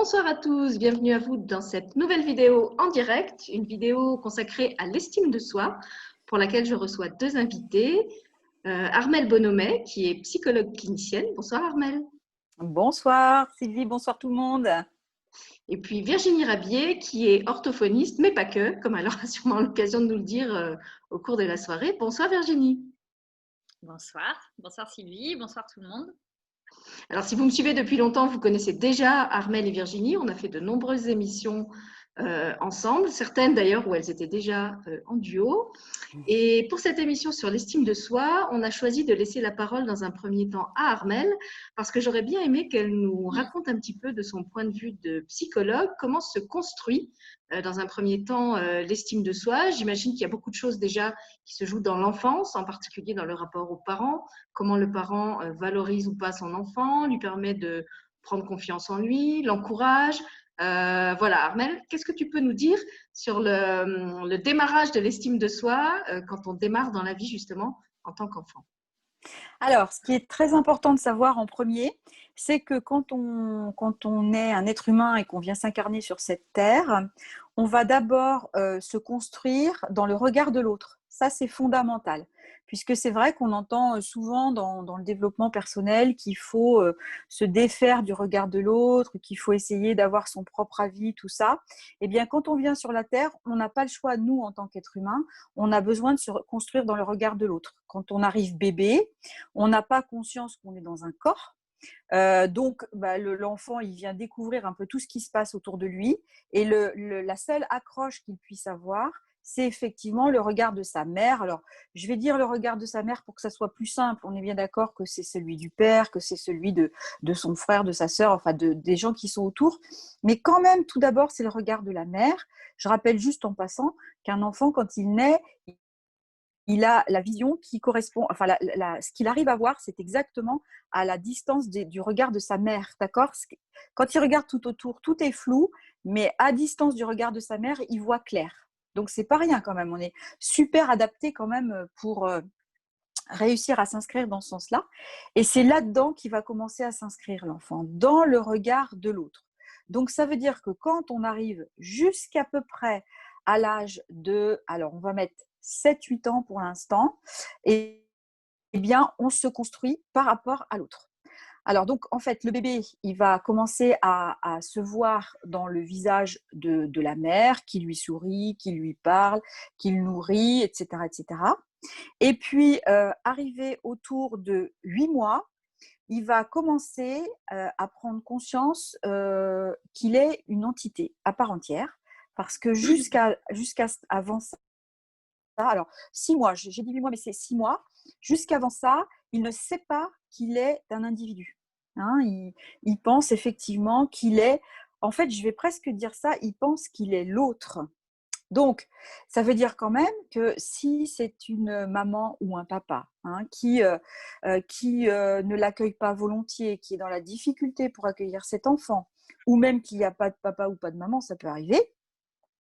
Bonsoir à tous, bienvenue à vous dans cette nouvelle vidéo en direct, une vidéo consacrée à l'estime de soi, pour laquelle je reçois deux invités. Armelle Bonomet, qui est psychologue clinicienne. Bonsoir Armelle. Bonsoir Sylvie, bonsoir tout le monde. Et puis Virginie Rabier, qui est orthophoniste, mais pas que, comme elle aura sûrement l'occasion de nous le dire au cours de la soirée. Bonsoir Virginie. Bonsoir, bonsoir Sylvie, bonsoir tout le monde. Alors, si vous me suivez depuis longtemps, vous connaissez déjà Armelle et Virginie. On a fait de nombreuses émissions ensemble, certaines d'ailleurs où elles étaient déjà en duo. Et pour cette émission sur l'estime de soi, on a choisi de laisser la parole dans un premier temps à Armelle, parce que j'aurais bien aimé qu'elle nous raconte un petit peu de son point de vue de psychologue, comment se construit dans un premier temps l'estime de soi. J'imagine qu'il y a beaucoup de choses déjà qui se jouent dans l'enfance, en particulier dans le rapport aux parents, comment le parent valorise ou pas son enfant, lui permet de prendre confiance en lui, l'encourage. Voilà, Armelle, qu'est-ce que tu peux nous dire sur le démarrage de l'estime de soi quand on démarre dans la vie justement en tant qu'enfant? Alors, ce qui est très important de savoir en premier, c'est que quand on est un être humain et qu'on vient s'incarner sur cette terre, on va d'abord se construire dans le regard de l'autre. Ça, c'est fondamental, puisque c'est vrai qu'on entend souvent dans le développement personnel qu'il faut se défaire du regard de l'autre, qu'il faut essayer d'avoir son propre avis, tout ça. Eh bien, quand on vient sur la terre, on n'a pas le choix, nous, en tant qu'être humain, on a besoin de se construire dans le regard de l'autre. Quand on arrive bébé, on n'a pas conscience qu'on est dans un corps. Donc, l'enfant, il vient découvrir un peu tout ce qui se passe autour de lui. Et la seule accroche qu'il puisse avoir, c'est effectivement le regard de sa mère. Alors, je vais dire le regard de sa mère pour que ça soit plus simple. On est bien d'accord que c'est celui du père, que c'est celui de son frère, de sa sœur, enfin des gens qui sont autour. Mais quand même, tout d'abord, c'est le regard de la mère. Je rappelle juste en passant qu'un enfant, quand il naît, il a la vision qui correspond, enfin, ce qu'il arrive à voir, c'est exactement à la distance du regard de sa mère, d'accord? Quand il regarde tout autour, tout est flou, mais à distance du regard de sa mère, il voit clair. Donc, c'est pas rien quand même. On est super adapté quand même pour réussir à s'inscrire dans ce sens-là. Et c'est là-dedans qu'il va commencer à s'inscrire, l'enfant, dans le regard de l'autre. Donc, ça veut dire que quand on arrive jusqu'à peu près à l'âge de, alors on va mettre 7-8 ans pour l'instant, et eh bien, on se construit par rapport à l'autre. Alors donc, en fait, le bébé, il va commencer à se voir dans le visage de la mère qui lui sourit, qui lui parle, qui le nourrit, etc., etc. Et puis, arrivé autour de 8 mois, il va commencer à prendre conscience qu'il est une entité à part entière, parce que jusqu'à avant ça, alors 6 mois, j'ai dit 8 mois, mais c'est 6 mois, jusqu'avant ça, il ne sait pas qu'il est un individu. Hein, il pense effectivement qu'il est, en fait, je vais presque dire ça, il pense qu'il est l'autre. Donc, ça veut dire quand même que si c'est une maman ou un papa qui ne l'accueille pas volontiers, qui est dans la difficulté pour accueillir cet enfant, ou même qu'il n'y a pas de papa ou pas de maman, ça peut arriver,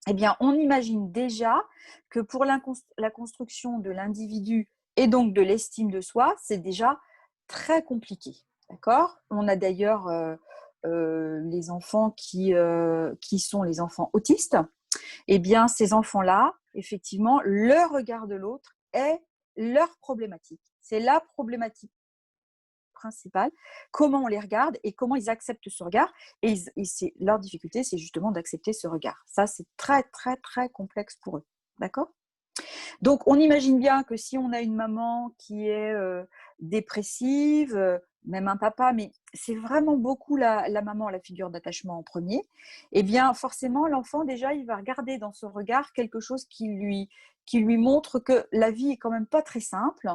eh bien, on imagine déjà que pour la construction de l'individu et donc de l'estime de soi, c'est déjà très compliqué. D'accord ? On a d'ailleurs les enfants qui sont les enfants autistes. Eh bien, ces enfants-là, effectivement, le regard de l'autre est leur problématique. C'est la problématique principale, comment on les regarde et comment ils acceptent ce regard. Et leur difficulté, c'est justement d'accepter ce regard. Ça, c'est très, très, très complexe pour eux. D'accord ? Donc, on imagine bien que si on a une maman qui est dépressive, même un papa, mais c'est vraiment beaucoup la maman, la figure d'attachement en premier, eh bien, forcément, l'enfant, déjà, il va regarder dans ce regard quelque chose qui lui montre que la vie est quand même pas très simple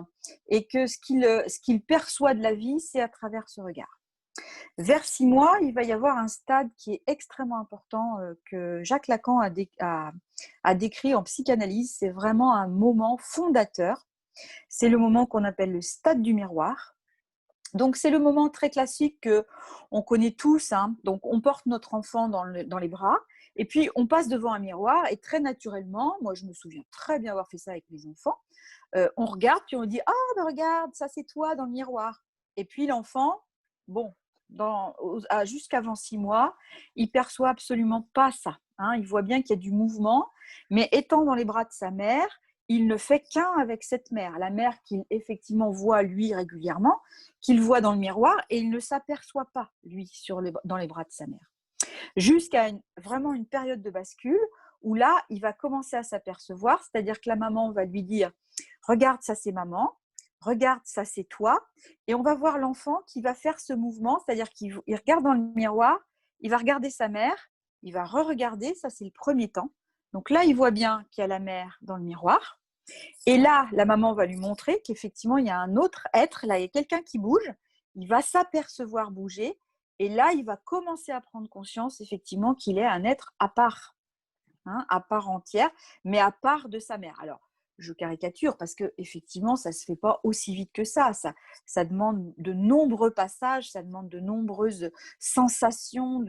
et que ce qu'il perçoit de la vie, c'est à travers ce regard. Vers 6 mois, il va y avoir un stade qui est extrêmement important que Jacques Lacan a décrit en psychanalyse. C'est vraiment un moment fondateur. C'est le moment qu'on appelle le stade du miroir. Donc, c'est le moment très classique qu'on connaît tous. Donc, on porte notre enfant dans les bras et puis on passe devant un miroir et très naturellement, moi je me souviens très bien avoir fait ça avec mes enfants, on regarde puis on dit « Ah, ben regarde, ça c'est toi dans le miroir ». Et puis l'enfant, bon, jusqu'avant 6 mois, il perçoit absolument pas ça. Hein. Il voit bien qu'il y a du mouvement, mais étant dans les bras de sa mère, il ne fait qu'un avec cette mère. La mère qu'il effectivement voit lui régulièrement, qu'il voit dans le miroir, et il ne s'aperçoit pas, lui, dans les bras de sa mère. Jusqu'à vraiment une période de bascule où là, il va commencer à s'apercevoir, c'est-à-dire que la maman va lui dire « Regarde, ça c'est maman », regarde, ça c'est toi. Et on va voir l'enfant qui va faire ce mouvement, c'est-à-dire qu'il regarde dans le miroir, il va regarder sa mère, il va re-regarder, ça c'est le premier temps. Donc là, il voit bien qu'il y a la mère dans le miroir. Et là, la maman va lui montrer qu'effectivement, il y a un autre être, là, il y a quelqu'un qui bouge, il va s'apercevoir bouger. Et là, il va commencer à prendre conscience, effectivement, qu'il est un être à part, hein, à part entière, mais à part de sa mère. Alors, je caricature parce que effectivement, ça se fait pas aussi vite que ça. Ça demande de nombreux passages, ça demande de nombreuses sensations.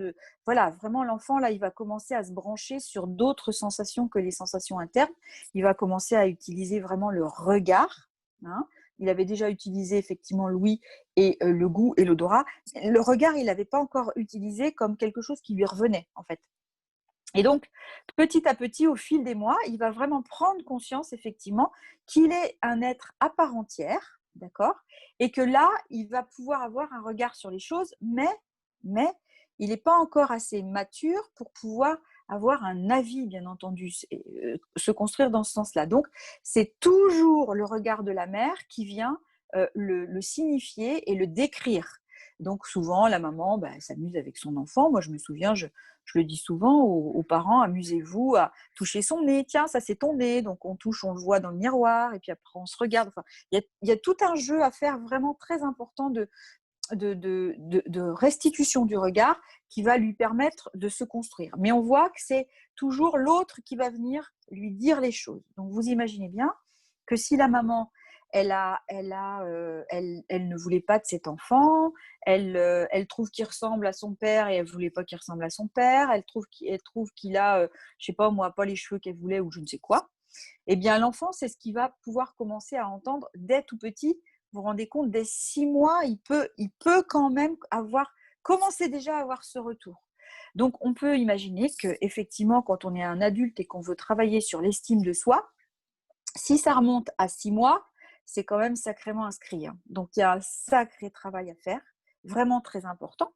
Voilà, vraiment l'enfant là, il va commencer à se brancher sur d'autres sensations que les sensations internes. Il va commencer à utiliser vraiment le regard. Hein. Il avait déjà utilisé effectivement l'ouïe et le goût et l'odorat. Le regard, il n'avait pas encore utilisé comme quelque chose qui lui revenait en fait. Et donc, petit à petit, au fil des mois, il va vraiment prendre conscience, effectivement, qu'il est un être à part entière, d'accord? Et que là, il va pouvoir avoir un regard sur les choses, mais il n'est pas encore assez mature pour pouvoir avoir un avis, bien entendu, se construire dans ce sens-là. Donc, c'est toujours le regard de la mère qui vient le signifier et le décrire. Donc, souvent, la maman s'amuse avec son enfant. Moi, je me souviens, je le dis souvent aux parents, amusez-vous à toucher son nez. Tiens, ça c'est ton nez. Donc on touche, on le voit dans le miroir et puis après on se regarde. Enfin, il y a tout un jeu à faire vraiment très important de restitution du regard qui va lui permettre de se construire. Mais on voit que c'est toujours l'autre qui va venir lui dire les choses. Donc vous imaginez bien que si la maman elle ne voulait pas de cet enfant, elle trouve qu'il ressemble à son père et elle ne voulait pas qu'il ressemble à son père, elle trouve qu'il a, je sais pas moi, pas les cheveux qu'elle voulait ou je ne sais quoi, eh bien l'enfant, c'est ce qu'il va pouvoir commencer à entendre dès tout petit. Vous vous rendez compte, dès 6 mois, il peut quand même commencer déjà à avoir ce retour. Donc on peut imaginer qu'effectivement, quand on est un adulte et qu'on veut travailler sur l'estime de soi, si ça remonte à 6 mois, c'est quand même sacrément inscrit. Hein. Donc, il y a un sacré travail à faire, vraiment très important.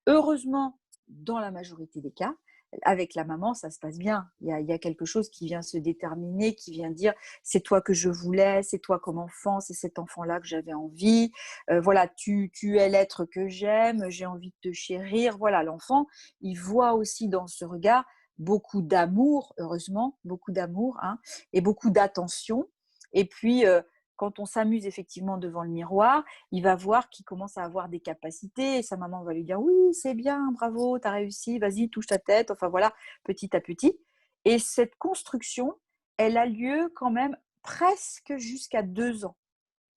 Heureusement, dans la majorité des cas, avec la maman, ça se passe bien. Il y a quelque chose qui vient se déterminer, qui vient dire c'est toi que je voulais, c'est toi comme enfant, c'est cet enfant-là que j'avais envie. Voilà, tu es l'être que j'aime, j'ai envie de te chérir. Voilà, l'enfant, il voit aussi dans ce regard beaucoup d'amour, heureusement, beaucoup d'amour, hein, et beaucoup d'attention. Et puis, quand on s'amuse effectivement devant le miroir, il va voir qu'il commence à avoir des capacités et sa maman va lui dire « Oui, c'est bien, bravo, tu as réussi, vas-y, touche ta tête. » Enfin voilà, petit à petit. Et cette construction, elle a lieu quand même presque jusqu'à 2 ans.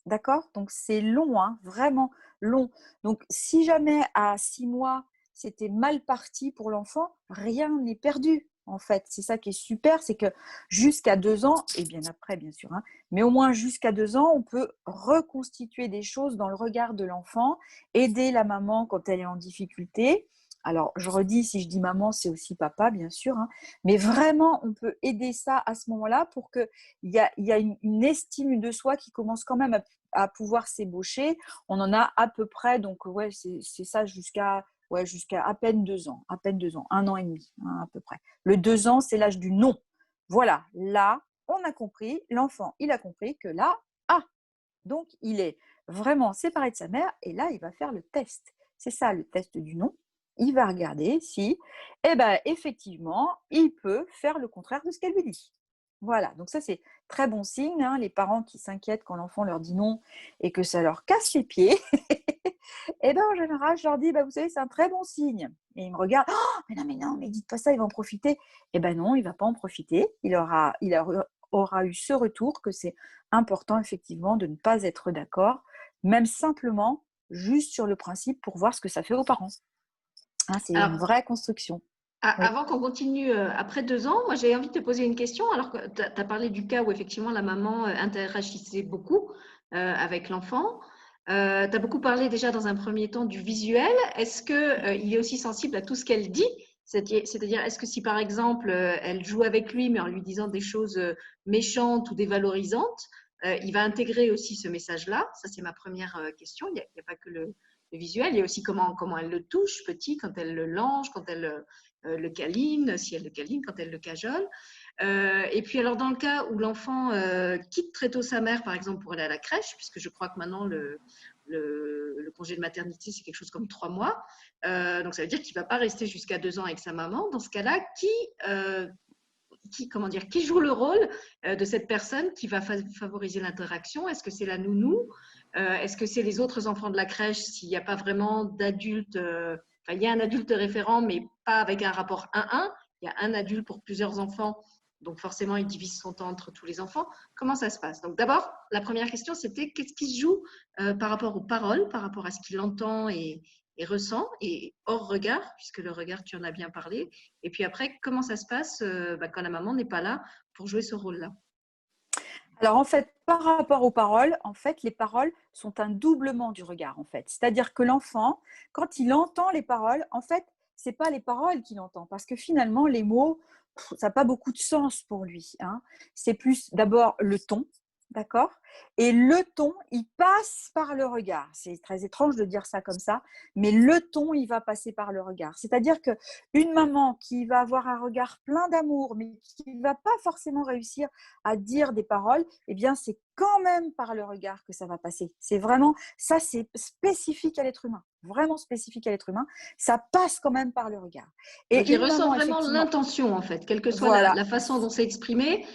D'accord? Donc c'est long, hein, vraiment long. Donc si jamais à 6 mois, c'était mal parti pour l'enfant, rien n'est perdu. En fait, c'est ça qui est super, c'est que jusqu'à 2 ans, et bien après bien sûr, hein, mais au moins jusqu'à 2 ans, on peut reconstituer des choses dans le regard de l'enfant, aider la maman quand elle est en difficulté. Alors, je redis, si je dis maman, c'est aussi papa, bien sûr, hein, mais vraiment, on peut aider ça à ce moment-là pour qu'il y a une estime de soi qui commence quand même à pouvoir s'ébaucher. On en a à peu près, donc ouais, c'est ça jusqu'à à peine 2 ans, 1 an et demi, hein, à peu près. Le 2 ans, c'est l'âge du non. Voilà, là, on a compris, l'enfant, il a compris que là, donc il est vraiment séparé de sa mère et là, il va faire le test. C'est ça, le test du non. Il va regarder si, effectivement, il peut faire le contraire de ce qu'elle lui dit. Voilà, donc ça c'est très bon signe, hein, les parents qui s'inquiètent quand l'enfant leur dit non et que ça leur casse les pieds. Et bien en général, je leur dis, vous savez, c'est un très bon signe. Et ils me regardent, oh, mais non, mais dites pas ça, il va en profiter. Eh bien non, il ne va pas en profiter. Il aura eu ce retour que c'est important effectivement de ne pas être d'accord, même simplement juste sur le principe pour voir ce que ça fait aux parents. Hein, c'est une vraie construction. Oui. Avant qu'on continue, après 2 ans, moi j'ai envie de te poser une question. Alors que tu as parlé du cas où effectivement la maman interagissait beaucoup avec l'enfant. Tu as beaucoup parlé déjà dans un premier temps du visuel. Est-ce qu'il est aussi sensible à tout ce qu'elle dit? C'est-à-dire, est-ce que si par exemple, elle joue avec lui, mais en lui disant des choses méchantes ou dévalorisantes, il va intégrer aussi ce message-là? Ça, c'est ma première question. Il n'y a pas que le visuel, il y a aussi comment elle le touche, petit, quand elle le lange, quand elle le câline, si elle le câline, quand elle le cajole. Et puis alors dans le cas où l'enfant quitte très tôt sa mère, par exemple, pour aller à la crèche, puisque je crois que maintenant le congé de maternité, c'est quelque chose comme 3 mois. Donc ça veut dire qu'il ne va pas rester jusqu'à 2 ans avec sa maman. Dans ce cas-là, qui joue le rôle de cette personne qui va favoriser l'interaction? Est-ce que c'est la nounou? Est-ce que c'est les autres enfants de la crèche s'il n'y a pas vraiment d'adulte? Enfin, il y a un adulte référent, mais pas avec un rapport 1-1. Il y a un adulte pour plusieurs enfants. Donc forcément, il divise son temps entre tous les enfants. Comment ça se passe? Donc d'abord, la première question, c'était qu'est-ce qui se joue par rapport aux paroles, par rapport à ce qu'il entend et ressent, et hors regard, puisque le regard, tu en as bien parlé. Et puis après, comment ça se passe quand la maman n'est pas là pour jouer ce rôle-là? Alors en fait, par rapport aux paroles, en fait, les paroles sont un doublement du regard, en fait. C'est-à-dire que l'enfant, quand il entend les paroles, en fait, c'est pas les paroles qu'il entend, parce que finalement, les mots, ça n'a pas beaucoup de sens pour lui, hein. C'est plus d'abord le ton, d'accord? Et le ton, il passe par le regard. C'est très étrange de dire ça comme ça, mais le ton, il va passer par le regard. C'est-à-dire que une maman qui va avoir un regard plein d'amour, mais qui ne va pas forcément réussir à dire des paroles, eh bien, c'est quand même par le regard que ça va passer. C'est vraiment, ça, c'est spécifique à l'être humain, vraiment spécifique à l'être humain. Ça passe quand même par le regard. Donc, Et il une ressent maman, vraiment effectivement, l'intention, en fait, quelle que soit voilà, la façon dont c'est exprimé.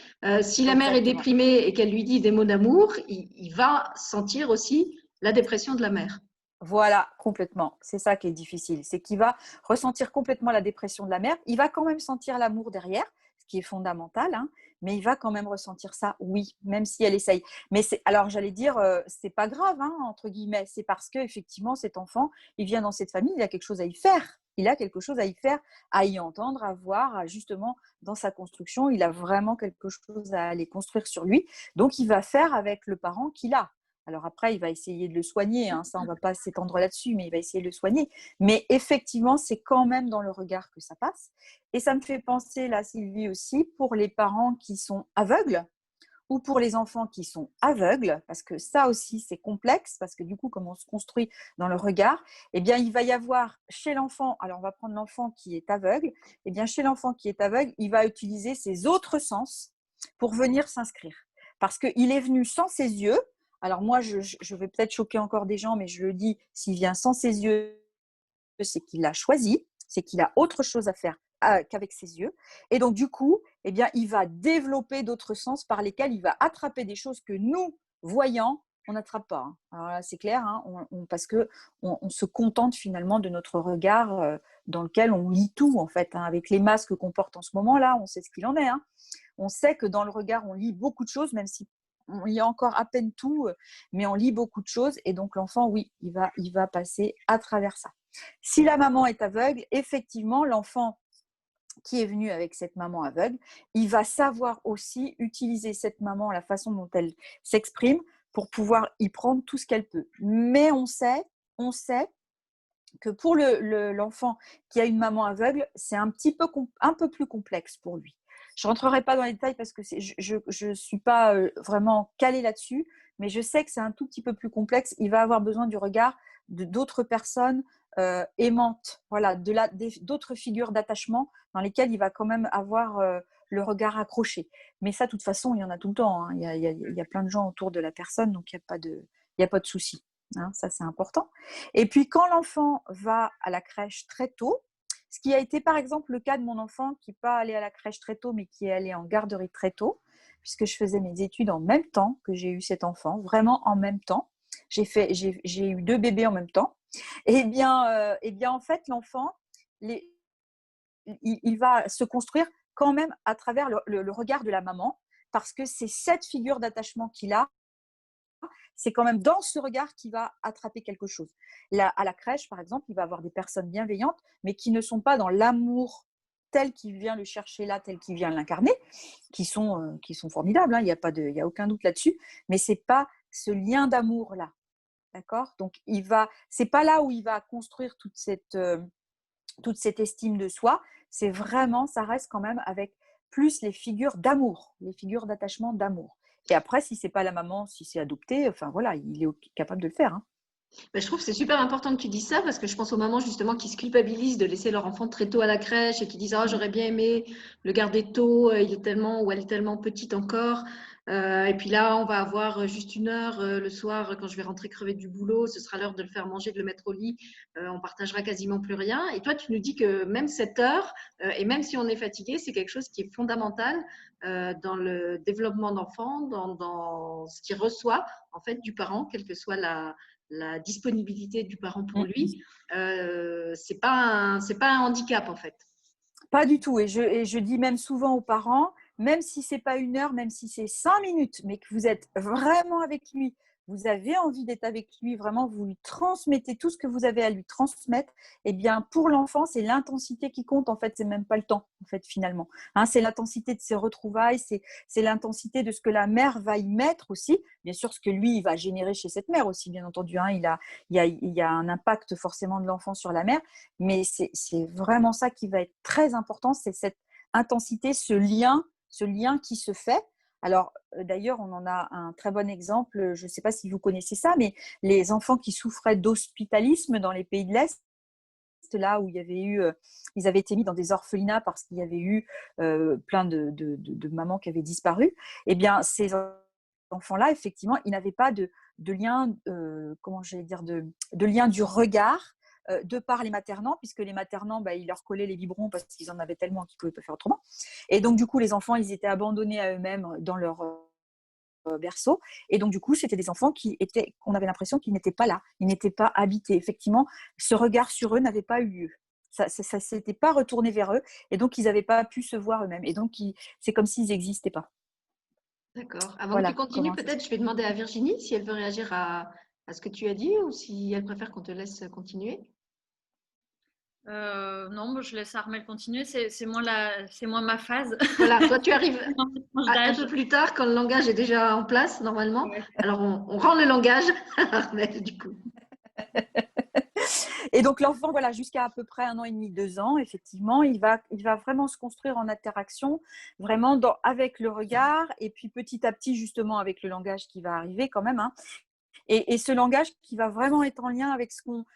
Si la mère est exactement. déprimée et qu'elle lui dit des mots d'amour, il va sentir aussi la dépression de la mère. Voilà, complètement. C'est ça qui est difficile. C'est qu'il va ressentir complètement la dépression de la mère. Il va quand même sentir l'amour derrière, ce qui est fondamental, hein, mais il va quand même ressentir ça, oui, même si elle essaye. Mais alors j'allais dire, c'est pas grave, hein, entre guillemets. C'est parce que effectivement, cet enfant, il vient dans cette famille, il a quelque chose à y faire. Il a quelque chose à y faire, à y entendre, à voir, justement, dans sa construction, il a vraiment quelque chose à aller construire sur lui. Donc, il va faire avec le parent qu'il a. Alors après, il va essayer de le soigner, hein, ça, on ne va pas s'étendre là-dessus, mais il va essayer de le soigner. Mais effectivement, c'est quand même dans le regard que ça passe. Et ça me fait penser, là, Sylvie, aussi, pour les parents qui sont aveugles ou pour les enfants qui sont aveugles, parce que ça aussi, c'est complexe, parce que du coup, comme on se construit dans le regard, eh bien, il va y avoir chez l'enfant, alors on va prendre l'enfant qui est aveugle, eh bien, chez l'enfant qui est aveugle, il va utiliser ses autres sens pour venir s'inscrire. Parce qu'il est venu sans ses yeux. Alors moi, je vais peut-être choquer encore des gens, mais je le dis, s'il vient sans ses yeux, c'est qu'il l'a choisi, c'est qu'il a autre chose à faire qu'avec ses yeux. Et donc, du coup, eh bien, il va développer d'autres sens par lesquels il va attraper des choses que nous, voyants, on n'attrape pas, hein. Alors là, c'est clair, hein, parce qu'on se contente finalement de notre regard dans lequel on lit tout, en fait, hein. Avec les masques qu'on porte en ce moment-là, on sait ce qu'il en est, hein. On sait que dans le regard, on lit beaucoup de choses, même si on lit encore à peine tout, mais on lit beaucoup de choses. Et donc, l'enfant, oui, il va passer à travers ça. Si la maman est aveugle, effectivement, l'enfant qui est venu avec cette maman aveugle, il va savoir aussi utiliser cette maman, la façon dont elle s'exprime, pour pouvoir y prendre tout ce qu'elle peut. Mais on sait que pour l'enfant qui a une maman aveugle, c'est un peu plus complexe pour lui. Je ne rentrerai pas dans les détails parce que je ne suis pas vraiment calée là-dessus, mais je sais que c'est un tout petit peu plus complexe. Il va avoir besoin du regard d'autres personnes aimantes, voilà, d'autres figures d'attachement dans lesquelles il va quand même avoir le regard accroché. Mais ça, de toute façon, il y en a tout le temps, hein. Il y a plein de gens autour de la personne, donc il n'y a pas de souci. Hein, ça, c'est important. Et puis, quand l'enfant va à la crèche très tôt, ce qui a été par exemple le cas de mon enfant qui n'est pas allé à la crèche très tôt, mais qui est allé en garderie très tôt, puisque je faisais mes études en même temps que j'ai eu cet enfant, vraiment en même temps. J'ai eu 2 bébés en même temps. Eh bien en fait, l'enfant, il va se construire quand même à travers le regard de la maman, parce que c'est cette figure d'attachement qu'il a. C'est quand même dans ce regard qu'il va attraper quelque chose. Là, à la crèche, par exemple, il va avoir des personnes bienveillantes, mais qui ne sont pas dans l'amour tel qu'il vient le chercher là, tel qu'il vient l'incarner, qui sont formidables, hein, il n'y a aucun doute là-dessus, mais ce n'est pas ce lien d'amour-là. D'accord? Donc, c'est pas là où il va construire toute cette estime de soi. C'est vraiment, ça reste quand même avec plus les figures d'amour, les figures d'attachement, d'amour. Et après, si c'est pas la maman, si c'est adopté, enfin voilà, il est capable de le faire, hein. Ben, je trouve que c'est super important que tu dises ça parce que je pense aux mamans justement qui se culpabilisent de laisser leur enfant très tôt à la crèche et qui disent «Ah, j'aurais bien aimé le garder tôt, il est tellement ou elle est tellement petite encore. Et puis là, on va avoir juste 1 heure le soir quand je vais rentrer crever du boulot. Ce sera l'heure de le faire manger, de le mettre au lit. On partagera quasiment plus rien. Et toi, tu nous dis que même cette heure, et même si on est fatigué, c'est quelque chose qui est fondamental dans le développement d'enfant, dans ce qu'il reçoit en fait du parent, quelle que soit la disponibilité du parent pour lui, c'est pas un handicap en fait. Pas du tout. Et je dis même souvent aux parents, même si c'est pas 1 heure, même si c'est 5 minutes, mais que vous êtes vraiment avec lui, vous avez envie d'être avec lui, vraiment, vous lui transmettez tout ce que vous avez à lui transmettre. Eh bien, pour l'enfant, c'est l'intensité qui compte. En fait, c'est même pas le temps, en fait, finalement. Hein, c'est l'intensité de ses retrouvailles, c'est l'intensité de ce que la mère va y mettre aussi. Bien sûr, ce que lui, il va générer chez cette mère aussi, bien entendu. Hein, il y a un impact forcément de l'enfant sur la mère. Mais c'est vraiment ça qui va être très important, c'est cette intensité, ce lien qui se fait. Alors, d'ailleurs, on en a un très bon exemple, je ne sais pas si vous connaissez ça, mais les enfants qui souffraient d'hospitalisme dans les pays de l'Est, là où il y avait eu, ils avaient été mis dans des orphelinats parce qu'il y avait eu plein de mamans qui avaient disparu, eh bien, ces enfants-là, effectivement, ils n'avaient pas de lien, comment j'allais dire, de lien du regard de par les maternants, puisque les maternants, bah, ils leur collaient les biberons parce qu'ils en avaient tellement qu'ils ne pouvaient pas faire autrement. Et donc, du coup, les enfants, ils étaient abandonnés à eux-mêmes dans leur berceau. Et donc, du coup, c'était des enfants qu'on avait l'impression qu'ils n'étaient pas là, ils n'étaient pas habités. Effectivement, ce regard sur eux n'avait pas eu lieu. Ça ne s'était pas retourné vers eux. Et donc, ils n'avaient pas pu se voir eux-mêmes. Et donc, c'est comme s'ils n'existaient pas. D'accord. Avant que tu Voilà continues, comment peut-être je vais demander à Virginie si elle veut réagir à ce que tu as dit ou si elle préfère qu'on te laisse continuer. Non, moi, je laisse Armel continuer. C'est moins ma phase. Voilà, toi tu arrives Dans cette tranche un d'âge. peu plus tard quand le langage est déjà en place normalement. Ouais. Alors on rend le langage à Armelle du coup. Et donc l'enfant, voilà, jusqu'à à peu près 1 an et demi, 2 ans, effectivement, il va vraiment se construire en interaction, vraiment avec le regard, et puis petit à petit, justement, avec le langage qui va arriver quand même, hein. Et ce langage qui va vraiment être en lien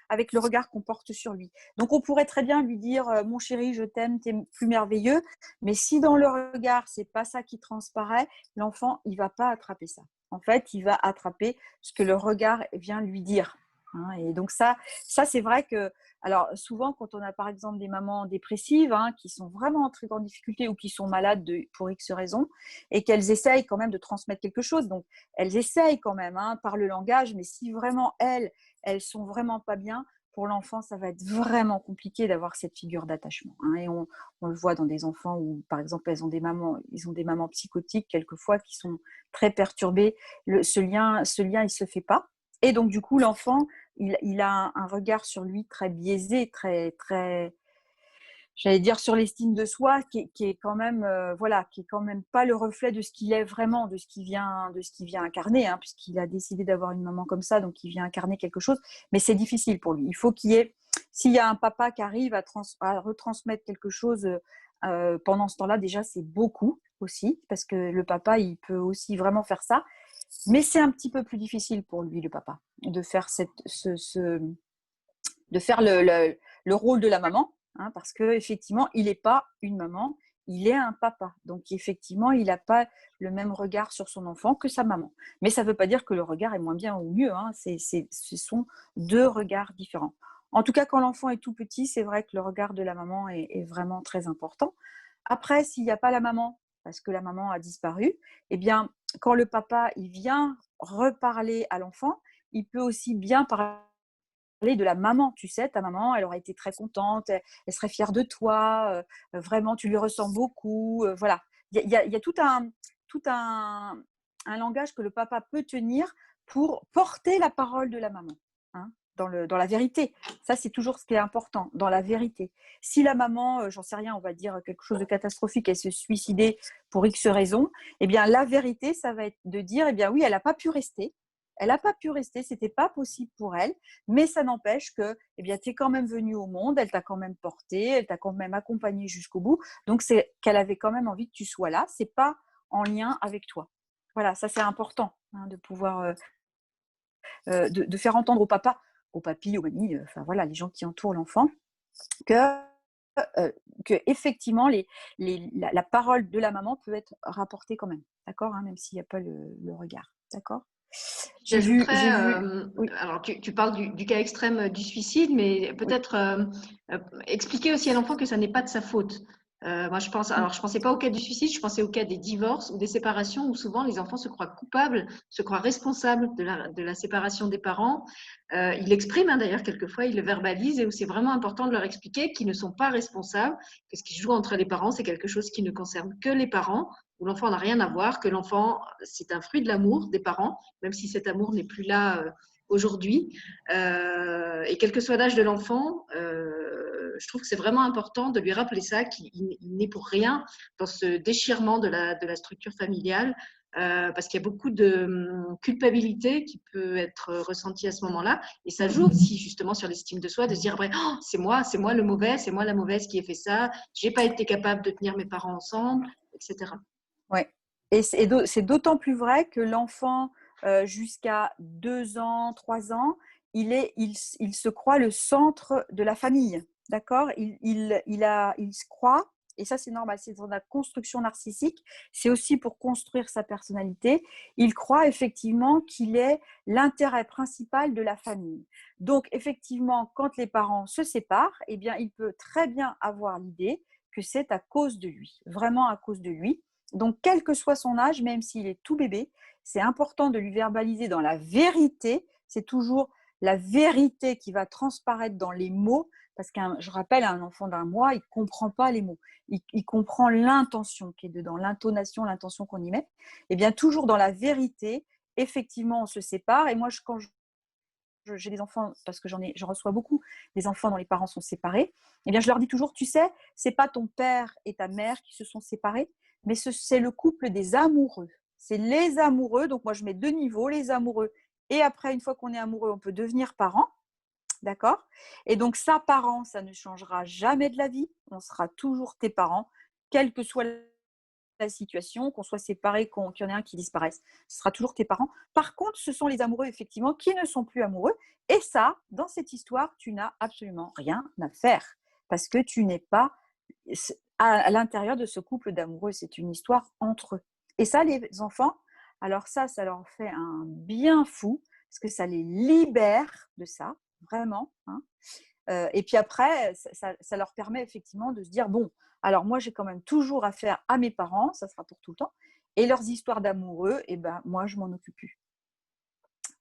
avec le regard qu'on porte sur lui. Donc on pourrait très bien lui dire mon chéri, je t'aime, t'es plus merveilleux, mais si dans le regard c'est pas ça qui transparaît, l'enfant il va pas attraper ça. En fait, il va attraper ce que le regard vient lui dire, hein. Et donc ça c'est vrai que, alors souvent quand on a par exemple des mamans dépressives, hein, qui sont vraiment en très grande difficulté ou qui sont malades pour X raisons, et qu'elles essayent quand même de transmettre quelque chose, donc elles essayent quand même, hein, par le langage, mais si vraiment elles sont vraiment pas bien, pour l'enfant, ça va être vraiment compliqué d'avoir cette figure d'attachement, hein. Et on le voit dans des enfants où, par exemple, ils ont des mamans psychotiques quelquefois qui sont très perturbées. Ce lien, il se fait pas. Et donc, du coup, l'enfant, il a un regard sur lui très biaisé, très, très, j'allais dire, sur l'estime de soi, qui est quand même, voilà, qui est quand même pas le reflet de ce qu'il est vraiment, de ce qu'il vient incarner, hein, puisqu'il a décidé d'avoir une maman comme ça, donc il vient incarner quelque chose. Mais c'est difficile pour lui. Il faut s'il y a un papa qui arrive à retransmettre quelque chose pendant ce temps-là, déjà c'est beaucoup aussi, parce que le papa, il peut aussi vraiment faire ça. Mais c'est un petit peu plus difficile pour lui, le papa, de faire de faire le rôle de la maman, hein, parce qu'effectivement, il n'est pas une maman, il est un papa. Donc, effectivement, il n'a pas le même regard sur son enfant que sa maman. Mais ça ne veut pas dire que le regard est moins bien ou mieux, hein. Ce sont deux regards différents. En tout cas, quand l'enfant est tout petit, c'est vrai que le regard de la maman est vraiment très important. Après, s'il n'y a pas la maman, parce que la maman a disparu, eh bien, quand le papa il vient reparler à l'enfant, il peut aussi bien parler de la maman. Tu sais, ta maman, elle aurait été très contente, elle serait fière de toi, vraiment, tu lui ressembles beaucoup. Voilà. Il y a tout un langage que le papa peut tenir pour porter la parole de la maman, hein, dans la vérité. Ça, c'est toujours ce qui est important, dans la vérité. Si la maman, j'en sais rien, on va dire quelque chose de catastrophique, elle se suicidait pour X raisons, eh bien, la vérité, ça va être de dire, eh bien oui, elle n'a pas pu rester. Elle n'a pas pu rester, ce n'était pas possible pour elle, mais ça n'empêche que tu es quand même venue au monde, elle t'a quand même porté, elle t'a quand même accompagné jusqu'au bout. Donc, c'est qu'elle avait quand même envie que tu sois là. Ce n'est pas en lien avec toi. Voilà, ça c'est important de pouvoir de faire entendre au papa, au papy, aux mamies, enfin voilà, les gens qui entourent l'enfant, que effectivement la parole de la maman peut être rapportée quand même, d'accord, même s'il n'y a pas le regard, d'accord. J'ajouterais, Oui. alors tu parles du cas extrême du suicide, mais peut-être expliquer aussi à l'enfant que ça n'est pas de sa faute. Moi, je pensais pas au cas du suicide, je pensais au cas des divorces ou des séparations où souvent les enfants se croient coupables, se croient responsables de la séparation des parents. Ils l'expriment d'ailleurs quelquefois, ils le verbalisent et où c'est vraiment important de leur expliquer qu'ils ne sont pas responsables, que ce qui se joue entre les parents, c'est quelque chose qui ne concerne que les parents, où l'enfant n'a rien à voir, que l'enfant, c'est un fruit de l'amour des parents, même si cet amour n'est plus là aujourd'hui. Et quel que soit l'âge de l'enfant, je trouve que c'est vraiment important de lui rappeler ça, qu'il n'est pour rien dans ce déchirement de la structure familiale, parce qu'il y a beaucoup de culpabilité qui peut être ressentie à ce moment-là. Et ça joue aussi justement sur l'estime de soi, de se dire après, oh, c'est moi le mauvais, c'est moi la mauvaise qui ai fait ça, j'ai pas été capable de tenir mes parents ensemble, etc. Ouais. Et c'est d'autant plus vrai que l'enfant, jusqu'à 2 ans, 3 ans, il se croit le centre de la famille, d'accord. Il se croit, et ça c'est normal, c'est dans la construction narcissique, c'est aussi pour construire sa personnalité. Il croit effectivement qu'il est l'intérêt principal de la famille. Donc effectivement, quand les parents se séparent, eh bien, il peut très bien avoir l'idée que c'est à cause de lui, vraiment à cause de lui. Donc, quel que soit son âge, même s'il est tout bébé, c'est important de lui verbaliser dans la vérité. C'est toujours la vérité qui va transparaître dans les mots, parce que je rappelle, un enfant d'1 mois, il ne comprend pas les mots. Il comprend l'intention qui est dedans, l'intonation, l'intention qu'on y met. Eh bien, toujours dans la vérité, effectivement, on se sépare. Et moi, quand j'ai des enfants, parce que j'en reçois beaucoup, des enfants dont les parents sont séparés, eh bien, je leur dis toujours, tu sais, c'est pas ton père et ta mère qui se sont séparés, mais c'est le couple des amoureux. C'est les amoureux, donc moi je mets 2 niveaux, les amoureux. Et après, une fois qu'on est amoureux, on peut devenir parent, d'accord. Et donc ça, parent, ça ne changera jamais de la vie. On sera toujours tes parents, quelle que soit la situation, qu'on soit séparés, qu'il y en ait un qui disparaisse, ce sera toujours tes parents. Par contre, ce sont les amoureux, effectivement, qui ne sont plus amoureux. Et ça, dans cette histoire, tu n'as absolument rien à faire parce que tu n'es pas à l'intérieur de ce couple d'amoureux. C'est une histoire entre eux. Et ça, les enfants, alors ça leur fait un bien fou parce que ça les libère de ça, vraiment. Et puis après, ça leur permet effectivement de se dire, bon, alors moi, j'ai quand même toujours affaire à mes parents, ça sera pour tout le temps, et leurs histoires d'amoureux, et ben moi, je m'en occupe plus.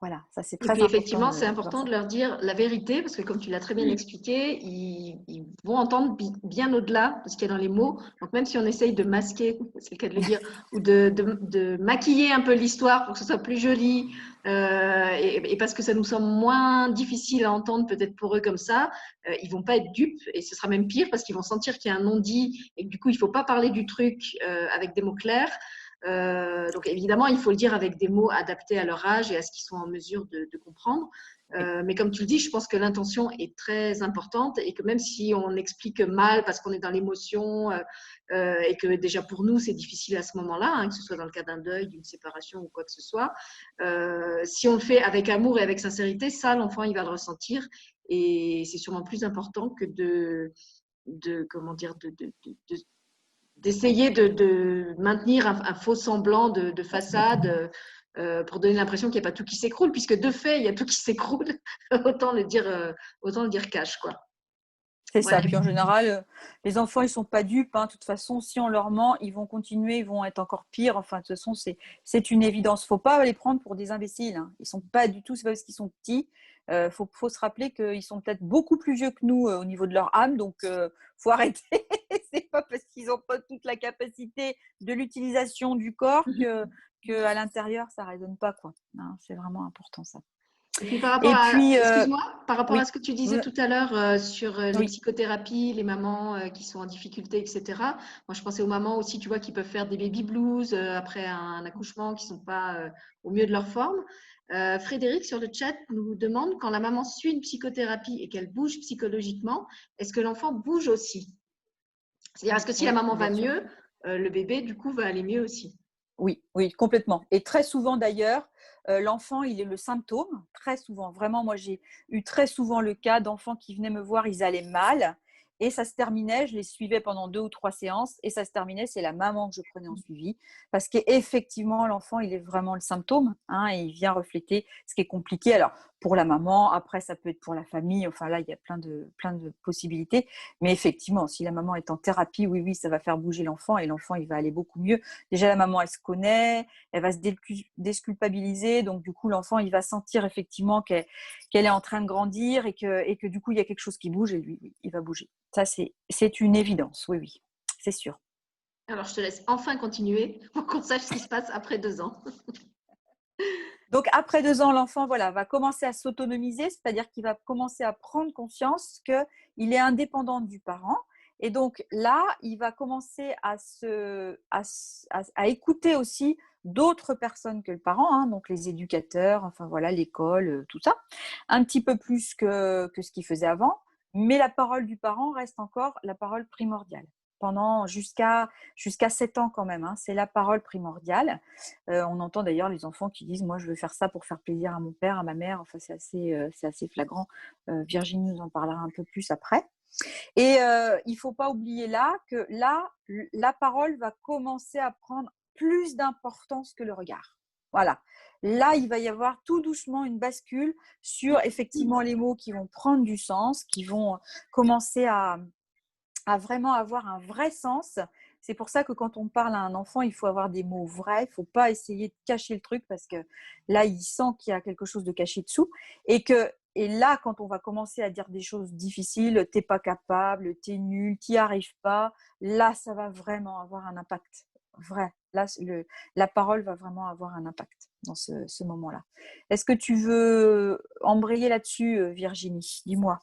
Voilà, ça c'est Et très puis important. effectivement, c'est important de leur dire la vérité, parce que comme tu l'as très bien expliqué, ils vont entendre bien au-delà de ce qu'il y a dans les mots. Donc même si on essaye de masquer, c'est le cas de le dire, ou de maquiller un peu l'histoire pour que ce soit plus joli, et parce que ça nous semble moins difficile à entendre peut-être pour eux comme ça, ils vont pas être dupes, et ce sera même pire parce qu'ils vont sentir qu'il y a un non-dit, et que du coup, il faut pas parler du truc avec des mots clairs. Donc évidemment, il faut le dire avec des mots adaptés à leur âge et à ce qu'ils sont en mesure de comprendre. Mais comme tu le dis, je pense que l'intention est très importante et que même si on explique mal parce qu'on est dans l'émotion et que déjà pour nous c'est difficile à ce moment-là, que ce soit dans le cas d'un deuil, d'une séparation ou quoi que ce soit, si on le fait avec amour et avec sincérité, ça l'enfant il va le ressentir et c'est sûrement plus important que d'essayer de maintenir un faux semblant de façade pour donner l'impression qu'il n'y a pas tout qui s'écroule, puisque de fait, il y a tout qui s'écroule. autant le dire cash, quoi. C'est ça. Ouais. Puis en général, les enfants, ils ne sont pas dupes. De toute façon, si on leur ment, ils vont continuer, ils vont être encore pires. Enfin, de toute façon, c'est une évidence. Il ne faut pas les prendre pour des imbéciles. Ils ne sont pas du tout, c'est pas parce qu'ils sont petits. Faut se rappeler qu'ils sont peut-être beaucoup plus vieux que nous au niveau de leur âme. Donc, faut arrêter. C'est pas parce qu'ils n'ont pas toute la capacité de l'utilisation du corps que à l'intérieur, ça ne résonne pas, quoi. C'est vraiment important, ça. Et puis par rapport Et à, puis, excuse-moi, par rapport à oui, ce que tu disais tout à l'heure sur les oui, psychothérapies, les mamans qui sont en difficulté, etc. Moi, je pensais aux mamans aussi, tu vois, qui peuvent faire des baby blues après un accouchement, qui sont pas au mieux de leur forme. Frédéric sur le chat nous demande quand la maman suit une psychothérapie et qu'elle bouge psychologiquement, est-ce que l'enfant bouge aussi? C'est-à-dire, est-ce que si la oui, maman va bien sûr. mieux, le bébé du coup va aller mieux aussi? Oui, oui, complètement. Et très souvent d'ailleurs, l'enfant, il est le symptôme, très souvent. Vraiment, moi, j'ai eu très souvent le cas d'enfants qui venaient me voir, ils allaient mal et ça se terminait, je les suivais pendant 2 ou 3 séances et ça se terminait, c'est la maman que je prenais en suivi parce qu'effectivement, l'enfant, il est vraiment le symptôme, hein, et il vient refléter ce qui est compliqué. Alors, pour la maman, après, ça peut être pour la famille, enfin là, il y a plein de possibilités. Mais effectivement, si la maman est en thérapie, oui, oui, ça va faire bouger l'enfant et l'enfant, il va aller beaucoup mieux. Déjà, la maman, elle se connaît, elle va se désculpabiliser. Donc, du coup, l'enfant, il va sentir effectivement qu'elle est en train de grandir et que du coup, il y a quelque chose qui bouge et lui, oui, il va bouger. Ça, c'est une évidence. Oui, oui, c'est sûr. Alors, je te laisse enfin continuer pour qu'on sache ce qui se passe après 2 ans. Donc, après 2 ans, l'enfant voilà, va commencer à s'autonomiser, c'est-à-dire qu'il va commencer à prendre conscience qu'il est indépendant du parent. Et donc là, il va commencer à écouter aussi d'autres personnes que le parent, hein, donc les éducateurs, enfin voilà, l'école, tout ça, un petit peu plus que ce qu'il faisait avant. Mais la parole du parent reste encore la parole primordiale pendant jusqu'à 7 ans quand même, hein, c'est la parole primordiale. On entend d'ailleurs les enfants qui disent moi je veux faire ça pour faire plaisir à mon père, à ma mère. Enfin c'est assez flagrant. Virginie nous en parlera un peu plus après. Et il faut pas oublier là que là la parole va commencer à prendre plus d'importance que le regard. Voilà. Là, il va y avoir tout doucement une bascule sur effectivement les mots qui vont prendre du sens, qui vont commencer à vraiment avoir un vrai sens. C'est pour ça que quand on parle à un enfant, il faut avoir des mots vrais. Il ne faut pas essayer de cacher le truc parce que là, il sent qu'il y a quelque chose de caché dessous. Et là, quand on va commencer à dire des choses difficiles, t'es pas capable, t'es nul, t'y arrives pas, là, ça va vraiment avoir un impact vrai. Là, la parole va vraiment avoir un impact dans ce moment-là. Est-ce que tu veux embrayer là-dessus, Virginie? Dis-moi.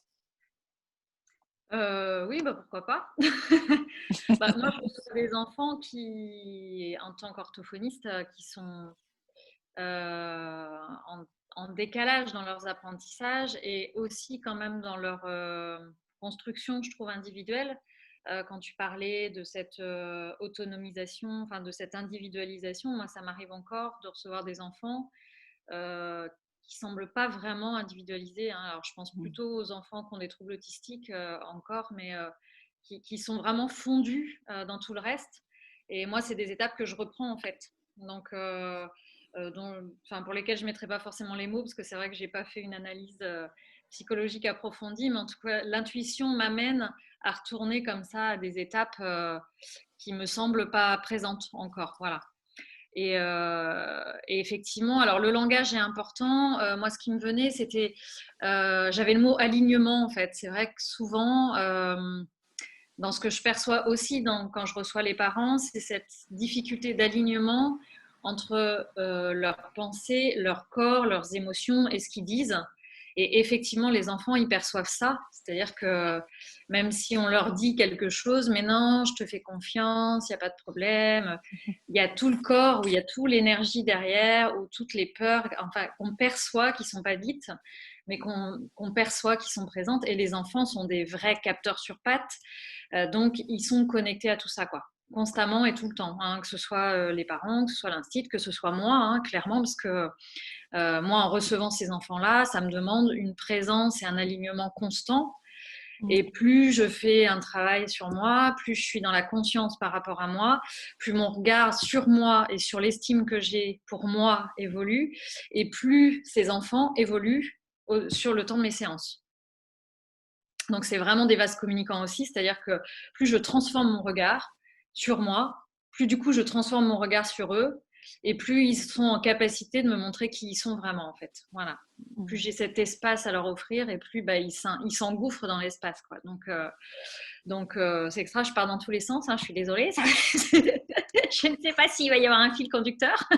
Oui, bah, pourquoi pas. Bah, moi, je reçois des enfants qui, en tant qu'orthophonistes, qui sont en, en décalage dans leurs apprentissages et aussi quand même dans leur construction, je trouve, individuelle. Quand tu parlais de cette autonomisation, enfin de cette individualisation, moi, ça m'arrive encore de recevoir des enfants euh, qui semblent pas vraiment individualisés, hein. Alors, je pense plutôt aux enfants qui ont des troubles autistiques encore, mais qui sont vraiment fondus dans tout le reste. Et moi, c'est des étapes que je reprends en fait. Donc, enfin, pour lesquelles je ne mettrai pas forcément les mots, parce que c'est vrai que je n'ai pas fait une analyse psychologique approfondie, mais en tout cas, l'intuition m'amène à retourner comme ça à des étapes qui me semblent pas présentes encore. Voilà. Et effectivement, alors le langage est important. Moi, ce qui me venait, c'était, j'avais le mot alignement en fait. C'est vrai que souvent, dans ce que je perçois aussi quand je reçois les parents, c'est cette difficulté d'alignement entre leurs pensées, leur corps, leurs émotions et ce qu'ils disent. Et effectivement, les enfants, ils perçoivent ça. C'est-à-dire que même si on leur dit quelque chose, mais non, je te fais confiance, il n'y a pas de problème, il y a tout le corps, où il y a toute l'énergie derrière, ou toutes les peurs, enfin, qu'on perçoit, qui ne sont pas dites, mais qu'on perçoit, qui sont présentes. Et les enfants sont des vrais capteurs sur pattes. Donc, ils sont connectés à tout ça, quoi, constamment et tout le temps, hein, que ce soit les parents, que ce soit l'institut, que ce soit moi, hein, clairement, parce que moi, en recevant ces enfants-là, ça me demande une présence et un alignement constant. Et plus je fais un travail sur moi, plus je suis dans la conscience par rapport à moi, plus mon regard sur moi et sur l'estime que j'ai pour moi évolue, et plus ces enfants évoluent sur le temps de mes séances. Donc, c'est vraiment des vases communicants aussi, c'est-à-dire que plus je transforme mon regard sur moi, plus du coup je transforme mon regard sur eux, et plus ils sont en capacité de me montrer qui ils sont vraiment en fait. Voilà. Plus j'ai cet espace à leur offrir, et plus bah, ils s'engouffrent dans l'espace, quoi. Donc c'est extra, je pars dans tous les sens, hein, je suis désolée. Je ne sais pas s'il va y avoir un fil conducteur.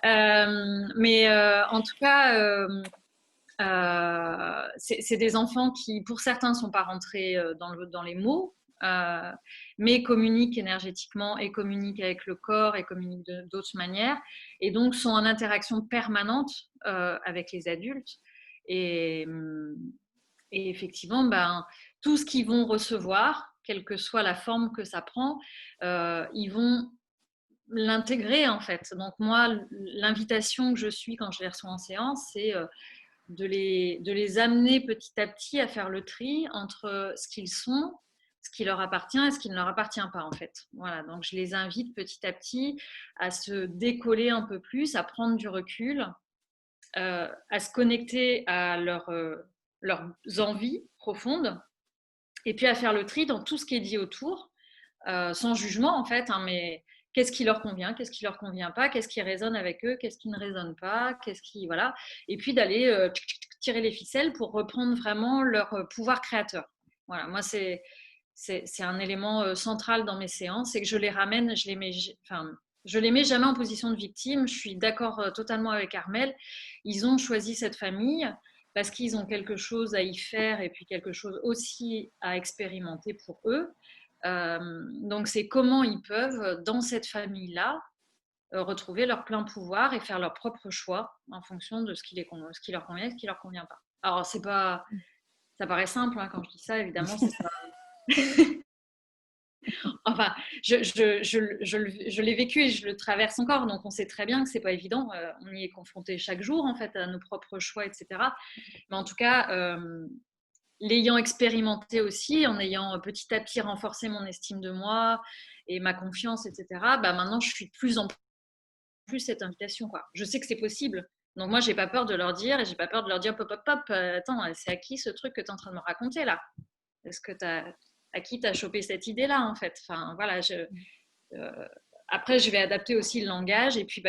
En tout cas, c'est des enfants qui, pour certains, ne sont pas rentrés dans les mots, mais communiquent énergétiquement et communiquent avec le corps et communiquent d'autres manières, et donc sont en interaction permanente avec les adultes. Et effectivement, tout ce qu'ils vont recevoir, quelle que soit la forme que ça prend, ils vont l'intégrer en fait. Donc moi, l'invitation que je suis quand je les reçois en séance, c'est de les amener petit à petit à faire le tri entre ce qu'ils sont, ce qui leur appartient et ce qui ne leur appartient pas en fait. Voilà, donc je les invite petit à petit à se décoller un peu plus, à prendre du recul, à se connecter à leurs envies profondes, et puis à faire le tri dans tout ce qui est dit autour, sans jugement en fait, hein, mais qu'est-ce qui leur convient, qu'est-ce qui leur convient pas, qu'est-ce qui résonne avec eux, qu'est-ce qui ne résonne pas, voilà, et puis d'aller tirer les ficelles pour reprendre vraiment leur pouvoir créateur. Voilà, moi c'est un élément central dans mes séances, c'est que je les ramène, je les mets jamais en position de victime. Je suis d'accord totalement avec Armelle. Ils ont choisi cette famille parce qu'ils ont quelque chose à y faire et puis quelque chose aussi à expérimenter pour eux. Donc, c'est comment ils peuvent, dans cette famille-là, retrouver leur plein pouvoir et faire leur propre choix en fonction de ce qui leur convient et ce qui leur convient pas. Alors, ça paraît simple hein, quand je dis ça, évidemment, c'est pas... Enfin, je l'ai vécu et je le traverse encore, donc on sait très bien que c'est pas évident. On y est confronté chaque jour, en fait, à nos propres choix, etc. Mais en tout cas, l'ayant expérimenté aussi, en ayant petit à petit renforcé mon estime de moi et ma confiance, etc., maintenant, je suis de plus en plus cette invitation, quoi. Je sais que c'est possible. Donc moi, j'ai pas peur de leur dire, et j'ai pas peur de leur dire, pop, pop, pop, attends, c'est à qui ce truc que tu es en train de me raconter, là? Est-ce que à qui tu as chopé cette idée-là, en fait? Enfin, voilà, après, je vais adapter aussi le langage, et puis,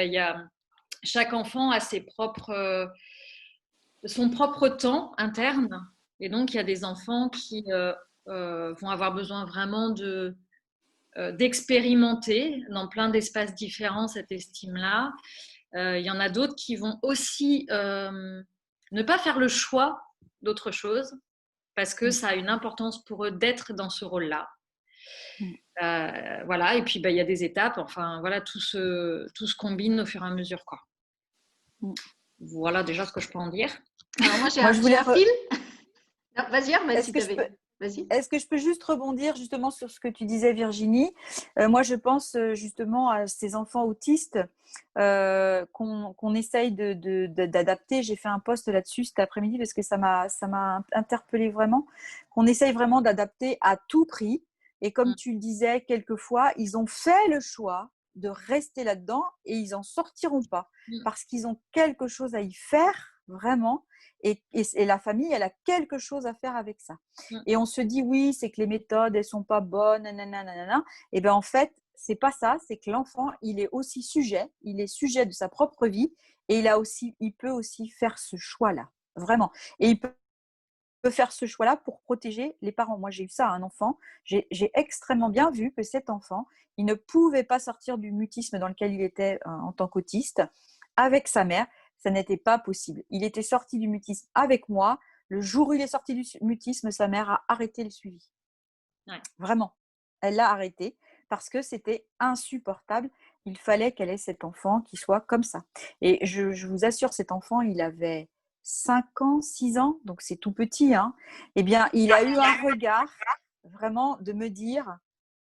chaque enfant a son propre temps interne. Et donc, il y a des enfants qui vont avoir besoin vraiment d'expérimenter dans plein d'espaces différents cette estime-là. Il y en a d'autres qui vont aussi ne pas faire le choix d'autre chose parce que ça a une importance pour eux d'être dans ce rôle-là. Voilà, et puis il y a des étapes, enfin voilà, tout se combine au fur et à mesure, quoi. Voilà déjà ce que je peux en dire. Alors moi j'ai un fil. Non, vas-y, Armelle, si tu avais. Vas-y. Est-ce que je peux juste rebondir justement sur ce que tu disais, Virginie? Moi, je pense justement à ces enfants autistes qu'on essaye d'adapter. J'ai fait un post là-dessus cet après-midi parce que ça m'a interpellée vraiment. Qu'on essaye vraiment d'adapter à tout prix. Et comme tu le disais, quelquefois, ils ont fait le choix de rester là-dedans et ils n'en sortiront pas parce qu'ils ont quelque chose à y faire, vraiment. Et la famille, elle a quelque chose à faire avec ça. Et on se dit, oui, c'est que les méthodes, elles ne sont pas bonnes, nanana. Et bien, en fait, c'est pas ça. C'est que l'enfant, il est aussi sujet. Il est sujet de sa propre vie. Et il peut aussi faire ce choix-là. Vraiment. Et il peut faire ce choix-là pour protéger les parents. Moi, j'ai eu ça à un enfant. J'ai extrêmement bien vu que cet enfant, il ne pouvait pas sortir du mutisme dans lequel il était en tant qu'autiste avec sa mère. Ça n'était pas possible. Il était sorti du mutisme avec moi. Le jour où il est sorti du mutisme, sa mère a arrêté le suivi. Ouais. Vraiment. Elle l'a arrêté parce que c'était insupportable. Il fallait qu'elle ait cet enfant qui soit comme ça. Et je vous assure, cet enfant, il avait 5 ans, 6 ans, donc c'est tout petit. Hein. Eh bien, il a eu un regard vraiment de me dire,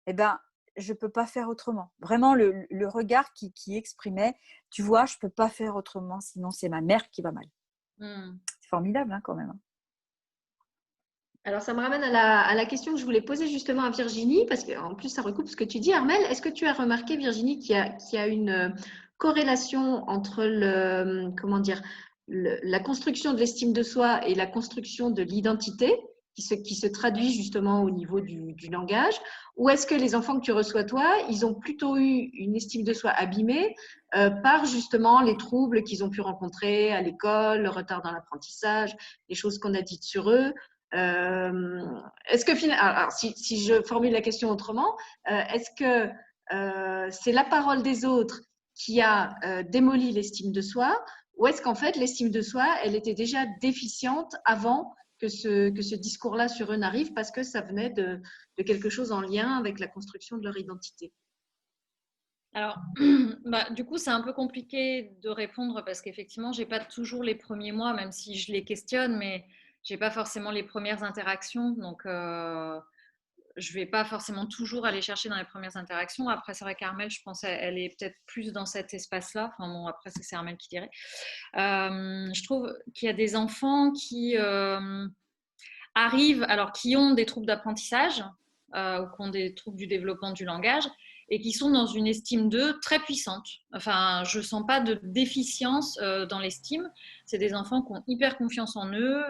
eh bien, je ne peux pas faire autrement. Vraiment, le regard qui exprimait, tu vois, je ne peux pas faire autrement, sinon c'est ma mère qui va mal. C'est formidable hein, quand même. Alors, ça me ramène à la question que je voulais poser justement à Virginie, parce qu'en plus, ça recoupe ce que tu dis, Armelle. Est-ce que tu as remarqué, Virginie, qu'il y a une corrélation entre la construction de l'estime de soi et la construction de l'identité qui se traduit justement au niveau du langage, ou est-ce que les enfants que tu reçois toi, ils ont plutôt eu une estime de soi abîmée par justement les troubles qu'ils ont pu rencontrer à l'école, le retard dans l'apprentissage, les choses qu'on a dites sur eux? Est-ce que alors, si je formule la question autrement, est-ce que c'est la parole des autres qui a démoli l'estime de soi, ou est-ce qu'en fait l'estime de soi, elle était déjà déficiente avant que ce discours-là sur eux n'arrive, parce que ça venait de quelque chose en lien avec la construction de leur identité? Alors, du coup, c'est un peu compliqué de répondre parce qu'effectivement, j'ai pas toujours les premiers mois, même si je les questionne, mais j'ai pas forcément les premières interactions. Donc, je vais pas forcément toujours aller chercher dans les premières interactions. Après, c'est vrai qu'Armelle, je pense, elle est peut-être plus dans cet espace-là. Enfin bon, après, c'est Armelle qui dirait. Je trouve qu'il y a des enfants qui arrivent, alors qui ont des troubles d'apprentissage ou qui ont des troubles du développement du langage et qui sont dans une estime d'eux très puissante. Enfin, je ne sens pas de déficience dans l'estime. C'est des enfants qui ont hyper confiance en eux,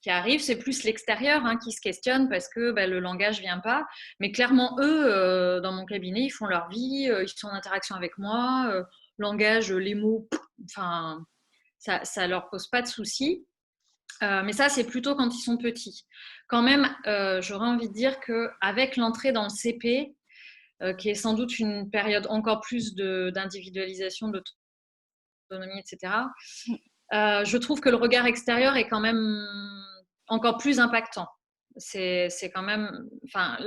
qui arrivent. C'est plus l'extérieur qui se questionne parce que le langage ne vient pas. Mais clairement, eux, dans mon cabinet, ils font leur vie, ils sont en interaction avec moi. Langage, les mots, enfin, ça ne leur pose pas de soucis. Mais ça, c'est plutôt quand ils sont petits. Quand même, j'aurais envie de dire qu'avec l'entrée dans le CP, qui est sans doute une période encore plus d'individualisation, d'autonomie, etc., je trouve que le regard extérieur est quand même encore plus impactant. C'est quand même, enfin,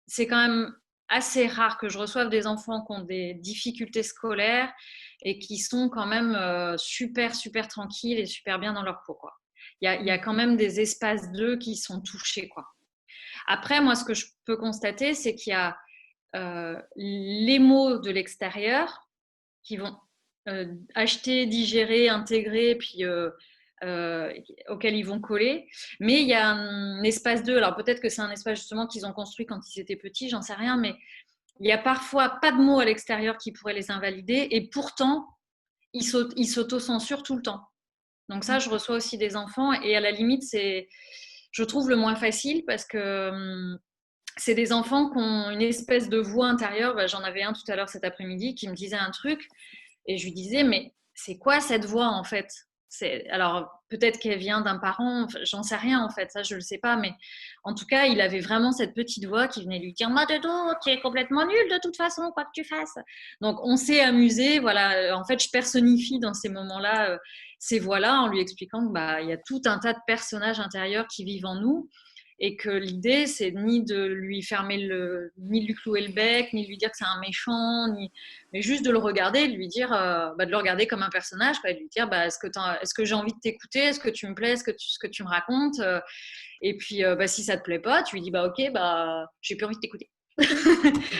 c'est quand même assez rare que je reçoive des enfants qui ont des difficultés scolaires et qui sont quand même super, super tranquilles et super bien dans leur cours, quoi. Il y a quand même des espaces d'eux qui sont touchés, quoi. Après, moi, ce que je peux constater, c'est qu'il y a les mots de l'extérieur qui vont acheter, digérer, intégrer, puis auxquels ils vont coller. Mais il y a un espace d'eux. Alors peut-être que c'est un espace justement qu'ils ont construit quand ils étaient petits, j'en sais rien, mais il y a parfois pas de mots à l'extérieur qui pourraient les invalider, et pourtant ils s'auto-censurent tout le temps. Donc ça, je reçois aussi des enfants, et à la limite, c'est, je trouve, le moins facile parce que c'est des enfants qui ont une espèce de voix intérieure. J'en avais un tout à l'heure cet après-midi qui me disait un truc, et je lui disais, mais c'est quoi cette voix en fait? Alors peut-être qu'elle vient d'un parent, j'en sais rien en fait, ça je le sais pas, mais en tout cas il avait vraiment cette petite voix qui venait lui dire, Madodo, tu es complètement nul de toute façon, quoi que tu fasses. Donc on s'est amusé, voilà, en fait je personnifie dans ces moments-là ces voix-là en lui expliquant que il y a tout un tas de personnages intérieurs qui vivent en nous, et que l'idée c'est ni de lui ni de lui clouer le bec, ni de lui dire que c'est un méchant, mais juste de le regarder, de lui dire, de le regarder comme un personnage, quoi, et de lui dire, est-ce que j'ai envie de t'écouter, est-ce que tu me plais, ce que tu me racontes, et puis si ça te plaît pas, tu lui dis, ok, j'ai plus envie de t'écouter.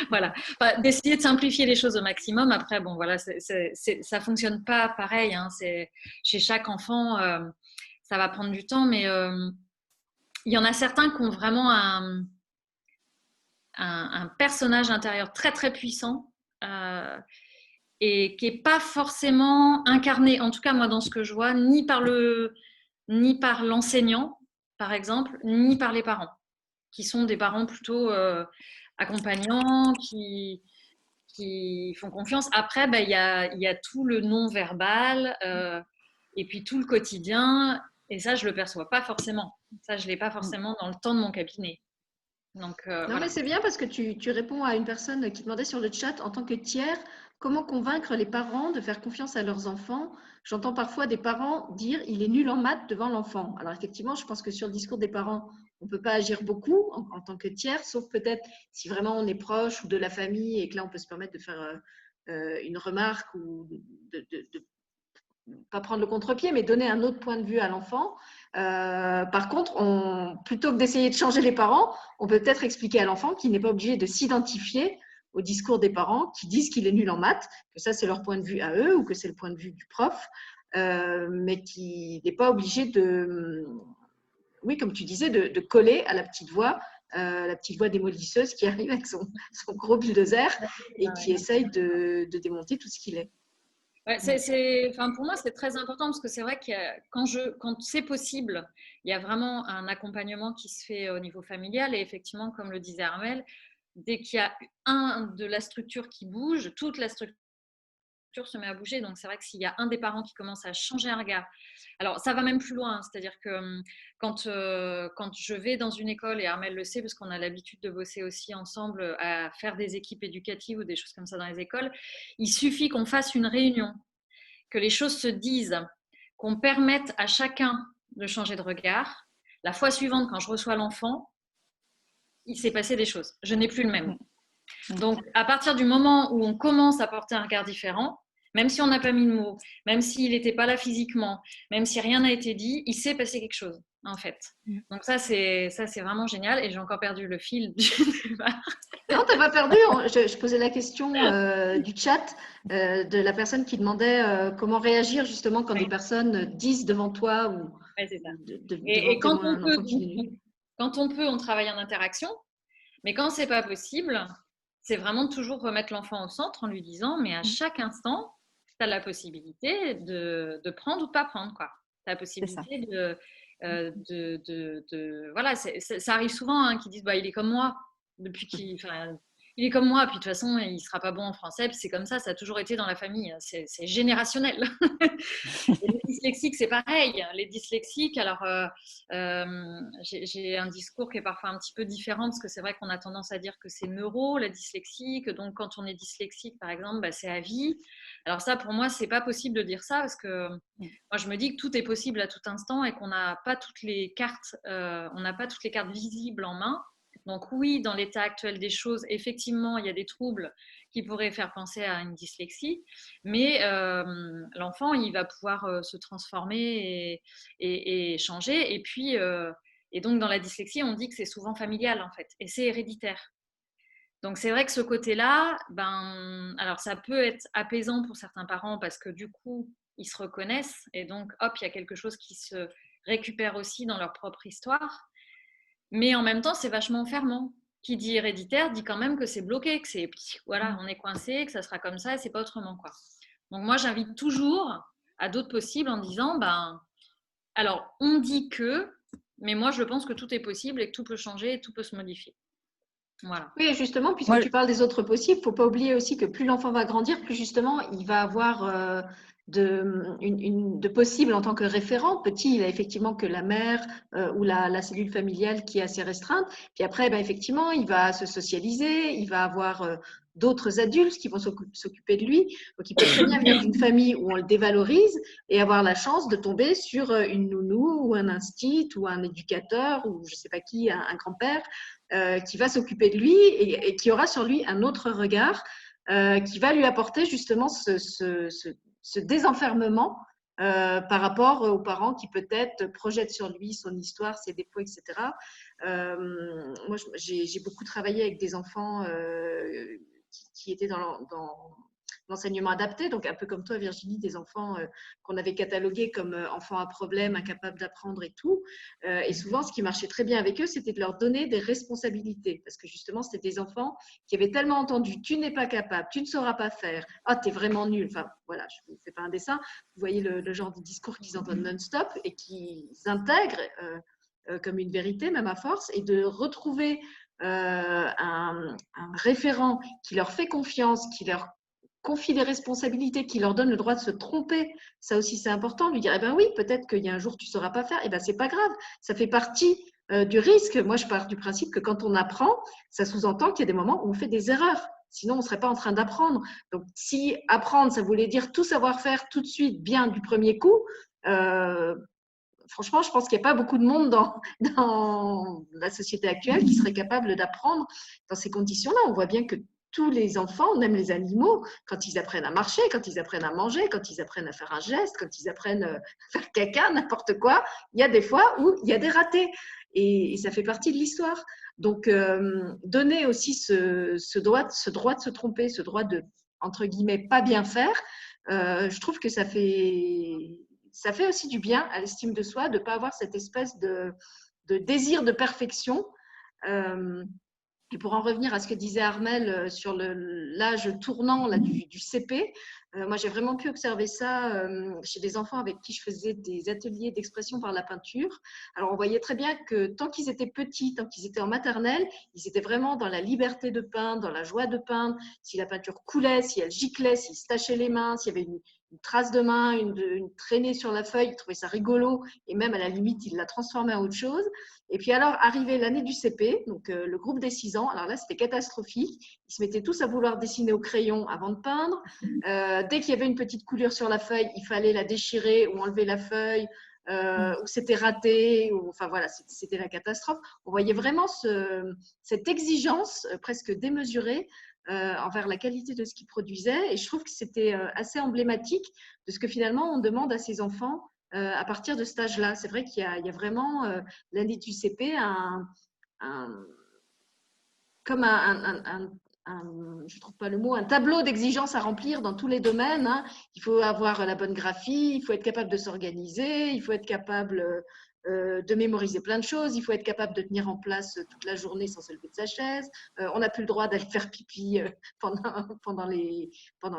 Voilà, d'essayer de simplifier les choses au maximum. Après, bon, voilà, ça fonctionne pas pareil, c'est chez chaque enfant, ça va prendre du temps, mais il y en a certains qui ont vraiment un personnage intérieur très très puissant, et qui n'est pas forcément incarné, en tout cas moi dans ce que je vois, ni par l'enseignant par exemple, ni par les parents, qui sont des parents plutôt accompagnants, qui font confiance. Après, il y a tout le non-verbal, et puis tout le quotidien, et ça je le perçois pas forcément. Ça je l'ai pas forcément dans le temps de mon cabinet. Donc Non, voilà. mais c'est bien parce que tu réponds à une personne qui demandait sur le chat, en tant que tiers, comment convaincre les parents de faire confiance à leurs enfants? J'entends parfois des parents dire il est nul en maths devant l'enfant. Alors effectivement, je pense que sur le discours des parents, on ne peut pas agir beaucoup en tant que tiers, sauf peut-être si vraiment on est proche ou de la famille et que là on peut se permettre de faire une remarque ou de pas prendre le contre-pied, mais donner un autre point de vue à l'enfant. Par contre, plutôt que d'essayer de changer les parents, on peut peut-être expliquer à l'enfant qu'il n'est pas obligé de s'identifier au discours des parents qui disent qu'il est nul en maths, que ça c'est leur point de vue à eux ou que c'est le point de vue du prof, mais qu'il n'est pas obligé oui, comme tu disais, de coller à la petite voix démolisseuse qui arrive avec son gros bulldozer et qui essaye de démonter tout ce qu'il est. Ouais, enfin, pour moi, c'est très important parce que c'est vrai que quand c'est possible, il y a vraiment un accompagnement qui se fait au niveau familial. Et effectivement, comme le disait Armel, dès qu'il y a de la structure qui bouge, toute la structure structure se met à bouger. Donc, c'est vrai que s'il y a un des parents qui commence à changer un regard, alors ça va même plus loin, hein, c'est-à-dire que quand je vais dans une école, et Armelle le sait, parce qu'on a l'habitude de bosser aussi ensemble à faire des équipes éducatives ou des choses comme ça dans les écoles, il suffit qu'on fasse une réunion, que les choses se disent, qu'on permette à chacun de changer de regard. La fois suivante, quand je reçois l'enfant, il s'est passé des choses. Je n'ai plus le même. Donc, à partir du moment où on commence à porter un regard différent, même si on n'a pas mis de mots, même s'il n'était pas là physiquement, même si rien n'a été dit, il s'est passé quelque chose, en fait. Donc ça, c'est vraiment génial. Et j'ai encore perdu le fil du débat. Non, tu n'as pas perdu. Je posais la question du chat de la personne qui demandait comment réagir justement quand des personnes disent devant toi ou c'est ça. devant quand un enfant qui est nu. Quand on peut, on travaille en interaction. Mais quand c'est pas possible, c'est vraiment toujours remettre l'enfant au centre en lui disant, mais à chaque instant, tu as la possibilité de prendre ou de pas prendre, quoi. Tu as la possibilité voilà, ça arrive souvent hein, qu'ils disent, bah, il est comme moi, il est comme moi, puis de toute façon, il sera pas bon en français, puis c'est comme ça a toujours été dans la famille, c'est générationnel. Et les dyslexiques, c'est pareil. Les dyslexiques, alors j'ai un discours qui est parfois un petit peu différent parce que c'est vrai qu'on a tendance à dire que c'est neuro, la dyslexie, que donc quand on est dyslexique, par exemple, bah, c'est à vie. Alors ça, pour moi, c'est pas possible de dire ça parce que moi, je me dis que tout est possible à tout instant et qu'on n'a pas toutes les cartes, on n'a pas toutes les cartes visibles en main. Donc oui, dans l'état actuel des choses, effectivement, il y a des troubles qui pourraient faire penser à une dyslexie, mais l'enfant, il va pouvoir se transformer et changer. Et puis, et donc dans la dyslexie, on dit que c'est souvent familial en fait, et c'est héréditaire. Donc c'est vrai que ce côté-là, ben, alors ça peut être apaisant pour certains parents parce que du coup, ils se reconnaissent et donc hop, il y a quelque chose qui se récupère aussi dans leur propre histoire. Mais en même temps, c'est vachement fermant. Qui dit héréditaire dit quand même que c'est bloqué, que c'est voilà, on est coincé, que ça sera comme ça et c'est pas autrement quoi. Donc moi, j'invite toujours à d'autres possibles en disant ben alors on dit que, mais moi je pense que tout est possible et que tout peut changer et tout peut se modifier. Voilà. Oui, justement, puisque tu parles des autres possibles, il ne faut pas oublier aussi que plus l'enfant va grandir, plus justement il va avoir de possibles en tant que référent. Petit, il a effectivement que la mère ou la cellule familiale qui est assez restreinte. Puis après, ben, effectivement, il va se socialiser, il va avoir d'autres adultes qui vont s'occuper de lui. Donc, il peut très bien venir d'une famille où on le dévalorise et avoir la chance de tomber sur une nounou ou un instit ou un éducateur ou je ne sais pas qui, un grand-père qui va s'occuper de lui et qui aura sur lui un autre regard qui va lui apporter justement ce désenfermement par rapport aux parents qui peut-être projettent sur lui son histoire, ses défauts, etc. Moi, j'ai beaucoup travaillé avec des enfants qui étaient dans l'enseignement adapté, donc un peu comme toi Virginie, des enfants qu'on avait catalogués comme enfants à problème, incapables d'apprendre et tout. Et souvent, ce qui marchait très bien avec eux, c'était de leur donner des responsabilités, parce que justement, c'était des enfants qui avaient tellement entendu « tu n'es pas capable, tu ne sauras pas faire, ah, tu es vraiment nul ». Enfin, voilà, je ne vous fais pas un dessin. Vous voyez le genre de discours qu'ils entendent non-stop et qu'ils intègrent comme une vérité, même à force, et de retrouver un référent qui leur fait confiance, qui leur confie des responsabilités, qui leur donne le droit de se tromper. Ça aussi, c'est important. Lui dire, eh ben oui, peut-être qu'il y a un jour, tu ne sauras pas faire. Eh ben, c'est pas grave. Ça fait partie du risque. Moi, je pars du principe que quand on apprend, ça sous-entend qu'il y a des moments où on fait des erreurs. Sinon, on ne serait pas en train d'apprendre. Donc, si apprendre, ça voulait dire tout savoir faire tout de suite, bien du premier coup, franchement, je pense qu'il n'y a pas beaucoup de monde dans la société actuelle qui serait capable d'apprendre dans ces conditions-là. On voit bien que tous les enfants, même les animaux, quand ils apprennent à marcher, quand ils apprennent à manger, quand ils apprennent à faire un geste, quand ils apprennent à faire caca, n'importe quoi, il y a des fois où il y a des ratés. Et ça fait partie de l'histoire. Donc, donner aussi ce droit de se tromper, ce droit de, entre guillemets, pas bien faire, je trouve que ça fait aussi du bien à l'estime de soi de ne pas avoir cette espèce de désir de perfection. Et pour en revenir à ce que disait Armelle sur l'âge tournant là, du CP, Moi, j'ai vraiment pu observer ça chez des enfants avec qui je faisais des ateliers d'expression par la peinture. Alors, on voyait très bien que tant qu'ils étaient petits, tant qu'ils étaient en maternelle, ils étaient vraiment dans la liberté de peindre, dans la joie de peindre. Si la peinture coulait, si elle giclait, s'ils se tachaient les mains, s'il y avait une trace de main, une traînée sur la feuille, ils trouvaient ça rigolo et même à la limite, ils la transformaient en autre chose. Et puis alors, arrivait l'année du CP, donc le groupe des 6 ans. Alors là, c'était catastrophique. Ils se mettaient tous à vouloir dessiner au crayon avant de peindre. Dès qu'il y avait une petite coulure sur la feuille, il fallait la déchirer ou enlever la feuille, ou c'était raté, ou, enfin voilà, c'était la catastrophe. On voyait vraiment cette exigence presque démesurée envers la qualité de ce qu'ils produisaient. Et je trouve que c'était assez emblématique de ce que finalement on demande à ces enfants à partir de cet âge-là. C'est vrai qu'il y a vraiment l'année du CP comme je trouve pas le mot, un tableau d'exigences à remplir dans tous les domaines. Hein. Il faut avoir la bonne graphie, il faut être capable de s'organiser, il faut être capable de mémoriser plein de choses, il faut être capable de tenir en place toute la journée sans se lever de sa chaise. On n'a plus le droit d'aller faire pipi pendant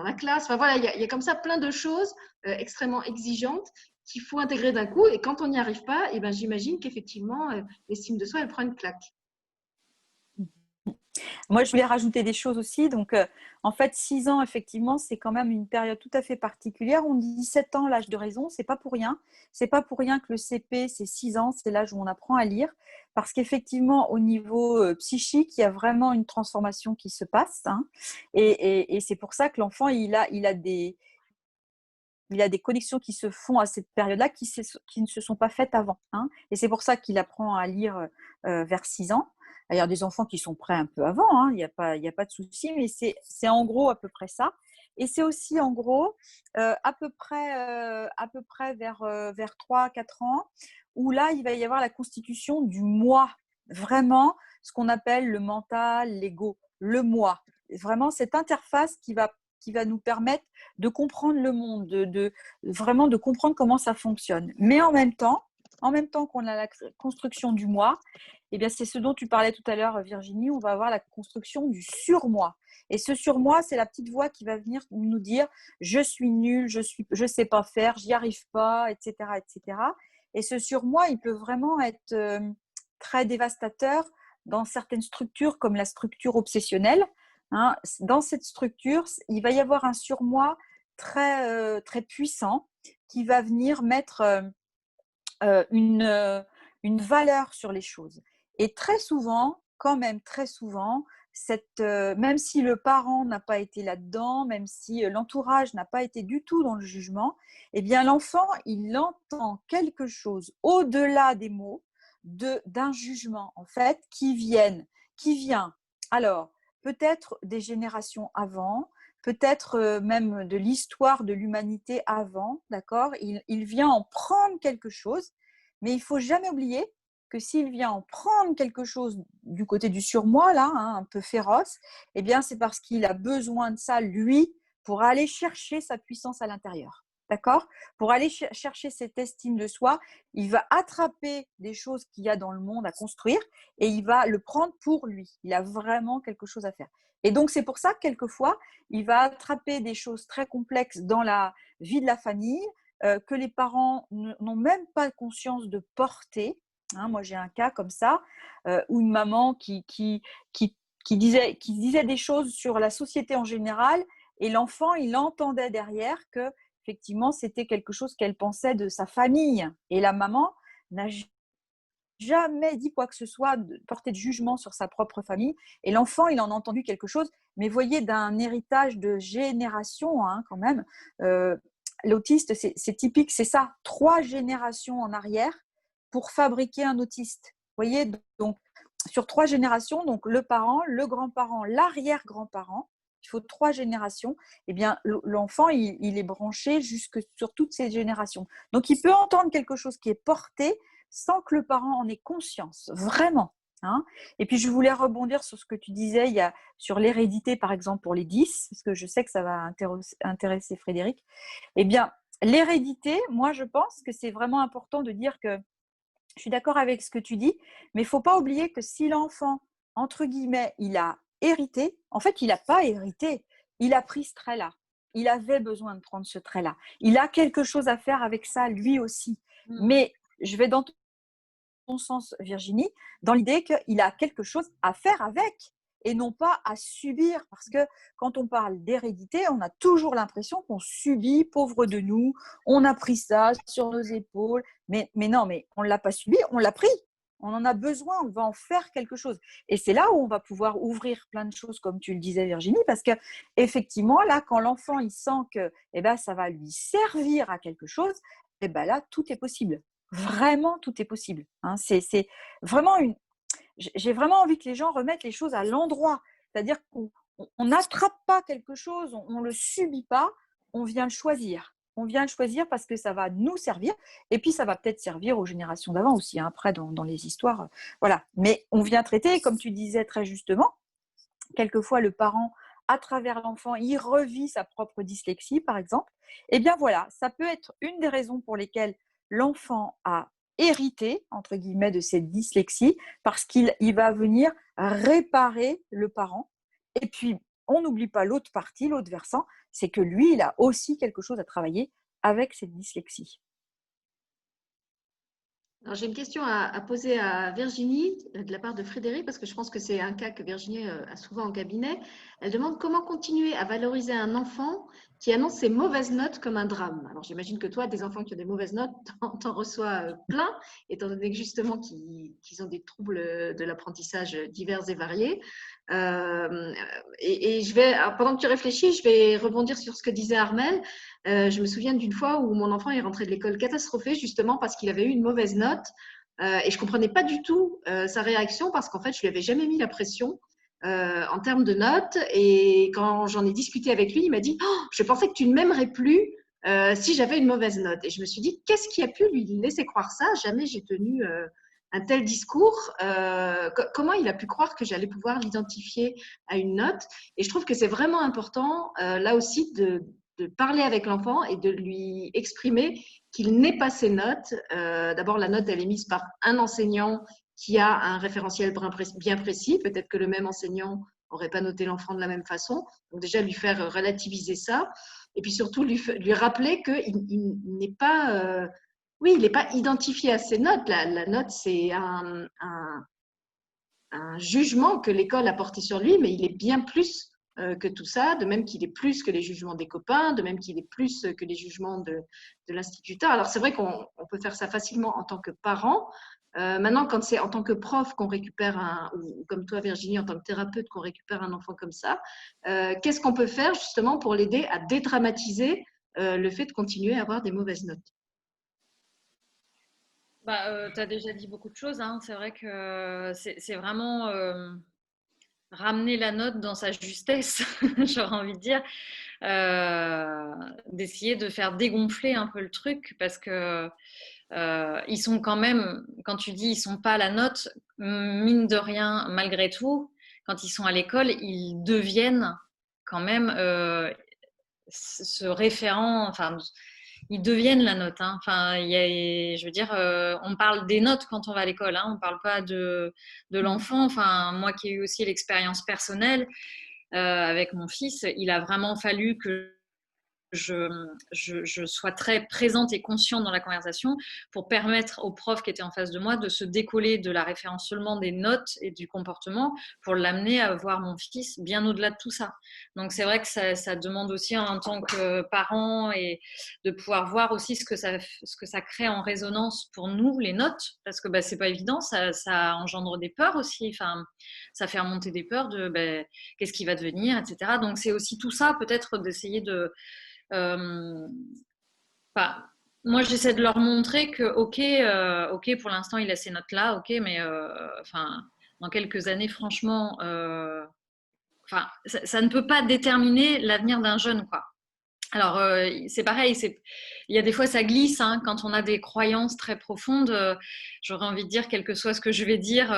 la classe. Enfin voilà, il y a comme ça plein de choses extrêmement exigeantes qu'il faut intégrer d'un coup. Et quand on n'y arrive pas, eh ben, j'imagine qu'effectivement, l'estime de soi, elle prend une claque. Moi, je vais rajouter des choses aussi. Donc, en fait, 6 ans, effectivement, c'est quand même une période tout à fait particulière. On dit 7 ans, l'âge de raison. C'est pas pour rien. C'est pas pour rien que le CP, c'est 6 ans. C'est l'âge où on apprend à lire. Parce qu'effectivement, au niveau psychique, il y a vraiment une transformation qui se passe. Hein. Et c'est pour ça que l'enfant, il a des connexions qui se font à cette période-là qui ne se sont pas faites avant. Hein. Et c'est pour ça qu'il apprend à lire vers 6 ans. Il y a des enfants qui sont prêts un peu avant, hein, il n'y a pas de souci, mais c'est en gros à peu près ça. Et c'est aussi en gros à peu près vers 3-4 ans, où là, il va y avoir la constitution du moi, vraiment ce qu'on appelle le mental, l'ego, le moi. Vraiment cette interface qui va nous permettre de comprendre le monde, vraiment de comprendre comment ça fonctionne. Mais en même temps qu'on a la construction du moi, eh bien, c'est ce dont tu parlais tout à l'heure, Virginie, on va avoir la construction du surmoi. Et ce surmoi, c'est la petite voix qui va venir nous dire « je suis nul, je sais pas faire, j'y arrive pas, etc. etc. » Et ce surmoi, il peut vraiment être très dévastateur dans certaines structures comme la structure obsessionnelle. Hein. Dans cette structure, il va y avoir un surmoi très, très puissant qui va venir mettre une valeur sur les choses. Et très souvent, quand même très souvent, même si le parent n'a pas été là-dedans, même si l'entourage n'a pas été du tout dans le jugement, eh bien l'enfant, il entend quelque chose au-delà des mots, d'un jugement en fait qui vient. Alors, peut-être des générations avant, peut-être même de l'histoire de l'humanité avant, d'accord, il vient en prendre quelque chose, mais il ne faut jamais oublier que s'il vient en prendre quelque chose du côté du surmoi, là, hein, un peu féroce, eh bien, c'est parce qu'il a besoin de ça, lui, pour aller chercher sa puissance à l'intérieur. D'accord ? Pour aller chercher cette estime de soi, il va attraper des choses qu'il y a dans le monde à construire et il va le prendre pour lui. Il a vraiment quelque chose à faire. Et donc, c'est pour ça que quelquefois, il va attraper des choses très complexes dans la vie de la famille que les parents n'ont même pas conscience de porter. Hein, moi, j'ai un cas comme ça où une maman qui disait des choses sur la société en général et l'enfant, il entendait derrière que effectivement, c'était quelque chose qu'elle pensait de sa famille. Et la maman n'a jamais dit quoi que ce soit, porter de jugement sur sa propre famille. Et l'enfant, il en a entendu quelque chose, mais voyez, d'un héritage de génération hein, quand même. L'autiste, c'est typique, c'est ça, 3 générations en arrière pour fabriquer un autiste. Vous voyez, donc sur 3 générations, donc le parent, le grand-parent, l'arrière-grand-parent, il faut 3 générations, eh bien, l'enfant, il est branché jusque sur toutes ces générations. Donc, il peut entendre quelque chose qui est porté sans que le parent en ait conscience, vraiment. Hein. Et puis, je voulais rebondir sur ce que tu disais, sur l'hérédité, par exemple, pour les 10, parce que je sais que ça va intéresser Frédéric. Eh bien, l'hérédité, moi, je pense que c'est vraiment important de dire que je suis d'accord avec ce que tu dis, mais il ne faut pas oublier que si l'enfant, entre guillemets, il a hérité, en fait, il n'a pas hérité, il a pris ce trait-là. il avait besoin de prendre ce trait-là. Il a quelque chose à faire avec ça, lui aussi. Mm. Mais je vais dans ton sens, Virginie, dans l'idée qu'il a quelque chose à faire avec et non pas à subir. Parce que quand on parle d'hérédité, on a toujours l'impression qu'on subit, pauvre de nous, on a pris ça sur nos épaules. Mais non, mais on ne l'a pas subi, on l'a pris. On en a besoin, on va en faire quelque chose. Et c'est là où on va pouvoir ouvrir plein de choses, comme tu le disais, Virginie, parce que effectivement, là, quand l'enfant il sent que ça va lui servir à quelque chose, là, tout est possible. Vraiment, tout est possible. Hein. C'est vraiment une. J'ai vraiment envie que les gens remettent les choses à l'endroit. C'est-à-dire qu'on n'attrape pas quelque chose, on ne le subit pas, on vient le choisir. On vient le choisir parce que ça va nous servir et puis ça va peut-être servir aux générations d'avant aussi, hein, après dans les histoires. Voilà. Mais on vient traiter, comme tu disais très justement, quelquefois le parent, à travers l'enfant, il revit sa propre dyslexie, par exemple. Eh bien voilà, ça peut être une des raisons pour lesquelles l'enfant a hérité, entre guillemets, de cette dyslexie, parce qu'il va venir réparer le parent. Et puis, on n'oublie pas l'autre partie, l'autre versant, c'est que lui, il a aussi quelque chose à travailler avec cette dyslexie. Alors, j'ai une question à poser à Virginie de la part de Frédéric, parce que je pense que c'est un cas que Virginie a souvent en cabinet. Elle demande comment continuer à valoriser un enfant qui annonce ses mauvaises notes comme un drame. Alors, j'imagine que toi, des enfants qui ont des mauvaises notes, t'en reçois plein, étant donné que justement qu'ils ont des troubles de l'apprentissage divers et variés. Et pendant que tu réfléchis, je vais rebondir sur ce que disait Armel. Je me souviens d'une fois où mon enfant est rentré de l'école catastrophé justement parce qu'il avait eu une mauvaise note et je ne comprenais pas du tout sa réaction parce qu'en fait, je ne lui avais jamais mis la pression en termes de notes. Et quand j'en ai discuté avec lui, il m'a dit oh, « Je pensais que tu ne m'aimerais plus si j'avais une mauvaise note. » Et je me suis dit « Qu'est-ce qui a pu lui laisser croire ça? Jamais j'ai tenu un tel discours. Comment il a pu croire que j'allais pouvoir l'identifier à une note ?» Et je trouve que c'est vraiment important là aussi de parler avec l'enfant et de lui exprimer qu'il n'est pas ses notes. D'abord, la note, elle est mise par un enseignant qui a un référentiel bien précis. Peut-être que le même enseignant n'aurait pas noté l'enfant de la même façon. Donc déjà, lui faire relativiser ça. Et puis surtout, lui rappeler qu'il n'est pas… oui, il n'est pas identifié à ses notes. La note, c'est un jugement que l'école a porté sur lui, mais il est bien plus que tout ça, de même qu'il est plus que les jugements des copains, de même qu'il est plus que les jugements de l'instituteur. Alors c'est vrai qu'on peut faire ça facilement en tant que parent. Maintenant, quand c'est en tant que prof qu'on récupère ou comme toi Virginie, en tant que thérapeute qu'on récupère un enfant comme ça, qu'est-ce qu'on peut faire justement pour l'aider à dédramatiser le fait de continuer à avoir des mauvaises notes? Tu as déjà dit beaucoup de choses, hein. C'est vrai que c'est vraiment ramener la note dans sa justesse, j'aurais envie de dire, d'essayer de faire dégonfler un peu le truc parce que ils sont quand même, quand tu dis ils sont pas à la note, mine de rien, malgré tout, quand ils sont à l'école, ils deviennent quand même ce référent, enfin, ils deviennent la note. Hein. Enfin, je veux dire, on parle des notes quand on va à l'école, hein, on ne parle pas de l'enfant. Enfin, moi qui ai eu aussi l'expérience personnelle avec mon fils, il a vraiment fallu que je sois très présente et consciente dans la conversation pour permettre au prof qui était en face de moi de se décoller de la référence seulement des notes et du comportement pour l'amener à voir mon fils bien au-delà de tout ça. Donc c'est vrai que ça demande aussi en tant que parent et de pouvoir voir aussi ce que ça crée en résonance pour nous, les notes, parce que c'est pas évident, ça engendre des peurs aussi, enfin, ça fait remonter des peurs de qu'est-ce qui va devenir, etc. Donc c'est aussi tout ça, peut-être d'essayer de moi, j'essaie de leur montrer que, ok, pour l'instant, il a ces notes-là, ok, mais dans quelques années, franchement, ça ne peut pas déterminer l'avenir d'un jeune, quoi. Alors, c'est pareil, il y a des fois, ça glisse, hein, quand on a des croyances très profondes. J'aurais envie de dire, quel que soit ce que je vais dire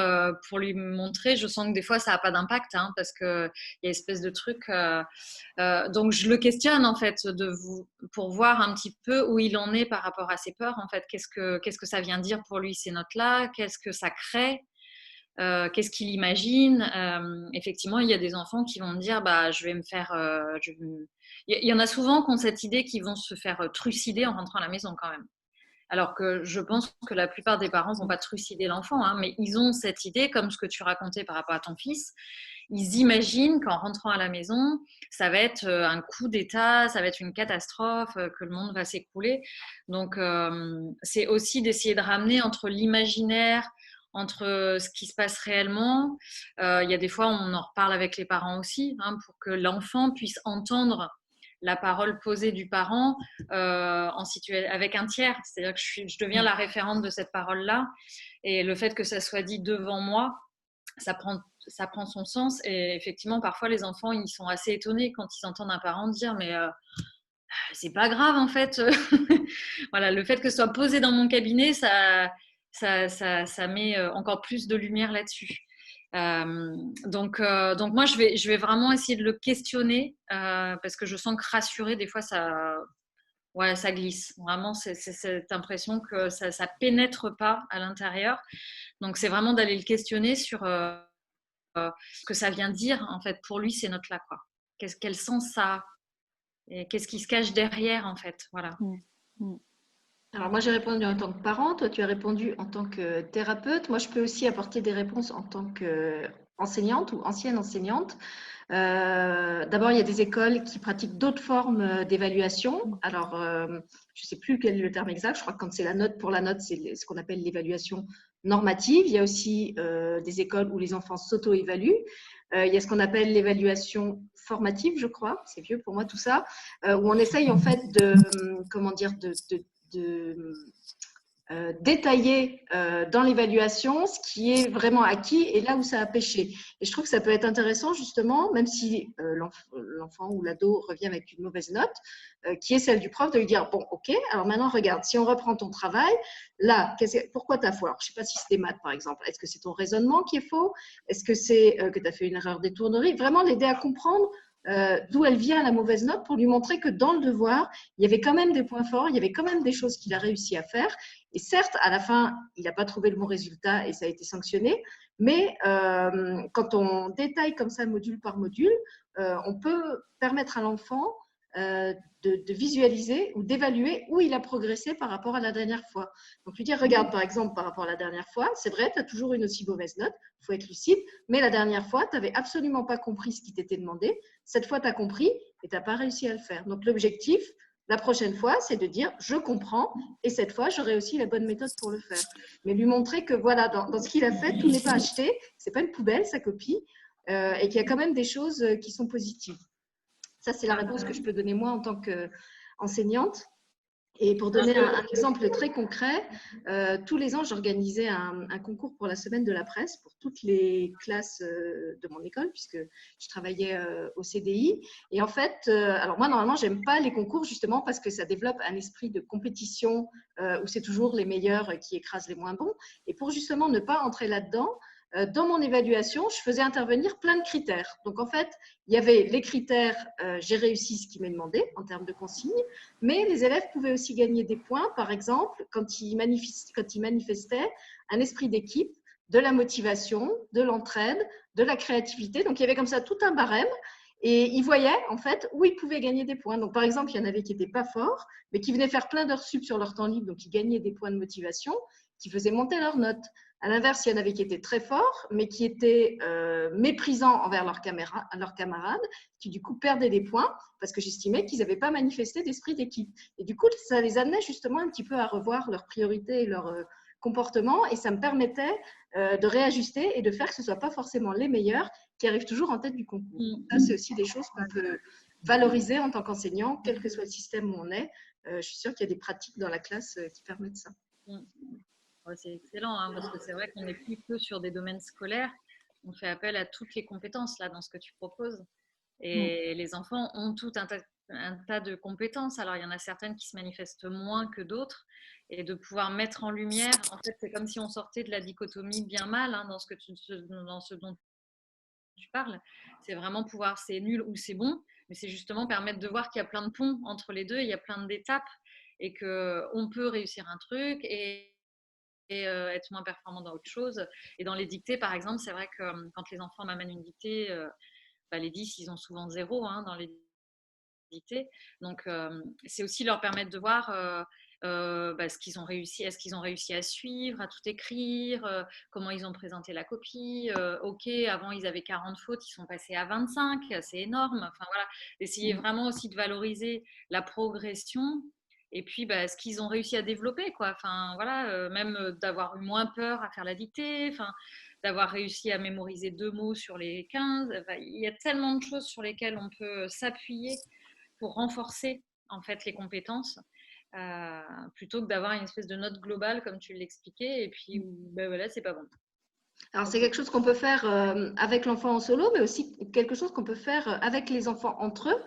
pour lui montrer, je sens que des fois, ça n'a pas d'impact, hein, parce qu'il y a une espèce de truc. Donc, je le questionne, en fait, pour voir un petit peu où il en est par rapport à ses peurs, en fait. Qu'est-ce que ça vient dire pour lui, ces notes-là? Qu'est-ce que ça crée? qu'est-ce qu'il imagine. Effectivement, il y a des enfants qui vont me dire, bah, je vais me faire... Il y en a souvent qui ont cette idée qu'ils vont se faire trucider en rentrant à la maison quand même. Alors que je pense que la plupart des parents ne vont pas trucider l'enfant, hein, mais ils ont cette idée, comme ce que tu racontais par rapport à ton fils, ils imaginent qu'en rentrant à la maison, ça va être un coup d'État, ça va être une catastrophe, que le monde va s'écrouler. Donc, c'est aussi d'essayer de ramener entre l'imaginaire, entre ce qui se passe réellement. Il y a des fois, on en reparle avec les parents aussi, hein, pour que l'enfant puisse entendre la parole posée du parent avec un tiers. C'est-à-dire que je deviens la référente de cette parole-là. Et le fait que ça soit dit devant moi, ça prend son sens. Et effectivement, parfois, les enfants, ils sont assez étonnés quand ils entendent un parent dire, mais c'est pas grave, en fait. Voilà, le fait que ce soit posé dans mon cabinet, ça met encore plus de lumière là-dessus. Donc moi, je vais vraiment essayer de le questionner parce que je sens que rassurer, des fois, ouais, ça glisse. Vraiment, c'est cette impression que ça pénètre pas à l'intérieur. Donc, c'est vraiment d'aller le questionner sur ce que ça vient dire. En fait, pour lui, ces notes-là, quoi. Quel sens ça a et qu'est-ce qui se cache derrière, en fait. Voilà. Alors moi j'ai répondu en tant que parent, toi tu as répondu en tant que thérapeute. Moi je peux aussi apporter des réponses en tant qu'enseignante ou ancienne enseignante. D'abord il y a des écoles qui pratiquent d'autres formes d'évaluation. Alors je ne sais plus quel est le terme exact, je crois que quand c'est la note pour la note, c'est ce qu'on appelle l'évaluation normative. Il y a aussi des écoles où les enfants s'auto-évaluent. Il y a ce qu'on appelle l'évaluation formative, je crois, c'est vieux pour moi tout ça, où on essaye en fait de détailler dans l'évaluation ce qui est vraiment acquis et là où ça a pêché. Et je trouve que ça peut être intéressant justement, même si l'enfant ou l'ado revient avec une mauvaise note, qui est celle du prof, de lui dire, bon, ok, alors maintenant regarde, si on reprend ton travail, là, pourquoi tu as faux? Alors, je ne sais pas si c'est des maths par exemple. Est-ce que c'est ton raisonnement qui est faux? Est-ce que c'est que tu as fait une erreur d'étourderie? Vraiment l'aider à comprendre d'où elle vient la mauvaise note pour lui montrer que dans le devoir, il y avait quand même des points forts, il y avait quand même des choses qu'il a réussi à faire. Et certes, à la fin, il n'a pas trouvé le bon résultat et ça a été sanctionné, mais quand on détaille comme ça module par module, on peut permettre à l'enfant de visualiser ou d'évaluer où il a progressé par rapport à la dernière fois. Donc lui dire, regarde par exemple par rapport à la dernière fois, c'est vrai, tu as toujours une aussi mauvaise note, il faut être lucide, mais la dernière fois, tu n'avais absolument pas compris ce qui t'était demandé, cette fois tu as compris et tu n'as pas réussi à le faire. Donc l'objectif, la prochaine fois, c'est de dire, je comprends et cette fois, j'aurai aussi la bonne méthode pour le faire. Mais lui montrer que voilà, dans ce qu'il a fait, tout n'est pas acheté, ce n'est pas une poubelle, sa copie, et qu'il y a quand même des choses qui sont positives. Ça, c'est la réponse que je peux donner moi en tant qu'enseignante. Et pour donner un exemple très concret, tous les ans, j'organisais un concours pour la semaine de la presse pour toutes les classes de mon école, puisque je travaillais au CDI. Et en fait, alors moi, normalement, j'aime pas les concours justement parce que ça développe un esprit de compétition où c'est toujours les meilleurs qui écrasent les moins bons. Et pour justement ne pas entrer là-dedans, dans mon évaluation, je faisais intervenir plein de critères. Donc, en fait, il y avait les critères j'ai réussi ce qui m'est demandé en termes de consignes, mais les élèves pouvaient aussi gagner des points, par exemple, quand ils manifestaient un esprit d'équipe, de la motivation, de l'entraide, de la créativité. Donc, il y avait comme ça tout un barème. Et ils voyaient, en fait, où ils pouvaient gagner des points. Donc, par exemple, il y en avait qui n'étaient pas forts, mais qui venaient faire plein d'heures sup sur leur temps libre, donc ils gagnaient des points de motivation, qui faisaient monter leurs notes. À l'inverse, il y en avait qui étaient très forts, mais qui étaient méprisants envers leurs camarades, qui du coup perdaient des points parce que j'estimais qu'ils n'avaient pas manifesté d'esprit d'équipe. Et du coup, ça les amenait justement un petit peu à revoir leurs priorités et leur comportement, et ça me permettait de réajuster et de faire que ce ne soit pas forcément les meilleurs qui arrivent toujours en tête du concours. Donc, ça, c'est aussi des choses qu'on peut valoriser en tant qu'enseignant, quel que soit le système où on est. Je suis sûre qu'il y a des pratiques dans la classe qui permettent ça. Ouais, c'est excellent, hein, parce que c'est vrai qu'on n'est plus que sur des domaines scolaires. On fait appel à toutes les compétences là dans ce que tu proposes. Et les enfants ont tout un tas de compétences. Alors, il y en a certaines qui se manifestent moins que d'autres. Et de pouvoir mettre en lumière, en fait, c'est comme si on sortait de la dichotomie bien-mal hein, dans ce dont tu parles. C'est vraiment pouvoir, c'est nul ou c'est bon. Mais c'est justement permettre de voir qu'il y a plein de ponts entre les deux, il y a plein d'étapes et qu'on peut réussir un truc être moins performant dans autre chose. Et dans les dictées, par exemple, c'est vrai que quand les enfants m'amènent une dictée, les 10, ils ont souvent 0 dans les dictées. Donc, c'est aussi leur permettre de voir ce qu'ils ont réussi, est-ce qu'ils ont réussi à suivre, à tout écrire, comment ils ont présenté la copie. Ok, avant ils avaient 40 fautes, ils sont passés à 25, c'est énorme. Enfin voilà, essayer vraiment aussi de valoriser la progression et puis ce qu'ils ont réussi à développer, quoi. Enfin voilà, même d'avoir eu moins peur à faire la dictée, enfin d'avoir réussi à mémoriser 2 mots sur les 15. Enfin, il y a tellement de choses sur lesquelles on peut s'appuyer pour renforcer en fait les compétences plutôt que d'avoir une espèce de note globale comme tu l'expliquais et puis voilà, c'est pas bon. Alors, c'est quelque chose qu'on peut faire avec l'enfant en solo, mais aussi quelque chose qu'on peut faire avec les enfants entre eux,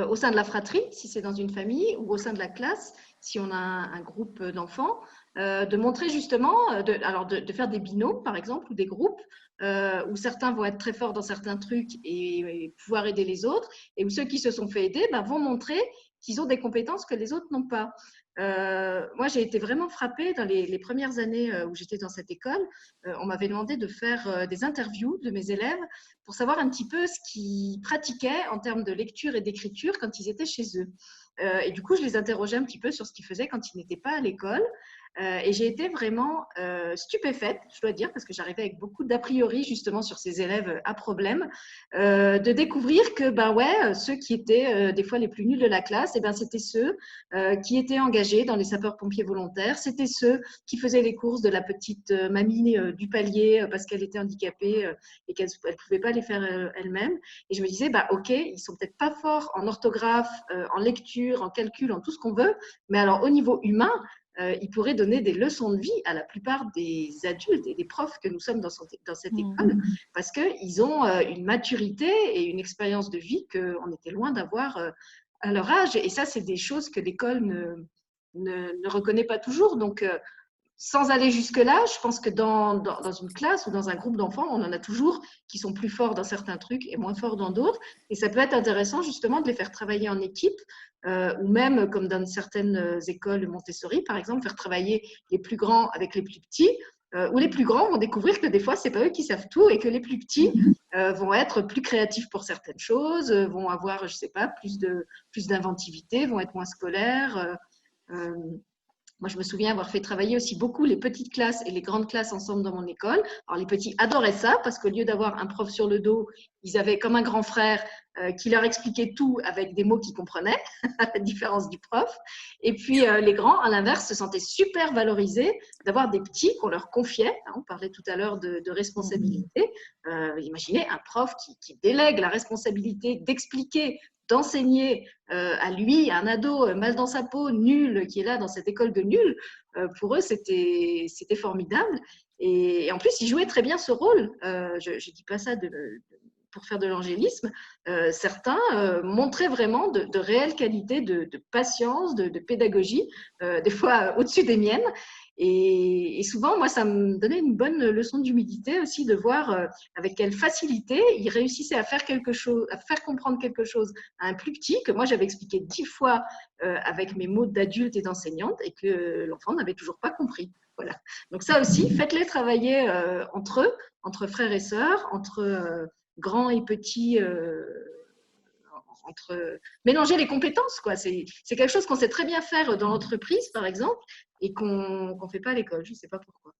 au sein de la fratrie, si c'est dans une famille, ou au sein de la classe, si on a un groupe d'enfants, de montrer justement, de faire des binômes, par exemple, ou des groupes, où certains vont être très forts dans certains trucs et pouvoir aider les autres, et où ceux qui se sont fait aider vont montrer qu'ils ont des compétences que les autres n'ont pas. Moi, j'ai été vraiment frappée dans les premières années où j'étais dans cette école. On m'avait demandé de faire des interviews de mes élèves pour savoir un petit peu ce qu'ils pratiquaient en termes de lecture et d'écriture quand ils étaient chez eux. Et du coup, je les interrogeais un petit peu sur ce qu'ils faisaient quand ils n'étaient pas à l'école. Et j'ai été vraiment stupéfaite, je dois dire, parce que j'arrivais avec beaucoup d'a priori justement sur ces élèves à problème, de découvrir que ceux qui étaient des fois les plus nuls de la classe, c'était ceux qui étaient engagés dans les sapeurs-pompiers volontaires, c'était ceux qui faisaient les courses de la petite mamie du palier parce qu'elle était handicapée et qu'elle ne pouvait pas les faire elle-même. Et je me disais, ok, ils sont peut-être pas forts en orthographe, en lecture, en calcul, en tout ce qu'on veut, mais alors au niveau humain, ils pourraient donner des leçons de vie à la plupart des adultes et des profs que nous sommes dans cette école, parce qu'ils ont une maturité et une expérience de vie qu'on était loin d'avoir à leur âge. Et ça, c'est des choses que l'école ne reconnaît pas toujours. Donc, sans aller jusque-là, je pense que dans une classe ou dans un groupe d'enfants, on en a toujours qui sont plus forts dans certains trucs et moins forts dans d'autres. Et ça peut être intéressant justement de les faire travailler en équipe ou même, comme dans certaines écoles Montessori, par exemple, faire travailler les plus grands avec les plus petits, où les plus grands vont découvrir que des fois, ce n'est pas eux qui savent tout et que les plus petits vont être plus créatifs pour certaines choses, vont avoir, je ne sais pas, plus d'inventivité, vont être moins scolaires. Moi, je me souviens avoir fait travailler aussi beaucoup les petites classes et les grandes classes ensemble dans mon école. Alors, les petits adoraient ça parce qu'au lieu d'avoir un prof sur le dos, ils avaient comme un grand frère qui leur expliquait tout avec des mots qu'ils comprenaient, à la différence du prof. Et puis, les grands, à l'inverse, se sentaient super valorisés d'avoir des petits qu'on leur confiait. On parlait tout à l'heure de responsabilité. Imaginez un prof qui délègue la responsabilité d'expliquer, d'enseigner à lui, un ado mal dans sa peau, nul, qui est là dans cette école de nuls, pour eux, c'était formidable. Et en plus, ils jouaient très bien ce rôle. Je ne dis pas ça pour faire de l'angélisme. Certains montraient vraiment de réelles qualités de patience, de pédagogie, des fois au-dessus des miennes. Et souvent, moi, ça me donnait une bonne leçon d'humilité aussi de voir avec quelle facilité ils réussissaient à faire quelque chose, à faire comprendre quelque chose à un plus petit que moi j'avais expliqué 10 fois avec mes mots d'adulte et d'enseignante et que l'enfant n'avait toujours pas compris. Voilà. Donc ça aussi, faites-les travailler entre eux, entre frères et sœurs, entre grands et petits. Mélanger les compétences, quoi. C'est quelque chose qu'on sait très bien faire dans l'entreprise, par exemple, et qu'on ne fait pas à l'école. Je ne sais pas pourquoi.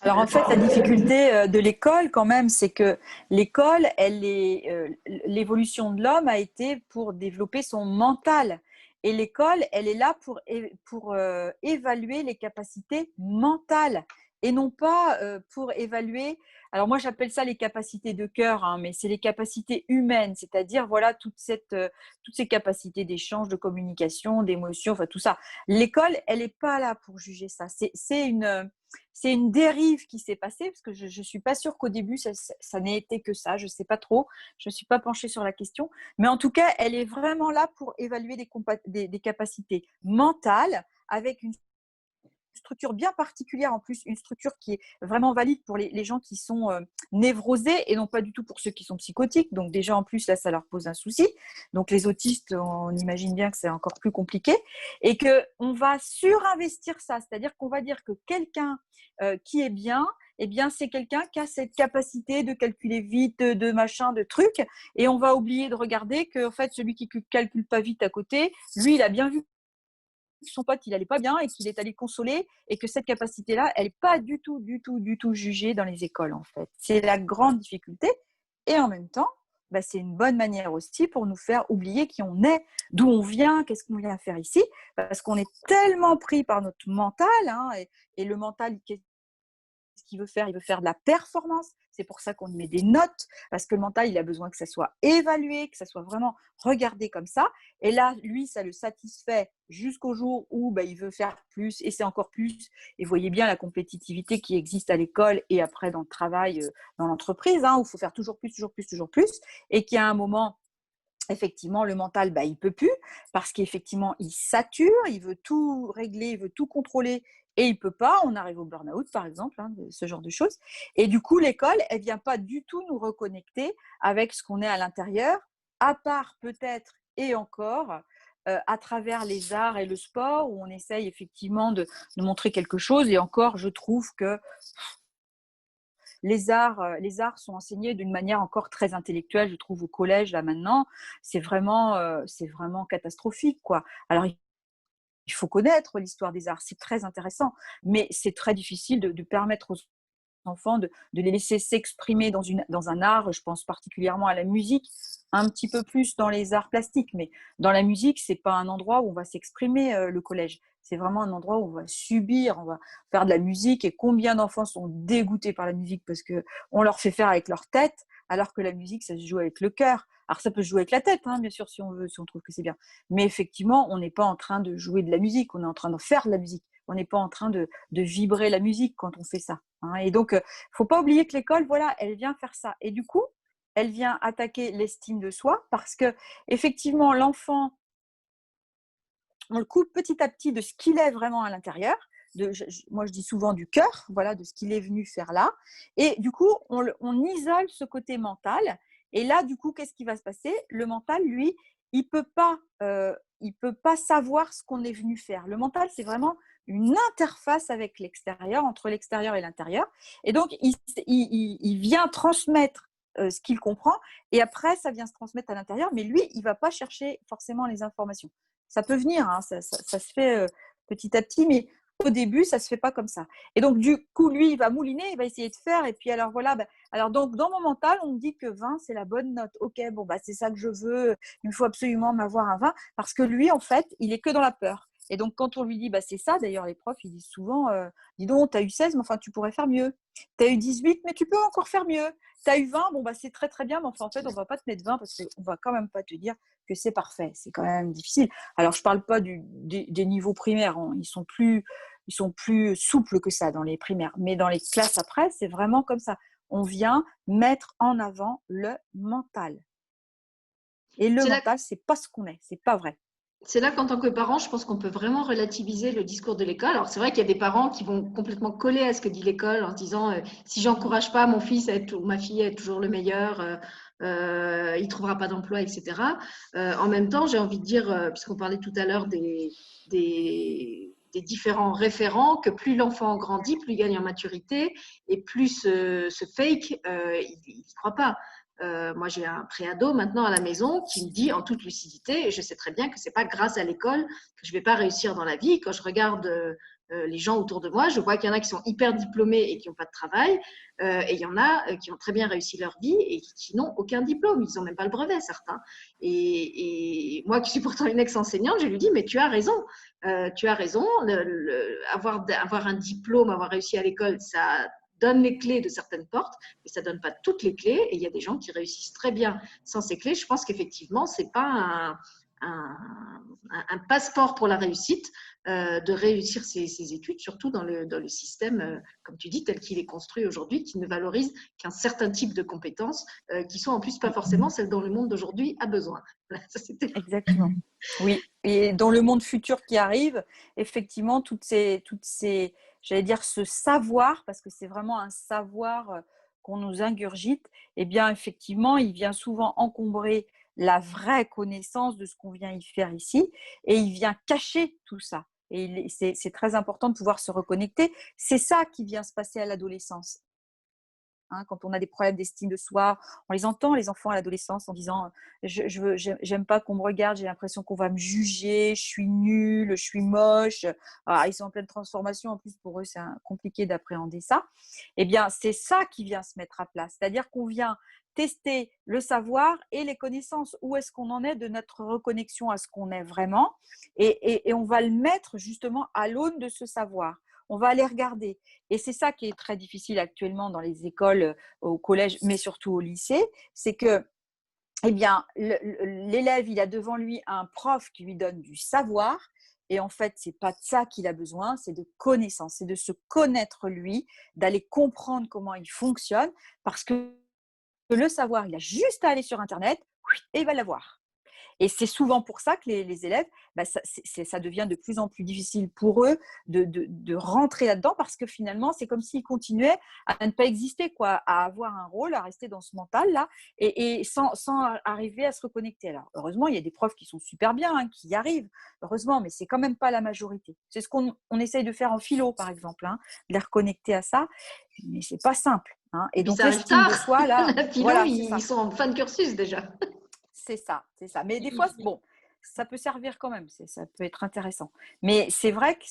Alors en fait, la difficulté de l'école quand même, c'est que l'école, l'évolution de l'homme a été pour développer son mental. Et l'école, elle est là pour évaluer les capacités mentales et non pas pour évaluer. Alors moi, j'appelle ça les capacités de cœur, hein, mais c'est les capacités humaines, c'est-à-dire voilà toutes ces capacités d'échange, de communication, d'émotion, enfin tout ça. L'école, elle n'est pas là pour juger ça. C'est une dérive qui s'est passée parce que je ne suis pas sûre qu'au début, ça n'ait été que ça. Je ne sais pas trop. Je ne suis pas penchée sur la question. Mais en tout cas, elle est vraiment là pour évaluer des capacités mentales avec une structure bien particulière en plus, une structure qui est vraiment valide pour les gens qui sont névrosés et non pas du tout pour ceux qui sont psychotiques. Donc déjà en plus là, ça leur pose un souci. Donc les autistes, on imagine bien que c'est encore plus compliqué et qu'on va surinvestir ça, c'est-à-dire qu'on va dire que quelqu'un qui est bien, eh bien c'est quelqu'un qui a cette capacité de calculer vite, de machin, de trucs, et on va oublier de regarder que en fait celui qui calcule pas vite à côté, lui il a bien vu que son pote il allait pas bien et qu'il est allé le consoler et que cette capacité-là, elle n'est pas du tout jugée dans les écoles en fait. C'est la grande difficulté et en même temps, bah, c'est une bonne manière aussi pour nous faire oublier qui on est, d'où on vient, qu'est-ce qu'on vient faire ici, parce qu'on est tellement pris par notre mental hein, et le mental, ce qu'il veut faire, il veut faire de la performance. C'est pour ça qu'on y met des notes, parce que le mental, il a besoin que ça soit évalué, que ça soit vraiment regardé comme ça. Et là, lui, ça le satisfait jusqu'au jour où bah, il veut faire plus, et c'est encore plus. Et vous voyez bien la compétitivité qui existe à l'école et après dans le travail, dans l'entreprise, hein, où il faut faire toujours plus, toujours plus, toujours plus, et qu'il y a un moment effectivement, le mental, bah, il ne peut plus parce qu'effectivement, il sature, il veut tout régler, il veut tout contrôler et il ne peut pas. On arrive au burn-out, par exemple, hein, ce genre de choses. Et du coup, l'école, elle ne vient pas du tout nous reconnecter avec ce qu'on est à l'intérieur, à part peut-être et encore à travers les arts et le sport où on essaye effectivement de montrer quelque chose. Et encore, je trouve que les arts sont enseignés d'une manière encore très intellectuelle, je trouve, au collège, là, maintenant. C'est vraiment catastrophique, quoi. Alors, il faut connaître l'histoire des arts, c'est très intéressant, mais c'est très difficile de permettre aux enfants de les laisser s'exprimer dans un art. Je pense particulièrement à la musique, un petit peu plus dans les arts plastiques, mais dans la musique, c'est pas un endroit où on va s'exprimer, le collège. C'est vraiment un endroit où on va subir, on va faire de la musique. Et combien d'enfants sont dégoûtés par la musique parce qu'on leur fait faire avec leur tête, alors que la musique, ça se joue avec le cœur. Alors ça peut se jouer avec la tête, hein, bien sûr, si on veut, si on trouve que c'est bien. Mais effectivement, on n'est pas en train de jouer de la musique, on est en train de faire de la musique. On n'est pas en train de vibrer la musique quand on fait ça. Hein. Et donc, il ne faut pas oublier que l'école, voilà, elle vient faire ça. Et du coup, elle vient attaquer l'estime de soi parce que effectivement, l'enfant, on le coupe petit à petit de ce qu'il est vraiment à l'intérieur. Moi, je dis souvent du cœur, voilà, de ce qu'il est venu faire là. Et du coup, on isole ce côté mental. Et là, du coup, qu'est-ce qui va se passer? Le mental, lui, il peut pas savoir ce qu'on est venu faire. Le mental, c'est vraiment une interface avec l'extérieur, entre l'extérieur et l'intérieur. Et donc, il vient transmettre ce qu'il comprend. Et après, ça vient se transmettre à l'intérieur. Mais lui, il ne va pas chercher forcément les informations. Ça peut venir, hein, ça se fait petit à petit, mais au début, ça ne se fait pas comme ça. Et donc, du coup, lui, il va mouliner, il va essayer de faire. Et puis, alors voilà, alors donc, dans mon mental, on me dit que 20, c'est la bonne note. Ok, bon, c'est ça que je veux. Il me faut absolument m'avoir un 20. Parce que lui, en fait, il est que dans la peur. Et donc, quand on lui dit, c'est ça, d'ailleurs, les profs, ils disent souvent, dis donc, tu as eu 16, mais enfin, tu pourrais faire mieux. Tu as eu 18, mais tu peux encore faire mieux. Tu as eu 20, c'est très, très bien, mais enfin, en fait, on ne va pas te mettre 20 parce qu'on ne va quand même pas te dire que c'est parfait. C'est quand même difficile. Alors, je ne parle pas des niveaux primaires. Hein. Ils sont plus souples que ça dans les primaires. Mais dans les classes après, c'est vraiment comme ça. On vient mettre en avant le mental. Et le mental, c'est pas ce qu'on est. C'est pas vrai. C'est là qu'en tant que parent, je pense qu'on peut vraiment relativiser le discours de l'école. Alors, c'est vrai qu'il y a des parents qui vont complètement coller à ce que dit l'école en se disant si j'encourage pas mon fils ou ma fille à être toujours le meilleur, il trouvera pas d'emploi, etc. En même temps, j'ai envie de dire, puisqu'on parlait tout à l'heure des différents référents, que plus l'enfant grandit, plus il gagne en maturité et plus ce fake, il n'y croit pas. Moi, j'ai un préado maintenant à la maison qui me dit en toute lucidité, et je sais très bien que ce n'est pas grâce à l'école que je ne vais pas réussir dans la vie. Quand je regarde les gens autour de moi, je vois qu'il y en a qui sont hyper diplômés et qui n'ont pas de travail, et il y en a qui ont très bien réussi leur vie et qui n'ont aucun diplôme. Ils n'ont même pas le brevet, certains. Et moi, qui suis pourtant une ex-enseignante, je lui dis, mais tu as raison. Tu as raison. Avoir un diplôme, avoir réussi à l'école, ça donne les clés de certaines portes, mais ça ne donne pas toutes les clés. Et il y a des gens qui réussissent très bien sans ces clés. Je pense qu'effectivement, ce n'est pas un passeport pour la réussite, de réussir ses études, surtout dans le système, comme tu dis, tel qu'il est construit aujourd'hui, qui ne valorise qu'un certain type de compétences, qui sont en plus pas forcément celles dont le monde d'aujourd'hui a besoin. Exactement. Oui, et dans le monde futur qui arrive, effectivement, j'allais dire, ce savoir, parce que c'est vraiment un savoir qu'on nous ingurgite, eh bien, effectivement, il vient souvent encombrer la vraie connaissance de ce qu'on vient y faire ici, et il vient cacher tout ça. Et c'est très important de pouvoir se reconnecter. C'est ça qui vient se passer à l'adolescence. Quand on a des problèmes d'estime de soi, on les entend, les enfants à l'adolescence, en disant j'aime pas qu'on me regarde, j'ai l'impression qu'on va me juger, je suis nulle, je suis moche. Alors, ils sont en pleine transformation, en plus pour eux c'est compliqué d'appréhender ça. Eh bien, c'est ça qui vient se mettre à place, c'est-à-dire qu'on vient tester le savoir et les connaissances. Où est-ce qu'on en est de notre reconnexion à ce qu'on est vraiment, et on va le mettre justement à l'aune de ce savoir. On va aller regarder. Et c'est ça qui est très difficile actuellement dans les écoles, au collège, mais surtout au lycée, c'est que, eh bien, l'élève, il a devant lui un prof qui lui donne du savoir, et en fait, c'est pas de ça qu'il a besoin, c'est de connaissance, c'est de se connaître lui, d'aller comprendre comment il fonctionne, parce que le savoir, il a juste à aller sur Internet et il va l'avoir. Et c'est souvent pour ça que les élèves, ça devient de plus en plus difficile pour eux de rentrer là-dedans, parce que finalement, c'est comme s'ils continuaient à ne pas exister, quoi, à avoir un rôle, à rester dans ce mental-là, et sans arriver à se reconnecter. Alors, heureusement, il y a des profs qui sont super bien, qui y arrivent, heureusement, mais c'est quand même pas la majorité. C'est ce qu'on essaye de faire en philo, par exemple, de les reconnecter à ça, mais c'est pas simple. Et donc, ça arrive l'estime de tard. soi, là, La philo, voilà, c'est ça. ils sont en fin de cursus déjà. C'est ça, c'est ça. Mais des fois, bon, ça peut servir quand même, ça peut être intéressant. Mais c'est vrai que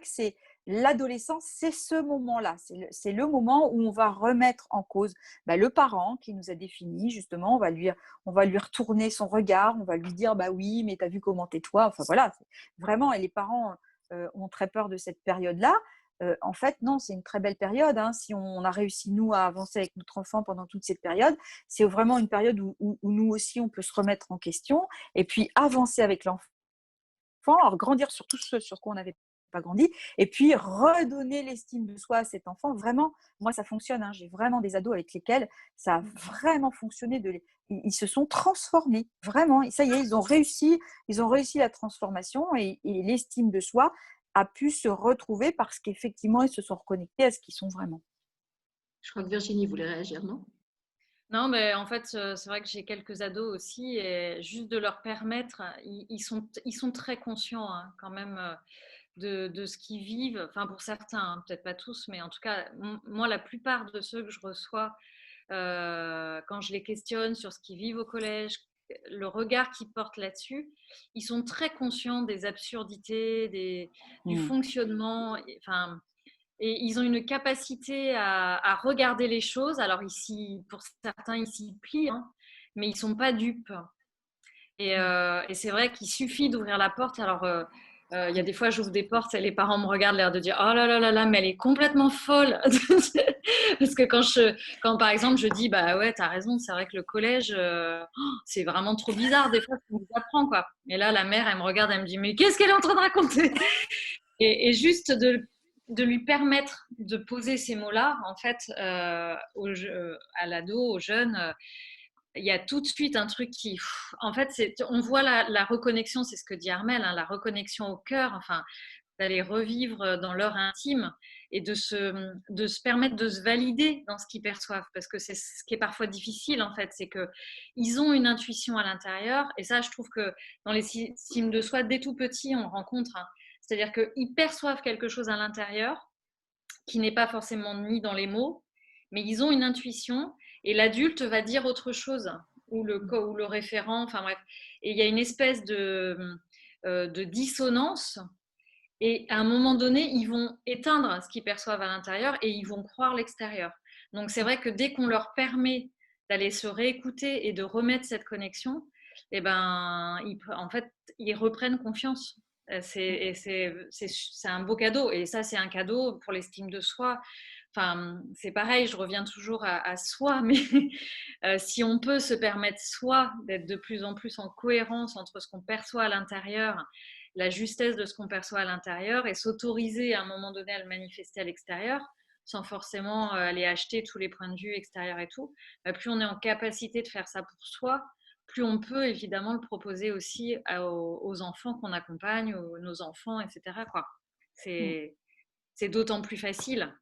c'est l'adolescence, c'est ce moment-là, c'est le moment où on va remettre en cause le parent qui nous a défini, justement, on va lui retourner son regard, on va lui dire, bah oui, mais t'as vu comment t'es toi, enfin voilà, vraiment, et les parents ont très peur de cette période-là. En fait, non, c'est une très belle période. Si on a réussi, nous, à avancer avec notre enfant pendant toute cette période, c'est vraiment une période où nous aussi, on peut se remettre en question et puis avancer avec l'enfant, alors grandir sur tout ce sur quoi on n'avait pas grandi, et puis redonner l'estime de soi à cet enfant. Vraiment, moi, ça fonctionne. J'ai vraiment des ados avec lesquels ça a vraiment fonctionné. Ils se sont transformés, vraiment. Et ça y est, ils ont réussi la transformation, et l'estime de soi a pu se retrouver parce qu'effectivement, ils se sont reconnectés à ce qu'ils sont vraiment. Je crois que Virginie voulait réagir, non? Non, mais en fait, c'est vrai que j'ai quelques ados aussi, et juste de leur permettre, ils sont très conscients quand même de ce qu'ils vivent. Enfin, pour certains, peut-être pas tous, mais en tout cas, moi, la plupart de ceux que je reçois, quand je les questionne sur ce qu'ils vivent au collège, le regard qu'ils portent là-dessus, ils sont très conscients des absurdités, du fonctionnement. Enfin, et ils ont une capacité à regarder les choses. Alors ici, pour certains, ils s'y plient, mais ils ne sont pas dupes. Et c'est vrai qu'il suffit d'ouvrir la porte. Alors, il y a des fois, j'ouvre des portes et les parents me regardent, l'air de dire « Oh là là là là, mais elle est complètement folle !» Parce que quand, par exemple, je dis « Bah ouais, t'as raison, c'est vrai que le collège, c'est vraiment trop bizarre des fois ce qu'on nous apprend, quoi. » Et là, la mère, elle me regarde, elle me dit « Mais qu'est-ce qu'elle est en train de raconter ?» Et juste de lui permettre de poser ces mots-là, en fait, à l'ado, aux jeunes, il y a tout de suite un truc qui, en fait, on voit la reconnexion, c'est ce que dit Armelle, la reconnexion au cœur, enfin, d'aller revivre dans leur intime et de se permettre de se valider dans ce qu'ils perçoivent, parce que c'est ce qui est parfois difficile, en fait, c'est qu'ils ont une intuition à l'intérieur, et ça, je trouve que dans les estimes de soi, dès tout petit, on le rencontre, c'est-à-dire qu'ils perçoivent quelque chose à l'intérieur qui n'est pas forcément mis dans les mots, mais ils ont une intuition, et l'adulte va dire autre chose, ou le référent, enfin bref. Et il y a une espèce de dissonance, et à un moment donné, ils vont éteindre ce qu'ils perçoivent à l'intérieur et ils vont croire l'extérieur. Donc c'est vrai que dès qu'on leur permet d'aller se réécouter et de remettre cette connexion, eh ben, en fait, ils reprennent confiance. C'est un beau cadeau, et ça, c'est un cadeau pour l'estime de soi. enfin, c'est pareil, je reviens toujours à soi, mais si on peut se permettre soi d'être de plus en plus en cohérence entre ce qu'on perçoit à l'intérieur, la justesse de ce qu'on perçoit à l'intérieur et s'autoriser à un moment donné à le manifester à l'extérieur, sans forcément aller acheter tous les points de vue extérieurs et tout, plus on est en capacité de faire ça pour soi, plus on peut évidemment le proposer aussi aux enfants qu'on accompagne, nos enfants, etc., quoi. C'est d'autant plus facile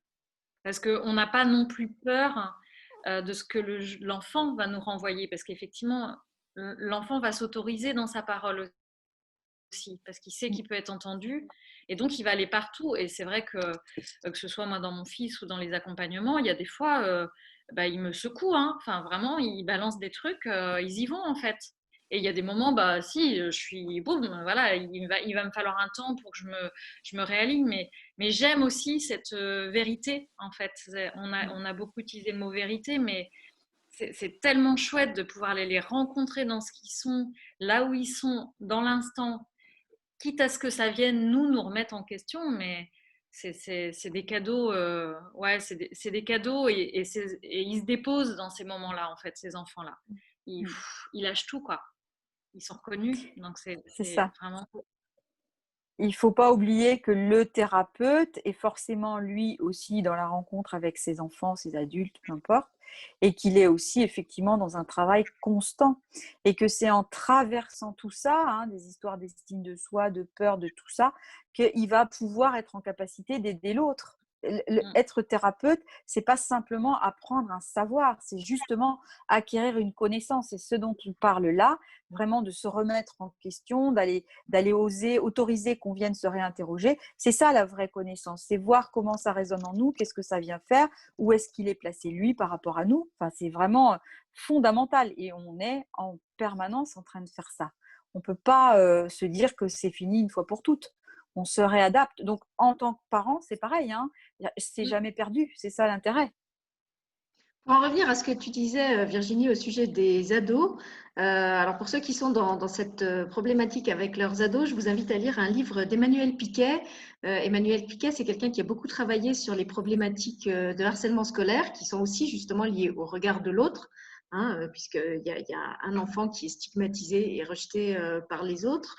parce qu'on n'a pas non plus peur de ce que l'enfant va nous renvoyer, parce qu'effectivement, l'enfant va s'autoriser dans sa parole aussi, parce qu'il sait qu'il peut être entendu, et donc il va aller partout. Et c'est vrai que ce soit moi dans mon fils ou dans les accompagnements, il y a des fois, il me secoue, hein. Enfin vraiment, il balance des trucs, ils y vont en fait. Et il y a des moments, bah si, je suis, boum, voilà, il va me falloir un temps pour que je me réaligne, mais j'aime aussi cette vérité en fait. On a beaucoup utilisé le mot vérité, mais c'est tellement chouette de pouvoir aller les rencontrer dans ce qu'ils sont, là où ils sont, dans l'instant, quitte à ce que ça vienne nous remettre en question, mais c'est des cadeaux, ouais, c'est des cadeaux et ils se déposent dans ces moments-là, en fait, ces enfants-là. Ils lâchent tout, quoi. Ils sont reconnus, donc C'est c'est ça. vraiment. Il ne faut pas oublier que le thérapeute est forcément lui aussi dans la rencontre avec ses enfants, ses adultes, peu importe, et qu'il est aussi effectivement dans un travail constant. Et que c'est en traversant tout ça, hein, des histoires d'estime de soi, de peur, de tout ça, qu'il va pouvoir être en capacité d'aider l'autre. Être thérapeute, c'est pas simplement apprendre un savoir, c'est justement acquérir une connaissance. C'est ce dont tu parles là, vraiment de se remettre en question, d'aller oser, autoriser qu'on vienne se réinterroger. C'est ça la vraie connaissance, c'est voir comment ça résonne en nous, qu'est-ce que ça vient faire, où est-ce qu'il est placé lui par rapport à nous. Enfin, c'est vraiment fondamental et on est en permanence en train de faire ça. On ne peut pas se dire que c'est fini une fois pour toutes. On se réadapte. Donc, en tant que parent, c'est pareil, hein, c'est jamais perdu, c'est ça l'intérêt. Pour en revenir à ce que tu disais, Virginie, au sujet des ados, alors pour ceux qui sont dans cette problématique avec leurs ados, je vous invite à lire un livre d'Emmanuel Piquet. Emmanuel Piquet, c'est quelqu'un qui a beaucoup travaillé sur les problématiques de harcèlement scolaire qui sont aussi justement liées au regard de l'autre, hein, puisqu'il y a un enfant qui est stigmatisé et rejeté par les autres.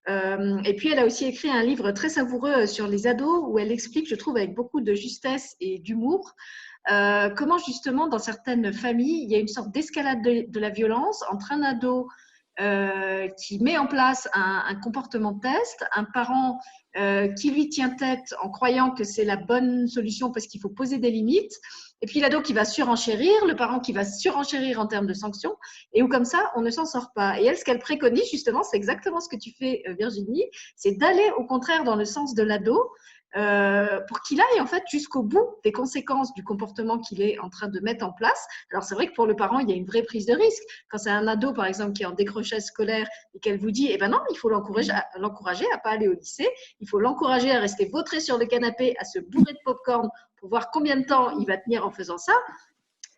Et puis, elle a aussi écrit un livre très savoureux sur les ados où elle explique, je trouve, avec beaucoup de justesse et d'humour, comment justement dans certaines familles, il y a une sorte d'escalade de la violence entre un ado qui met en place un comportement test, un parent qui lui tient tête en croyant que c'est la bonne solution parce qu'il faut poser des limites, et puis l'ado qui va surenchérir, le parent qui va surenchérir en termes de sanctions, et où comme ça, on ne s'en sort pas. Et elle, ce qu'elle préconise justement, c'est exactement ce que tu fais, Virginie, c'est d'aller au contraire dans le sens de l'ado, pour qu'il aille en fait jusqu'au bout des conséquences du comportement qu'il est en train de mettre en place. Alors c'est vrai que pour le parent, il y a une vraie prise de risque. Quand c'est un ado, par exemple, qui est en décrochage scolaire et qu'elle vous dit, eh ben non, il faut l'encourager à pas aller au lycée, il faut l'encourager à rester vautré sur le canapé, à se bourrer de popcorn pour voir combien de temps il va tenir en faisant ça.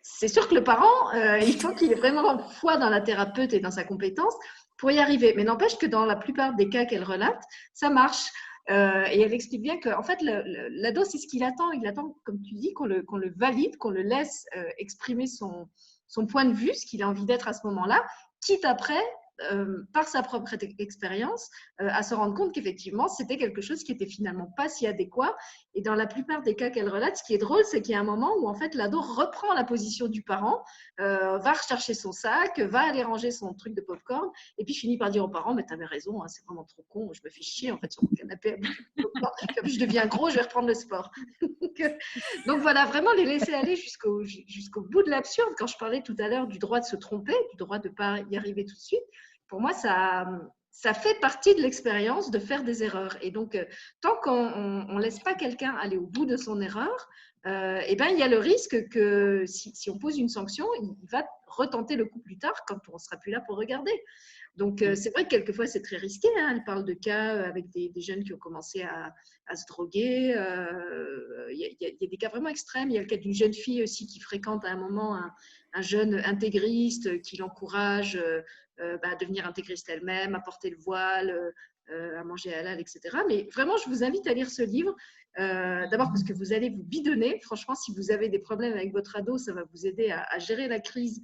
C'est sûr que le parent, il faut qu'il ait vraiment foi dans la thérapeute et dans sa compétence pour y arriver. Mais n'empêche que dans la plupart des cas qu'elle relate, ça marche. Et elle explique bien que, en fait, l'ado, c'est ce qu'il attend. Il attend, comme tu dis, qu'on le valide, qu'on le laisse exprimer son point de vue, ce qu'il a envie d'être à ce moment-là, quitte après, par sa propre expérience, à se rendre compte qu'effectivement, c'était quelque chose qui était finalement pas si adéquat. Et dans la plupart des cas qu'elle relate, ce qui est drôle, c'est qu'il y a un moment où en fait l'ado reprend la position du parent, va rechercher son sac, va aller ranger son truc de popcorn, et puis finit par dire aux parents, mais t'avais raison, hein, c'est vraiment trop con, je me fais chier en fait sur mon canapé à bouffer du popcorn, puis en plus je deviens gros, je vais reprendre le sport. Donc voilà, vraiment les laisser aller jusqu'au bout de l'absurde. Quand je parlais tout à l'heure du droit de se tromper, du droit de ne pas y arriver tout de suite, pour moi, ça fait partie de l'expérience de faire des erreurs. Et donc, tant qu'on ne laisse pas quelqu'un aller au bout de son erreur, eh ben, il y a le risque que si on pose une sanction, il va retenter le coup plus tard quand on ne sera plus là pour regarder. Donc, c'est vrai que quelquefois, c'est très risqué, hein. Elle parle de cas avec des jeunes qui ont commencé à se droguer. Il y a des cas vraiment extrêmes. Il y a le cas d'une jeune fille aussi qui fréquente à un moment un jeune intégriste qui l'encourage à devenir intégriste elle-même, à porter le voile, à manger halal, etc. Mais vraiment, je vous invite à lire ce livre. D'abord parce que vous allez vous bidonner. Franchement, si vous avez des problèmes avec votre ado, ça va vous aider à gérer la crise.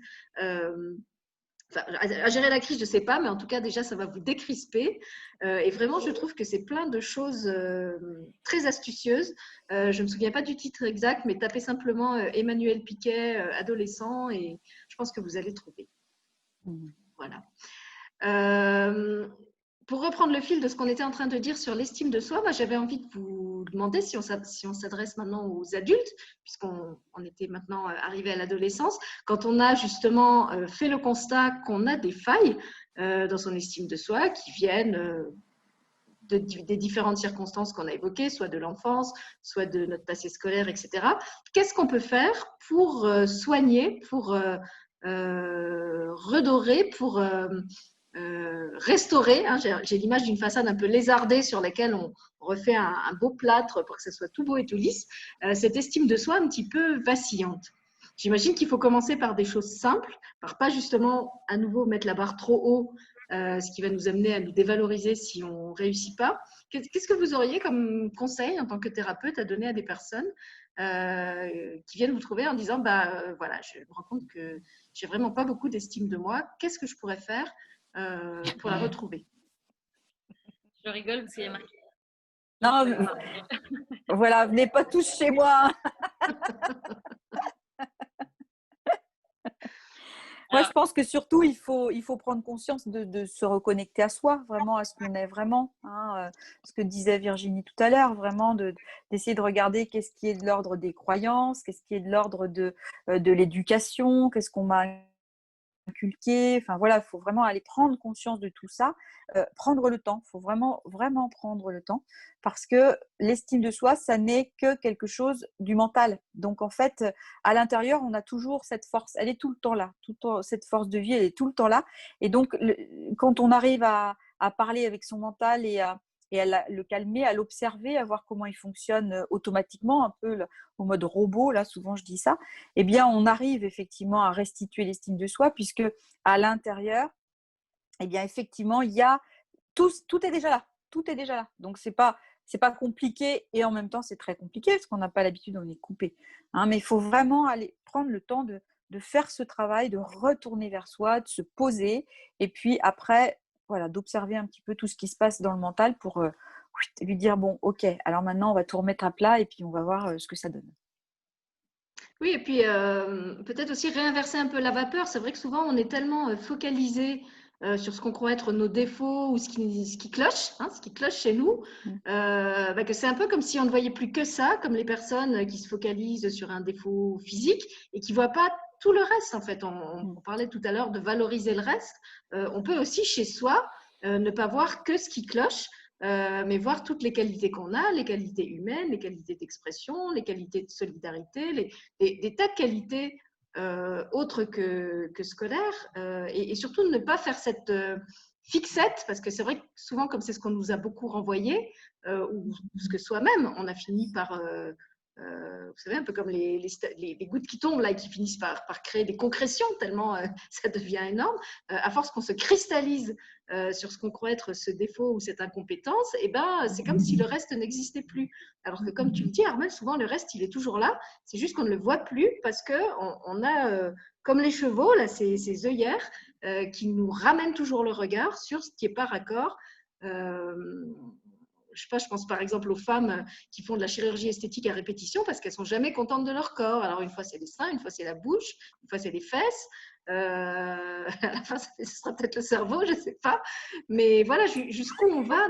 Enfin, à gérer la crise, je ne sais pas, mais en tout cas, déjà, ça va vous décrisper. Et vraiment, je trouve que c'est plein de choses très astucieuses. Je ne me souviens pas du titre exact, mais tapez simplement Emmanuel Piquet, adolescent, et je pense que vous allez trouver. Voilà. Pour reprendre le fil de ce qu'on était en train de dire sur l'estime de soi, moi, j'avais envie de vous demander si on s'adresse maintenant aux adultes, puisqu'on était maintenant arrivé à l'adolescence, quand on a justement fait le constat qu'on a des failles dans son estime de soi qui viennent des différentes circonstances qu'on a évoquées, soit de l'enfance, soit de notre passé scolaire, etc. Qu'est-ce qu'on peut faire pour soigner, pour redorer, pour restaurer, hein, j'ai l'image d'une façade un peu lézardée sur laquelle on refait un beau plâtre pour que ça soit tout beau et tout lisse, cette estime de soi un petit peu vacillante. J'imagine qu'il faut commencer par des choses simples, par pas justement à nouveau mettre la barre trop haut, ce qui va nous amener à nous dévaloriser si on ne réussit pas. Qu'est-ce que vous auriez comme conseil en tant que thérapeute à donner à des personnes qui viennent vous trouver en disant voilà, je me rends compte que j'ai vraiment pas beaucoup d'estime de moi, qu'est-ce que je pourrais faire pour la retrouver? Je rigole parce qu'il y a marqué. Non, voilà, venez pas tous chez moi. Moi, je pense que surtout, il faut prendre conscience de se reconnecter à soi, vraiment à ce qu'on est vraiment. Hein, ce que disait Virginie tout à l'heure, vraiment d'essayer de regarder qu'est-ce qui est de l'ordre des croyances, qu'est-ce qui est de l'ordre de l'éducation, qu'est-ce qu'on m'a inculqué. Enfin voilà, il faut vraiment aller prendre conscience de tout ça, prendre le temps. Il faut vraiment, vraiment prendre le temps parce que l'estime de soi, ça n'est que quelque chose du mental. Donc en fait, à l'intérieur, on a toujours cette force. Elle est tout le temps là. Cette force de vie, elle est tout le temps là. Et donc, quand on arrive à parler avec son mental et à le calmer, à l'observer, à voir comment il fonctionne automatiquement, un peu au mode robot, là souvent je dis ça, eh bien on arrive effectivement à restituer l'estime de soi puisque à l'intérieur, eh bien effectivement, il y a tout est déjà là, tout est déjà là. Donc c'est pas compliqué et en même temps c'est très compliqué parce qu'on n'a pas l'habitude, on est coupé. Hein, mais il faut vraiment aller prendre le temps de faire ce travail, de retourner vers soi, de se poser et puis après voilà, d'observer un petit peu tout ce qui se passe dans le mental pour lui dire bon, ok, alors maintenant on va tout remettre à plat et puis on va voir ce que ça donne. Oui, et puis peut-être aussi réinverser un peu la vapeur. C'est vrai que souvent on est tellement focalisé sur ce qu'on croit être nos défauts ou ce qui cloche, hein, ce qui cloche chez nous, que c'est un peu comme si on ne voyait plus que ça, comme les personnes qui se focalisent sur un défaut physique et qui ne voient pas tout le reste. En fait, on parlait tout à l'heure de valoriser le reste. On peut aussi chez soi ne pas voir que ce qui cloche, mais voir toutes les qualités qu'on a, les qualités humaines, les qualités d'expression, les qualités de solidarité, des tas de qualités autres que scolaires, et surtout ne pas faire cette fixette, parce que c'est vrai que souvent, comme c'est ce qu'on nous a beaucoup renvoyé, ou ce que soi-même, on a fini par... vous savez, un peu comme les gouttes qui tombent là et qui finissent par créer des concrétions tellement ça devient énorme. À force qu'on se cristallise sur ce qu'on croit être ce défaut ou cette incompétence, et ben, c'est comme si le reste n'existait plus. Alors que comme tu le dis, Armel, souvent le reste, il est toujours là. C'est juste qu'on ne le voit plus parce qu'on a, comme les chevaux, là, ces œillères qui nous ramènent toujours le regard sur ce qui n'est pas raccord. Je sais pas, je pense par exemple aux femmes qui font de la chirurgie esthétique à répétition parce qu'elles sont jamais contentes de leur corps. Alors une fois c'est les seins, une fois c'est la bouche, une fois c'est les fesses. À la fin, ce sera peut-être le cerveau, je ne sais pas. Mais voilà, jusqu'où on va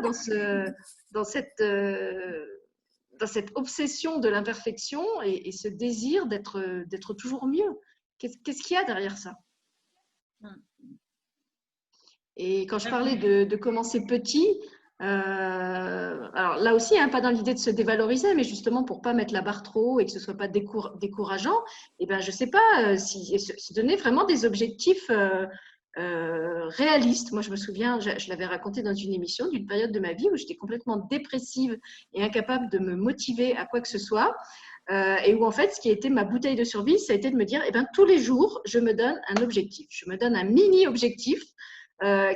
dans cette obsession de l'imperfection et ce désir d'être toujours mieux. Qu'est-ce qu'il y a derrière ça? Et quand je parlais de commencer petit, alors là aussi, hein, pas dans l'idée de se dévaloriser, mais justement pour pas mettre la barre trop haut et que ce soit pas décourageant, et ben je sais pas si se donner vraiment des objectifs réalistes. Moi, je me souviens, je l'avais raconté dans une émission d'une période de ma vie où j'étais complètement dépressive et incapable de me motiver à quoi que ce soit. Et où en fait, ce qui a été ma bouteille de survie, ça a été de me dire, eh ben, tous les jours, je me donne un objectif. Je me donne un mini-objectif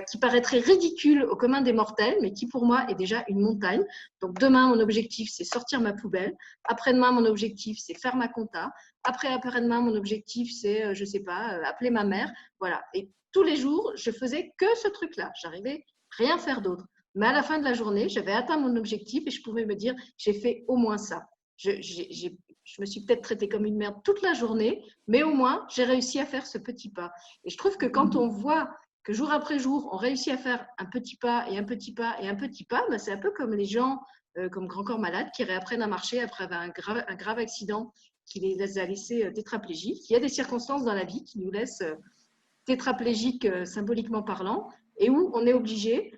qui paraîtrait ridicule au commun des mortels, mais qui pour moi est déjà une montagne. Donc demain, mon objectif, c'est sortir ma poubelle. Après-demain, mon objectif, c'est faire ma compta. Après-demain, mon objectif, c'est, je ne sais pas, appeler ma mère. Voilà. Et tous les jours, je faisais que ce truc-là. J'arrivais rien faire d'autre. Mais à la fin de la journée, j'avais atteint mon objectif et je pouvais me dire, j'ai fait au moins ça. Je me suis peut-être traitée comme une merde toute la journée, mais au moins, j'ai réussi à faire ce petit pas. Et je trouve que quand on voit que jour après jour, on réussit à faire un petit pas et un petit pas et un petit pas, ben c'est un peu comme les gens, comme Grand Corps Malade, qui réapprennent à marcher après un grave accident qui les a laissés tétraplégiques. Il y a des circonstances dans la vie qui nous laissent tétraplégiques symboliquement parlant et où on est obligé,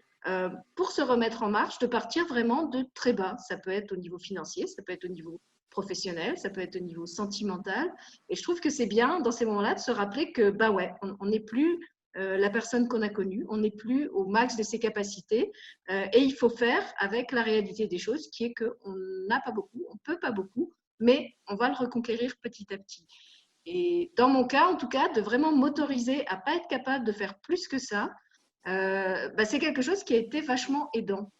pour se remettre en marche, de partir vraiment de très bas. Ça peut être au niveau financier, ça peut être au niveau professionnel, ça peut être au niveau sentimental. Et je trouve que c'est bien dans ces moments-là de se rappeler que bah ouais, on n'est plus la personne qu'on a connue, on n'est plus au max de ses capacités et il faut faire avec la réalité des choses qui est qu'on n'a pas beaucoup, on ne peut pas beaucoup, mais on va le reconquérir petit à petit. Et dans mon cas, en tout cas, de vraiment m'autoriser à ne pas être capable de faire plus que ça, bah, c'est quelque chose qui a été vachement aidant.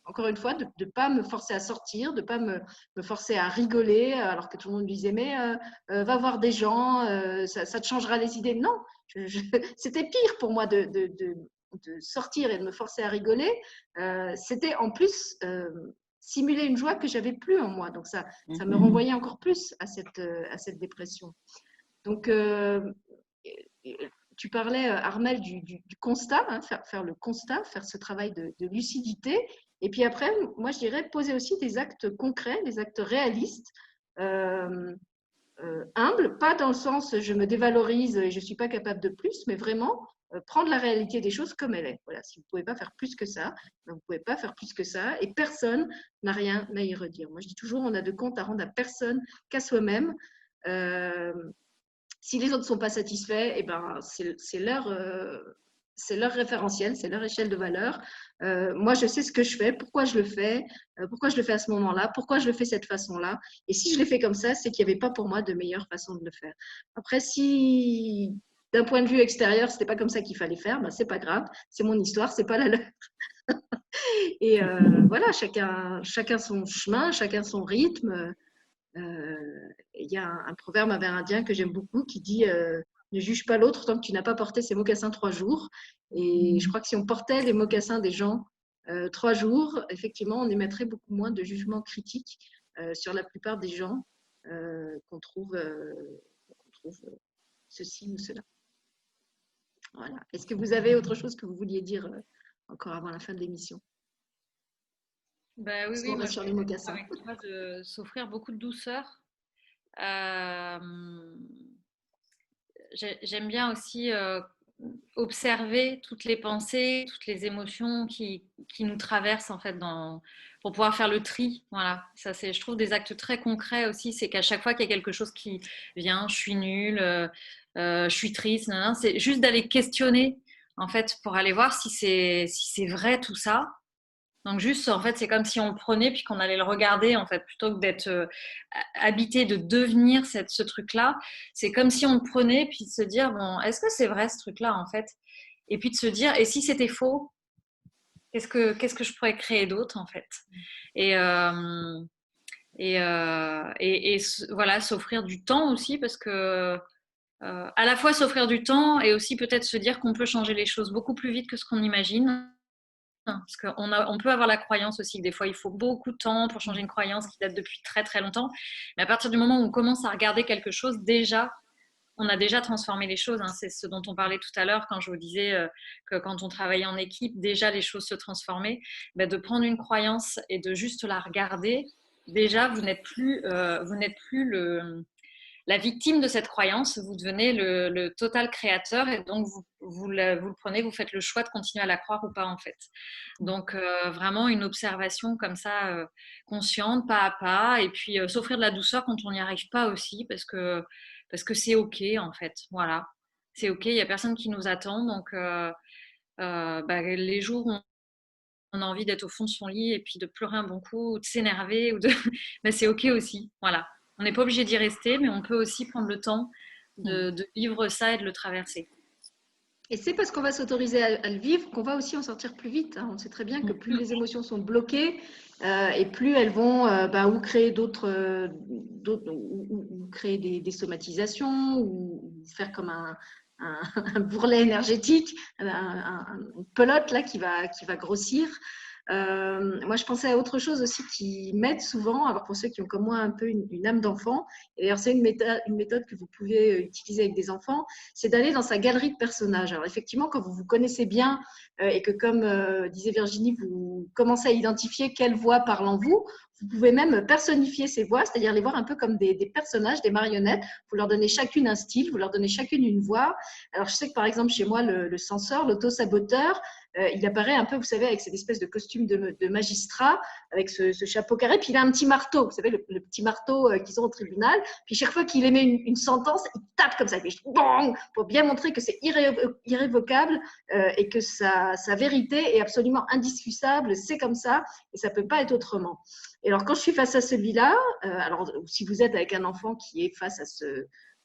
Encore une fois, de ne pas me forcer à sortir, de ne pas me forcer à rigoler, alors que tout le monde me disait, mais va voir des gens, ça te changera les idées. Non, c'était pire pour moi de sortir et de me forcer à rigoler. C'était en plus simuler une joie que j'avais plus en moi. Donc ça me renvoyait encore plus à cette dépression. Donc, tu parlais, Armelle, du constat, hein, faire le constat, faire ce travail de lucidité. Et puis après, moi, je dirais poser aussi des actes concrets, des actes réalistes, humbles, pas dans le sens je me dévalorise et je ne suis pas capable de plus, mais vraiment prendre la réalité des choses comme elle est. Voilà, si vous ne pouvez pas faire plus que ça, ben vous ne pouvez pas faire plus que ça et personne n'a rien à y redire. Moi, je dis toujours, on a de compte à rendre à personne qu'à soi-même. Si les autres ne sont pas satisfaits, eh ben, c'est leur référentiel, c'est leur échelle de valeur. Moi, je sais ce que je fais, pourquoi je le fais à ce moment-là, pourquoi je le fais de cette façon-là. Et si je l'ai fait comme ça, c'est qu'il n'y avait pas pour moi de meilleure façon de le faire. Après, si d'un point de vue extérieur, ce n'était pas comme ça qu'il fallait faire, ben, ce n'est pas grave, c'est mon histoire, ce n'est pas la leur. Et voilà, chacun son chemin, chacun son rythme. Il y a un proverbe amérindien que j'aime beaucoup qui dit ne juge pas l'autre tant que tu n'as pas porté ses mocassins 3 jours. Et je crois que si on portait les mocassins des gens 3 jours, effectivement, on émettrait beaucoup moins de jugements critiques sur la plupart des gens qu'on trouve ceci ou cela. Voilà. Est-ce que vous avez autre chose que vous vouliez dire encore avant la fin de l'émission? Bah, oui, moi sur je les suis mocassins. avec toi de s'offrir beaucoup de douceur. J'aime bien aussi observer toutes les pensées, toutes les émotions qui nous traversent en fait pour pouvoir faire le tri. Voilà, ça c'est, je trouve, des actes très concrets aussi. C'est qu'à chaque fois qu'il y a quelque chose qui vient, je suis nulle, je suis triste, c'est juste d'aller questionner en fait pour aller voir si c'est vrai tout ça. Donc juste, en fait, c'est comme si on le prenait puis qu'on allait le regarder, en fait, plutôt que d'être habité, de devenir ce truc-là. C'est comme si on le prenait puis de se dire, bon, est-ce que c'est vrai ce truc-là, en fait? Et puis de se dire, et si c'était faux, qu'est-ce que je pourrais créer d'autre, en fait? Et voilà, s'offrir du temps aussi, parce que à la fois s'offrir du temps et aussi peut-être se dire qu'on peut changer les choses beaucoup plus vite que ce qu'on imagine. Parce qu'on peut avoir la croyance aussi que des fois il faut beaucoup de temps pour changer une croyance qui date depuis très très longtemps. Mais à partir du moment où on commence à regarder quelque chose, déjà, on a déjà transformé les choses. Hein. C'est ce dont on parlait tout à l'heure quand je vous disais que quand on travaillait en équipe, déjà les choses se transformaient. Ben, de prendre une croyance et de juste la regarder, déjà vous n'êtes plus la victime de cette croyance, vous devenez le total créateur et donc vous le prenez, vous faites le choix de continuer à la croire ou pas en fait. Donc vraiment une observation comme ça, consciente, pas à pas, et puis s'offrir de la douceur quand on n'y arrive pas aussi parce que c'est ok en fait. Voilà, c'est ok, il n'y a personne qui nous attend, donc les jours où on a envie d'être au fond de son lit et puis de pleurer un bon coup, ou de s'énerver, c'est ok aussi. Voilà. On n'est pas obligé d'y rester, mais on peut aussi prendre le temps de vivre ça et de le traverser. Et c'est parce qu'on va s'autoriser à le vivre qu'on va aussi en sortir plus vite, hein. On sait très bien que plus les émotions sont bloquées et plus elles vont ou créer ou créer des somatisations ou faire comme un bourrelet énergétique, une pelote là qui va grossir. Moi, je pensais à autre chose aussi qui m'aide souvent. Alors, pour ceux qui ont comme moi un peu une âme d'enfant, et d'ailleurs, c'est une méthode que vous pouvez utiliser avec des enfants, c'est d'aller dans sa galerie de personnages. Alors, effectivement, quand vous vous connaissez bien et que, comme disait Virginie, vous commencez à identifier quelle voix parle en vous, vous pouvez même personnifier ces voix, c'est-à-dire les voir un peu comme des personnages, des marionnettes. Vous leur donnez chacune un style, vous leur donnez chacune une voix. Alors, je sais que par exemple, chez moi, le censeur, l'auto-saboteur, il apparaît un peu, vous savez, avec cette espèce de costume de magistrat, avec ce chapeau carré, puis il a un petit marteau, vous savez, le petit marteau qu'ils ont au tribunal, puis chaque fois qu'il émet une sentence, il tape comme ça, puis bang, pour bien montrer que c'est irrévocable et que sa vérité est absolument indiscutable, c'est comme ça, et ça ne peut pas être autrement. Et alors, quand je suis face à celui-là, alors si vous êtes avec un enfant qui est face à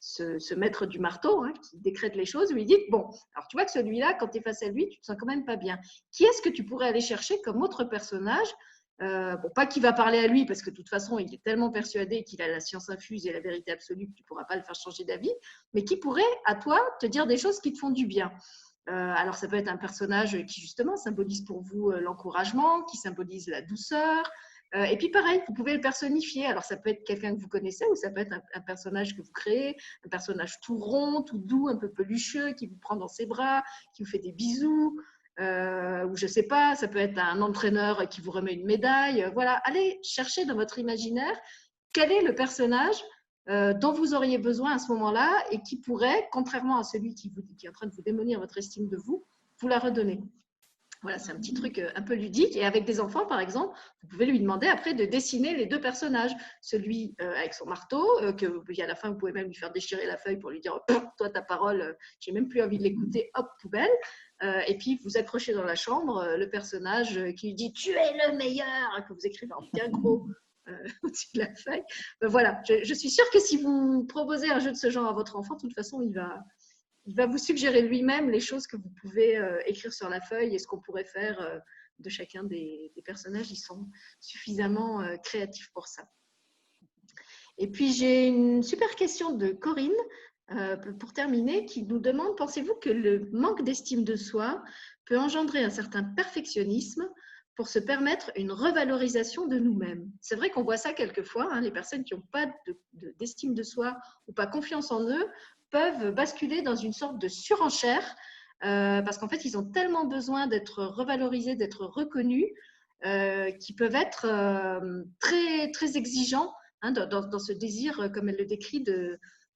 ce maître du marteau, hein, qui décrète les choses, vous lui dites, bon, alors tu vois que celui-là, quand tu es face à lui, tu te sens quand même pas bien. Qui est-ce que tu pourrais aller chercher comme autre personnage bon, pas qu'il va parler à lui, parce que de toute façon, il est tellement persuadé qu'il a la science infuse et la vérité absolue que tu ne pourras pas le faire changer d'avis, mais qui pourrait, à toi, te dire des choses qui te font du bien. Alors, ça peut être un personnage qui, justement, symbolise pour vous l'encouragement, qui symbolise la douceur. Et puis, pareil, vous pouvez le personnifier. Alors, ça peut être quelqu'un que vous connaissez ou ça peut être un personnage que vous créez, un personnage tout rond, tout doux, un peu pelucheux, qui vous prend dans ses bras, qui vous fait des bisous. Ou je ne sais pas, ça peut être un entraîneur qui vous remet une médaille. Voilà, allez chercher dans votre imaginaire quel est le personnage dont vous auriez besoin à ce moment-là et qui pourrait, contrairement à celui qui est en train de vous démolir votre estime de vous, vous la redonner. Voilà, c'est un petit truc un peu ludique. Et avec des enfants, par exemple, vous pouvez lui demander après de dessiner les deux personnages. Celui avec son marteau, à la fin, vous pouvez même lui faire déchirer la feuille pour lui dire « Toi, ta parole, j'ai même plus envie de l'écouter, hop, poubelle ». Et puis, vous accrochez dans la chambre le personnage qui lui dit « Tu es le meilleur », que vous écrivez en bien gros au-dessus de la feuille. Voilà, je suis sûre que si vous proposez un jeu de ce genre à votre enfant, de toute façon, il va vous suggérer lui-même les choses que vous pouvez écrire sur la feuille et ce qu'on pourrait faire de chacun des personnages. Ils sont suffisamment créatifs pour ça. Et puis, j'ai une super question de Corinne, pour terminer, qui nous demande, pensez-vous que le manque d'estime de soi peut engendrer un certain perfectionnisme pour se permettre une revalorisation de nous-mêmes? C'est vrai qu'on voit ça quelquefois, hein, les personnes qui n'ont pas d'estime de soi ou pas confiance en eux peuvent basculer dans une sorte de surenchère parce qu'en fait, ils ont tellement besoin d'être revalorisés, d'être reconnus, qu'ils peuvent être très, très exigeants hein, dans ce désir, comme elle le décrit,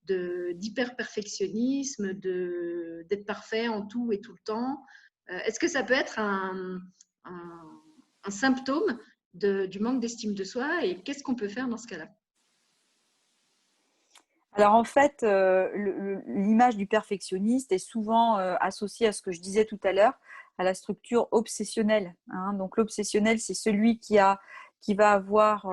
d'hyper-perfectionnisme, d'être parfait en tout et tout le temps. Est-ce que ça peut être un symptôme du manque d'estime de soi et qu'est-ce qu'on peut faire dans ce cas-là? Alors en fait, l'image du perfectionniste est souvent associée à ce que je disais tout à l'heure, à la structure obsessionnelle, hein. Donc l'obsessionnel, c'est celui qui va avoir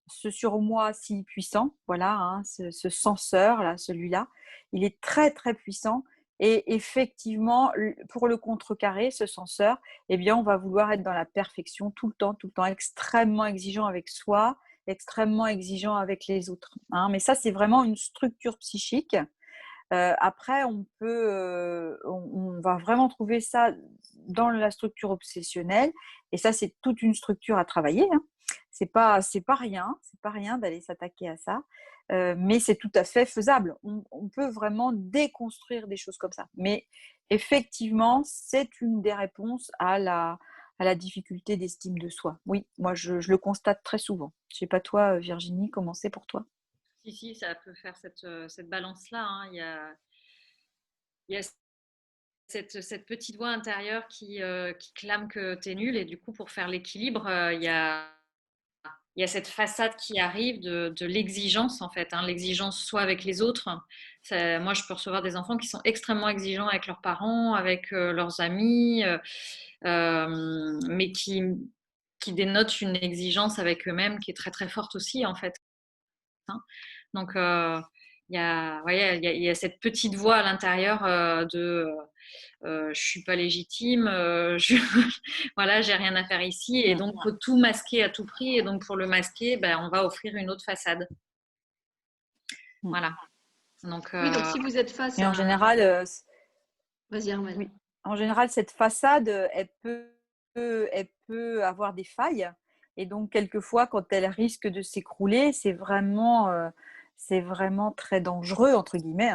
ce surmoi si puissant, voilà, hein, ce censeur là, celui-là, il est très très puissant. Et effectivement, pour le contrecarrer, ce censeur, eh bien, on va vouloir être dans la perfection tout le temps, extrêmement exigeant avec soi, extrêmement exigeant avec les autres, hein. Mais ça, c'est vraiment une structure psychique. Après, on va vraiment trouver ça dans la structure obsessionnelle. Et ça, c'est toute une structure à travailler, hein. C'est pas rien d'aller s'attaquer à ça. Mais c'est tout à fait faisable. On peut vraiment déconstruire des choses comme ça. Mais effectivement, c'est une des réponses à la difficulté d'estime de soi. Oui, moi, je le constate très souvent. Je ne sais pas toi, Virginie, comment c'est pour toi? Si, ça peut faire cette balance-là, hein. Il y a cette petite voix intérieure qui clame que tu es nul et du coup, pour faire l'équilibre, il y a cette façade qui arrive de l'exigence en fait, hein, l'exigence soit avec les autres. Moi, je peux recevoir des enfants qui sont extrêmement exigeants avec leurs parents, avec leurs amis, mais qui dénotent une exigence avec eux-mêmes qui est très très forte aussi en fait, hein. Donc, il y a cette petite voix à l'intérieur je suis pas légitime, voilà, j'ai rien à faire ici, et donc faut tout masquer à tout prix, et donc pour le masquer, ben, on va offrir une autre façade. Voilà. Donc, Oui, donc si vous êtes face et à en général, Vas-y, Armelle. oui, en général, cette façade, elle peut avoir des failles. Et donc, quelquefois, quand elle risque de s'écrouler, c'est vraiment très dangereux, entre guillemets,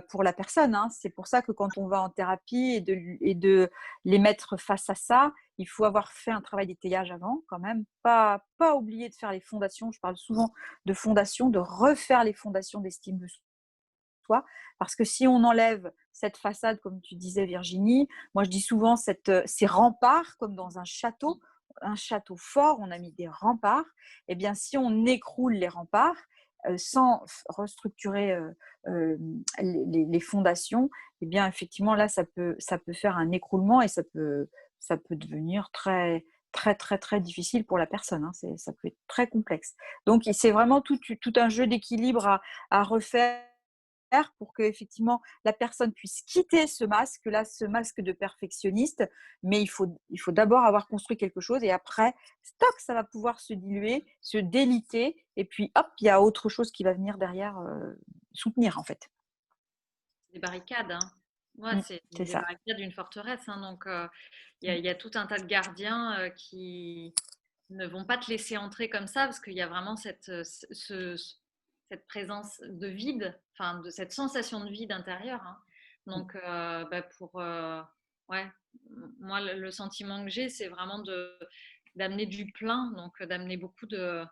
pour la personne. Hein. C'est pour ça que quand on va en thérapie et de les mettre face à ça, il faut avoir fait un travail d'étayage avant, quand même. Pas oublier de faire les fondations. Je parle souvent de fondations, de refaire les fondations d'estime de soi. Parce que si on enlève cette façade, comme tu disais Virginie, moi je dis souvent ces remparts, comme dans un château fort, on a mis des remparts, et bien si on écroule les remparts, sans restructurer les fondations, et bien effectivement là ça peut faire un écroulement et ça peut devenir très très très difficile pour la personne. Hein. Ça peut être très complexe. Donc c'est vraiment tout un jeu d'équilibre à refaire pour que effectivement la personne puisse quitter ce masque de perfectionniste, mais il faut d'abord avoir construit quelque chose et après, stock, ça va pouvoir se diluer, se déliter, et puis hop, il y a autre chose qui va venir derrière soutenir en fait. des barricades, hein. Ouais, c'est des ça. barricades d'une forteresse, hein. Donc, il y a tout un tas de gardiens qui ne vont pas te laisser entrer comme ça, parce qu'il y a vraiment cette présence de vide, enfin de cette sensation de vide intérieur. Hein. Donc, ouais, moi le sentiment que j'ai, c'est vraiment d'amener du plein, donc d'amener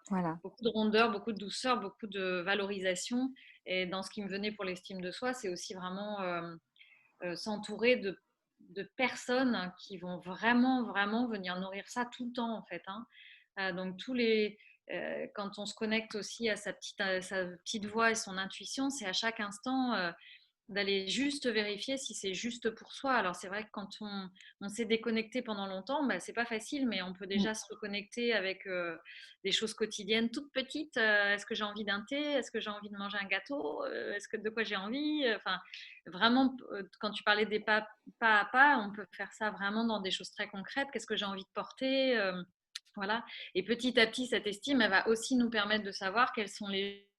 Voilà. beaucoup de rondeur, beaucoup de douceur, beaucoup de valorisation. Et dans ce qui me venait pour l'estime de soi, c'est aussi vraiment s'entourer de personnes qui vont vraiment, vraiment venir nourrir ça tout le temps, en fait. Hein. Donc, quand on se connecte aussi à sa petite voix et son intuition, c'est à chaque instant d'aller juste vérifier si c'est juste pour soi. Alors, c'est vrai que quand on s'est déconnecté pendant longtemps, bah, c'est pas facile, mais on peut déjà se reconnecter avec des choses quotidiennes toutes petites. Est-ce que j'ai envie d'un thé? Est-ce que j'ai envie de manger un gâteau? De quoi j'ai envie? Enfin, vraiment, quand tu parlais des pas à pas, on peut faire ça vraiment dans des choses très concrètes. Qu'est-ce que j'ai envie de porter? Voilà. Et petit à petit, cette estime, elle va aussi nous permettre de savoir quels sont les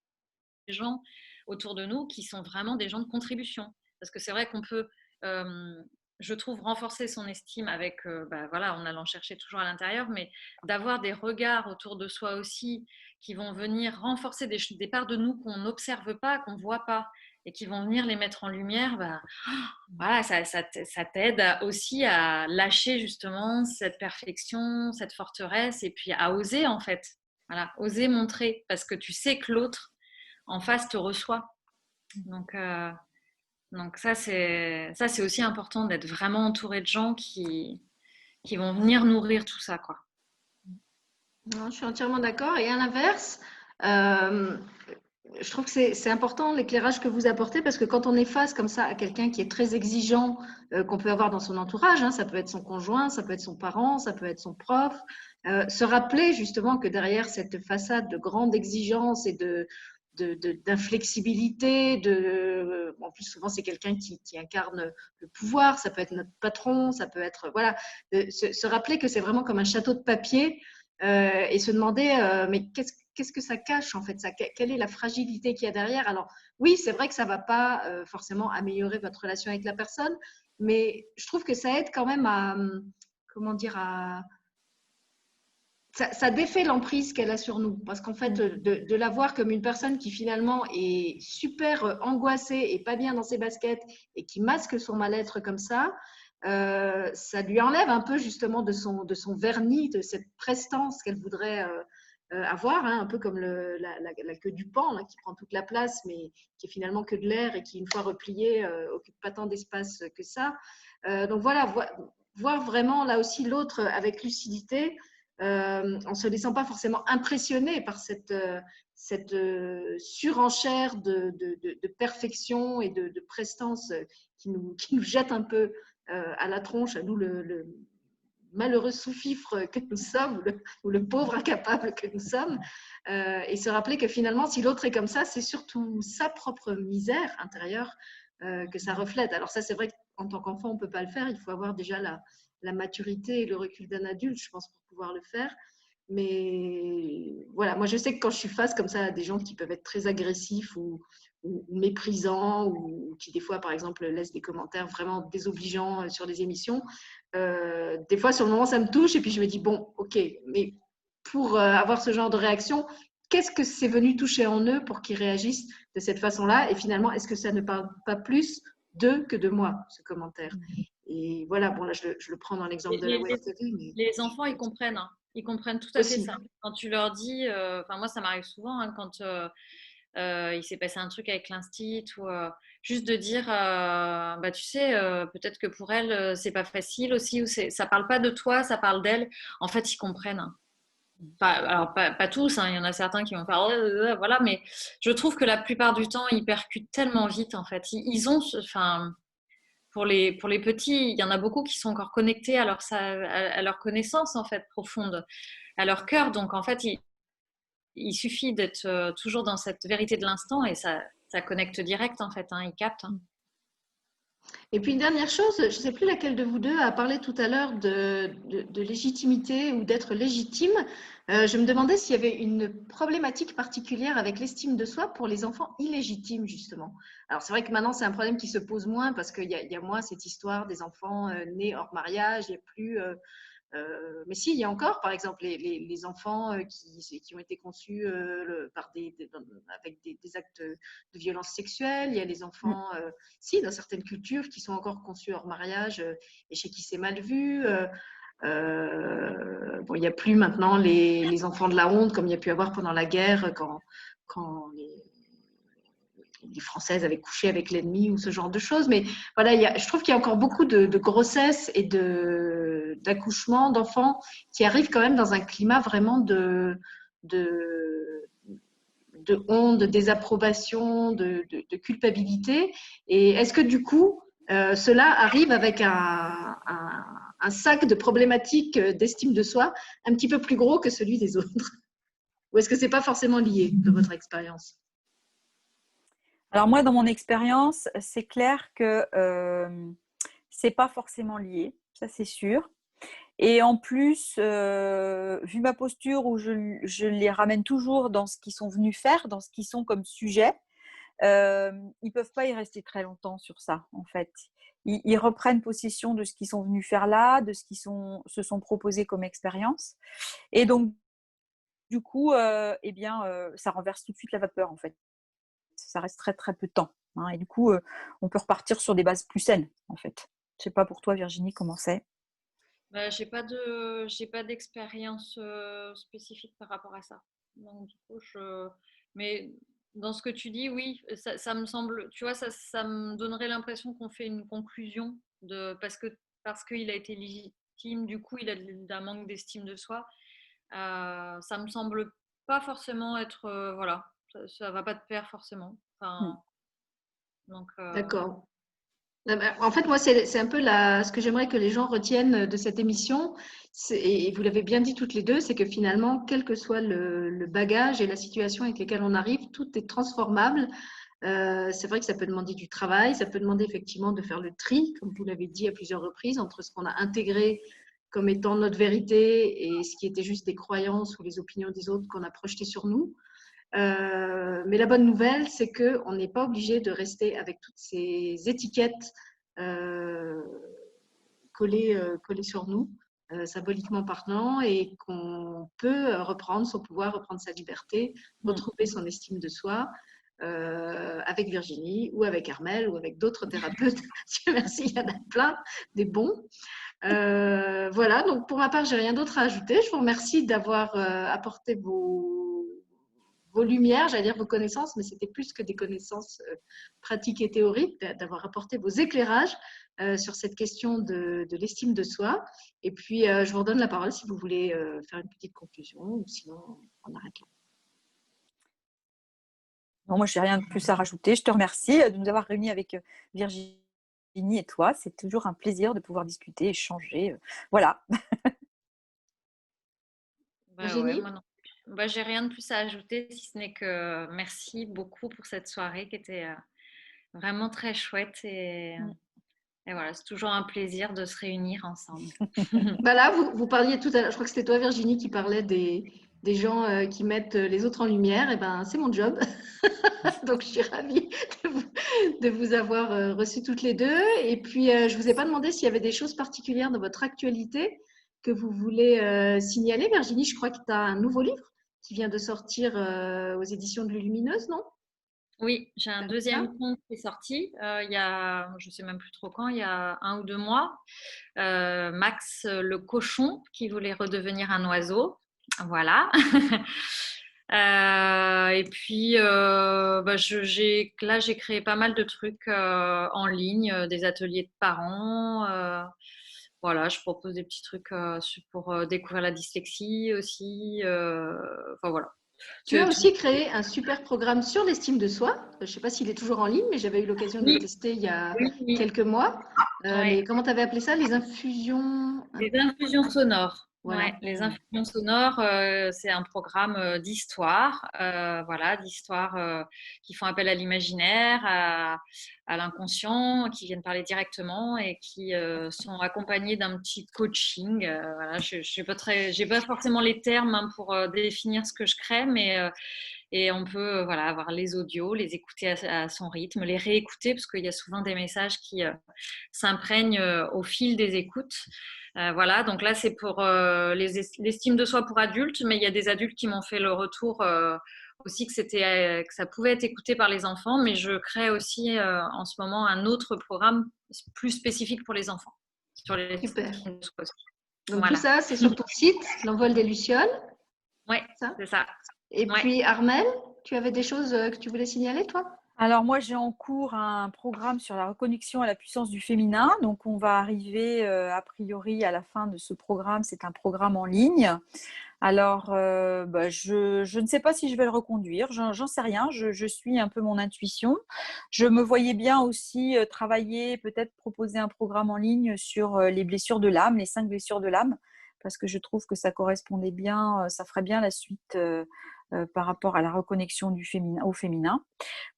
gens autour de nous qui sont vraiment des gens de contribution. Parce que c'est vrai qu'on peut, je trouve, renforcer son estime avec, voilà, en allant chercher toujours à l'intérieur, mais d'avoir des regards autour de soi aussi qui vont venir renforcer des parts de nous qu'on n'observe pas, qu'on ne voit pas, et qui vont venir les mettre en lumière, voilà, ça t'aide aussi à lâcher justement cette perfection, cette forteresse, et puis à oser en fait. Voilà, oser montrer, parce que tu sais que l'autre en face te reçoit. Donc ça, c'est aussi important d'être vraiment entouré de gens qui vont venir nourrir tout ça, quoi. Non, je suis entièrement d'accord. Et à l'inverse, je trouve que c'est important l'éclairage que vous apportez parce que quand on est face comme ça à quelqu'un qui est très exigeant, qu'on peut avoir dans son entourage, hein, ça peut être son conjoint, ça peut être son parent, ça peut être son prof, se rappeler justement que derrière cette façade de grande exigence et d'inflexibilité, en plus souvent c'est quelqu'un qui incarne le pouvoir, ça peut être notre patron, ça peut être voilà, se rappeler que c'est vraiment comme un château de papier et se demander mais qu'est-ce que ça cache en fait, quelle est la fragilité qu'il y a derrière. Alors oui, c'est vrai que ça va pas forcément améliorer votre relation avec la personne, mais je trouve que ça aide quand même à comment dire ça défait l'emprise qu'elle a sur nous. Parce qu'en fait, de la voir comme une personne qui finalement est super angoissée et pas bien dans ses baskets et qui masque son mal-être comme ça lui enlève un peu justement de son vernis, de cette prestance qu'elle voudrait avoir, hein, un peu comme la queue du paon là, qui prend toute la place, mais qui est finalement que de l'air et qui, une fois repliée, occupe pas tant d'espace que ça. Donc voilà, voir vraiment là aussi l'autre avec lucidité, en se laissant pas forcément impressionner par cette surenchère de perfection et de prestance qui nous jette un peu à la tronche, à nous le malheureux sous-fifre que nous sommes ou le pauvre incapable que nous sommes, et se rappeler que finalement si l'autre est comme ça, c'est surtout sa propre misère intérieure que ça reflète. Alors ça, c'est vrai qu'en tant qu'enfant, on ne peut pas le faire. Il faut avoir déjà la maturité et le recul d'un adulte, je pense, pour pouvoir le faire. Mais voilà, moi je sais que quand je suis face comme ça à des gens qui peuvent être très agressifs ou méprisants ou qui des fois par exemple laissent des commentaires vraiment désobligeants sur les émissions, des fois sur le moment ça me touche et puis je me dis bon ok, mais pour avoir ce genre de réaction, qu'est-ce que c'est venu toucher en eux pour qu'ils réagissent de cette façon-là et finalement est-ce que ça ne parle pas plus d'eux que de moi ce commentaire. Et voilà, bon là je le prends dans l'exemple de la Web TV, mais Les enfants, ils comprennent, hein. Ils comprennent tout à fait aussi. ça. Quand tu leur dis, enfin moi ça m'arrive souvent hein, quand il s'est passé un truc avec l'instit ou juste de dire, bah tu sais, peut-être que pour elle c'est pas facile aussi ou ça parle pas de toi, ça parle d'elle. En fait, ils comprennent, hein. Alors pas tous, hein. Il y en a certains qui vont faire voilà, mais je trouve que la plupart du temps ils percutent tellement vite en fait. Ils ont, enfin pour les petits, il y en a beaucoup qui sont encore connectés à leur connaissance en fait profonde, à leur cœur. Donc en fait, il suffit d'être toujours dans cette vérité de l'instant et ça connecte direct en fait, hein, ils captent. Hein. Et puis une dernière chose, je ne sais plus laquelle de vous deux a parlé tout à l'heure de légitimité ou d'être légitime. Je me demandais s'il y avait une problématique particulière avec l'estime de soi pour les enfants illégitimes, justement. Alors c'est vrai que maintenant c'est un problème qui se pose moins parce qu'il y a moins cette histoire des enfants nés hors mariage, il n'y a plus mais si, il y a encore, par exemple, les enfants qui ont été conçus par avec des actes de violence sexuelle. Il y a les enfants, si, dans certaines cultures, qui sont encore conçus hors mariage et chez qui c'est mal vu. Bon, il n'y a plus maintenant les enfants de la honte comme il y a pu avoir pendant la guerre quand les Françaises avaient couché avec l'ennemi ou ce genre de choses. Mais voilà, je trouve qu'il y a encore beaucoup de grossesses et d'accouchements d'enfants qui arrivent quand même dans un climat vraiment de honte, de désapprobation, de culpabilité. Et est-ce que du coup, cela arrive avec un sac de problématiques d'estime de soi un petit peu plus gros que celui des autres? Ou est-ce que ce n'est pas forcément lié de votre expérience? Alors moi, dans mon expérience, c'est clair que c'est pas forcément lié, ça c'est sûr. Et en plus, vu ma posture où je les ramène toujours dans ce qu'ils sont venus faire, dans ce qu'ils sont comme sujet, ils peuvent pas y rester très longtemps sur ça, en fait. Ils reprennent possession de ce qu'ils sont venus faire là, de ce qu'ils se sont proposés comme expérience. Et donc, du coup, eh bien, ça renverse tout de suite la vapeur, en fait. Ça reste très, très peu de temps. Hein, et du coup, on peut repartir sur des bases plus saines, en fait. Je sais pas pour toi, Virginie, comment c'est? Bah, j'ai pas d'expérience spécifique par rapport à ça. Donc, du coup, mais dans ce que tu dis, oui, ça me semble, tu vois, ça me donnerait l'impression qu'on fait une conclusion parce qu'il a été légitime, du coup, il a un manque d'estime de soi. Ça me semble pas forcément être, voilà, ça va pas de pair forcément. Enfin, donc, D'accord. En fait, moi, c'est un peu ce que j'aimerais que les gens retiennent de cette émission, et vous l'avez bien dit toutes les deux, c'est que finalement, quel que soit le bagage et la situation avec lesquels on arrive, tout est transformable. C'est vrai que ça peut demander du travail, ça peut demander effectivement de faire le tri, comme vous l'avez dit à plusieurs reprises, entre ce qu'on a intégré comme étant notre vérité et ce qui était juste des croyances ou les opinions des autres qu'on a projetées sur nous. Mais la bonne nouvelle, c'est qu'on n'est pas obligé de rester avec toutes ces étiquettes collées sur nous, symboliquement parlant, et qu'on peut reprendre son pouvoir, reprendre sa liberté, retrouver son estime de soi avec Virginie ou avec Armelle ou avec d'autres thérapeutes. Dieu merci, il y en a plein, des bons. Voilà, donc pour ma part, j'ai rien d'autre à ajouter. Je vous remercie d'avoir apporté vos lumières, j'allais dire vos connaissances, mais c'était plus que des connaissances pratiques et théoriques, d'avoir apporté vos éclairages sur cette question de l'estime de soi. Et puis, je vous redonne la parole si vous voulez faire une petite conclusion, ou sinon, on arrête là. Non, moi, je n'ai rien de plus à rajouter. Je te remercie de nous avoir réunis avec Virginie et toi. C'est toujours un plaisir de pouvoir discuter, échanger. Voilà. bah ouais, Virginie? moi non. Bah, j'ai rien de plus à ajouter, si ce n'est que merci beaucoup pour cette soirée qui était vraiment très chouette. Et voilà, c'est toujours un plaisir de se réunir ensemble. Bah là, vous parliez tout à l'heure, je crois que c'était toi, Virginie, qui parlait des gens qui mettent les autres en lumière. Et ben, c'est mon job. Donc, je suis ravie de vous avoir reçus toutes les deux. Et puis, je vous ai pas demandé s'il y avait des choses particulières dans votre actualité que vous voulez signaler. Virginie, je crois que tu as un nouveau livre qui vient de sortir aux éditions de Lumineuse, non? Oui, j'ai un Ah, deuxième conte qui est sorti il y a, je sais même plus trop quand, il y a 1 ou 2 mois. Max le cochon qui voulait redevenir un oiseau. Voilà. Et puis, bah, là, j'ai créé pas mal de trucs en ligne, des ateliers de parents. Voilà, je propose des petits trucs pour découvrir la dyslexie aussi. Enfin, voilà. tu as C'est tout. aussi créé un super programme sur l'estime de soi. Je ne sais pas s'il est toujours en ligne, mais j'avais eu l'occasion de le Oui, tester il y a oui, oui. quelques mois. Ouais. Mais comment tu avais appelé ça? Les infusions. Les infusions sonores. Voilà. Ouais, les infusions sonores, c'est un programme d'histoire, voilà, d'histoire qui font appel à l'imaginaire, à l'inconscient, qui viennent parler directement et qui sont accompagnés d'un petit coaching. Voilà, j'ai pas forcément les termes hein, pour définir ce que je crée, mais et on peut voilà avoir les audios, les écouter à son rythme, les réécouter parce qu'il y a souvent des messages qui s'imprègnent au fil des écoutes. Voilà, donc là c'est pour l'estime de soi pour adultes, mais il y a des adultes qui m'ont fait le retour aussi que ça pouvait être écouté par les enfants, mais je crée aussi en ce moment un autre programme plus spécifique pour les enfants sur Super. l'estime de soi aussi. Donc tout Voilà. ça, c'est sur ton site, l'envol des Lucioles, Ouais, ça. c'est ça. Et Ouais. puis Armel, tu avais des choses que tu voulais signaler, toi? Alors moi, j'ai en cours un programme sur la reconnexion à la puissance du féminin. Donc on va arriver a priori à la fin de ce programme. C'est un programme en ligne. Alors bah, je ne sais pas si je vais le reconduire. J'en sais rien. Je suis un peu mon intuition. Je me voyais bien aussi travailler, peut-être proposer un programme en ligne sur les blessures de l'âme, les 5 blessures de l'âme, parce que je trouve que ça correspondait bien, ça ferait bien la suite par rapport à la reconnexion du féminin, au féminin.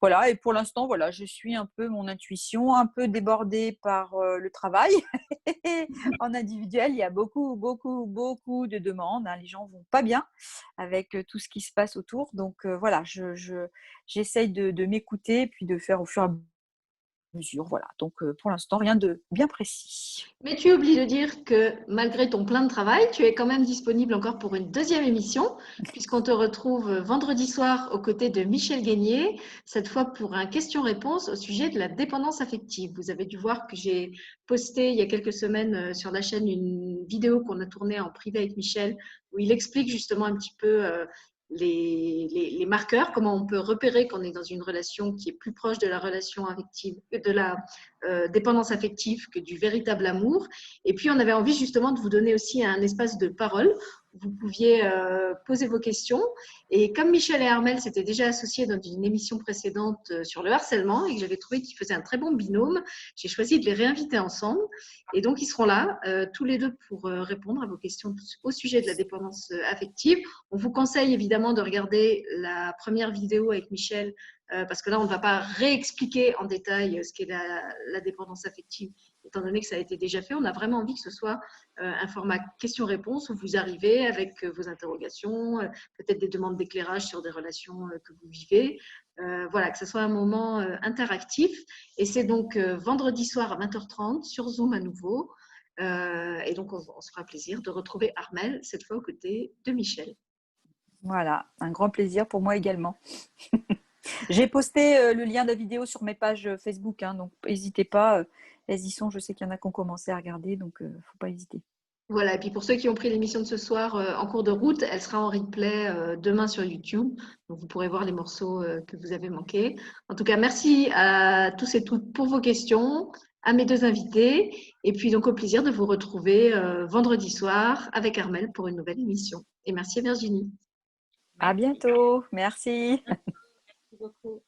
Voilà, et pour l'instant, voilà, je suis un peu mon intuition, un peu débordée par le travail. En individuel, il y a beaucoup, beaucoup, beaucoup de demandes, hein. Les gens vont pas bien avec tout ce qui se passe autour. Donc voilà, j'essaye de m'écouter et puis de faire au fur et à mesure. Voilà, donc pour l'instant, rien de bien précis. Mais tu oublies de dire que malgré ton plein de travail, tu es quand même disponible encore pour une deuxième émission, puisqu'on te retrouve vendredi soir aux côtés de Michel Guégnier, cette fois pour un question-réponse au sujet de la dépendance affective. Vous avez dû voir que j'ai posté il y a quelques semaines sur la chaîne une vidéo qu'on a tournée en privé avec Michel, où il explique justement un petit peu les marqueurs, comment on peut repérer qu'on est dans une relation qui est plus proche de la relation affective, de la dépendance affective que du véritable amour. Et puis, on avait envie justement de vous donner aussi un espace de parole où vous pouviez poser vos questions. Et comme Michel et Armel s'étaient déjà associés dans une émission précédente sur le harcèlement et que j'avais trouvé qu'ils faisaient un très bon binôme, j'ai choisi de les réinviter ensemble. Et donc, ils seront là, tous les deux, pour répondre à vos questions au sujet de la dépendance affective. On vous conseille évidemment de regarder la première vidéo avec Michel parce que là, on ne va pas réexpliquer en détail ce qu'est la dépendance affective, étant donné que ça a été déjà fait. On a vraiment envie que ce soit un format question-réponse où vous arrivez avec vos interrogations, peut-être des demandes d'éclairage sur des relations que vous vivez. Voilà, que ce soit un moment interactif. Et c'est donc vendredi soir à 20h30 sur Zoom à nouveau. Et donc, on se fera plaisir de retrouver Armel, cette fois aux côtés de Michel. Voilà, un grand plaisir pour moi également. J'ai posté le lien de la vidéo sur mes pages Facebook, hein, donc n'hésitez pas. Elles y sont, je sais qu'il y en a qui ont commencé à regarder, donc il ne faut pas hésiter. Voilà, et puis pour ceux qui ont pris l'émission de ce soir en cours de route, elle sera en replay demain sur YouTube. Donc vous pourrez voir les morceaux que vous avez manqués. En tout cas, merci à tous et toutes pour vos questions, à mes deux invités. Et puis donc au plaisir de vous retrouver vendredi soir avec Armel pour une nouvelle émission. Et merci Virginie. À Merci. bientôt, merci. Merci beaucoup.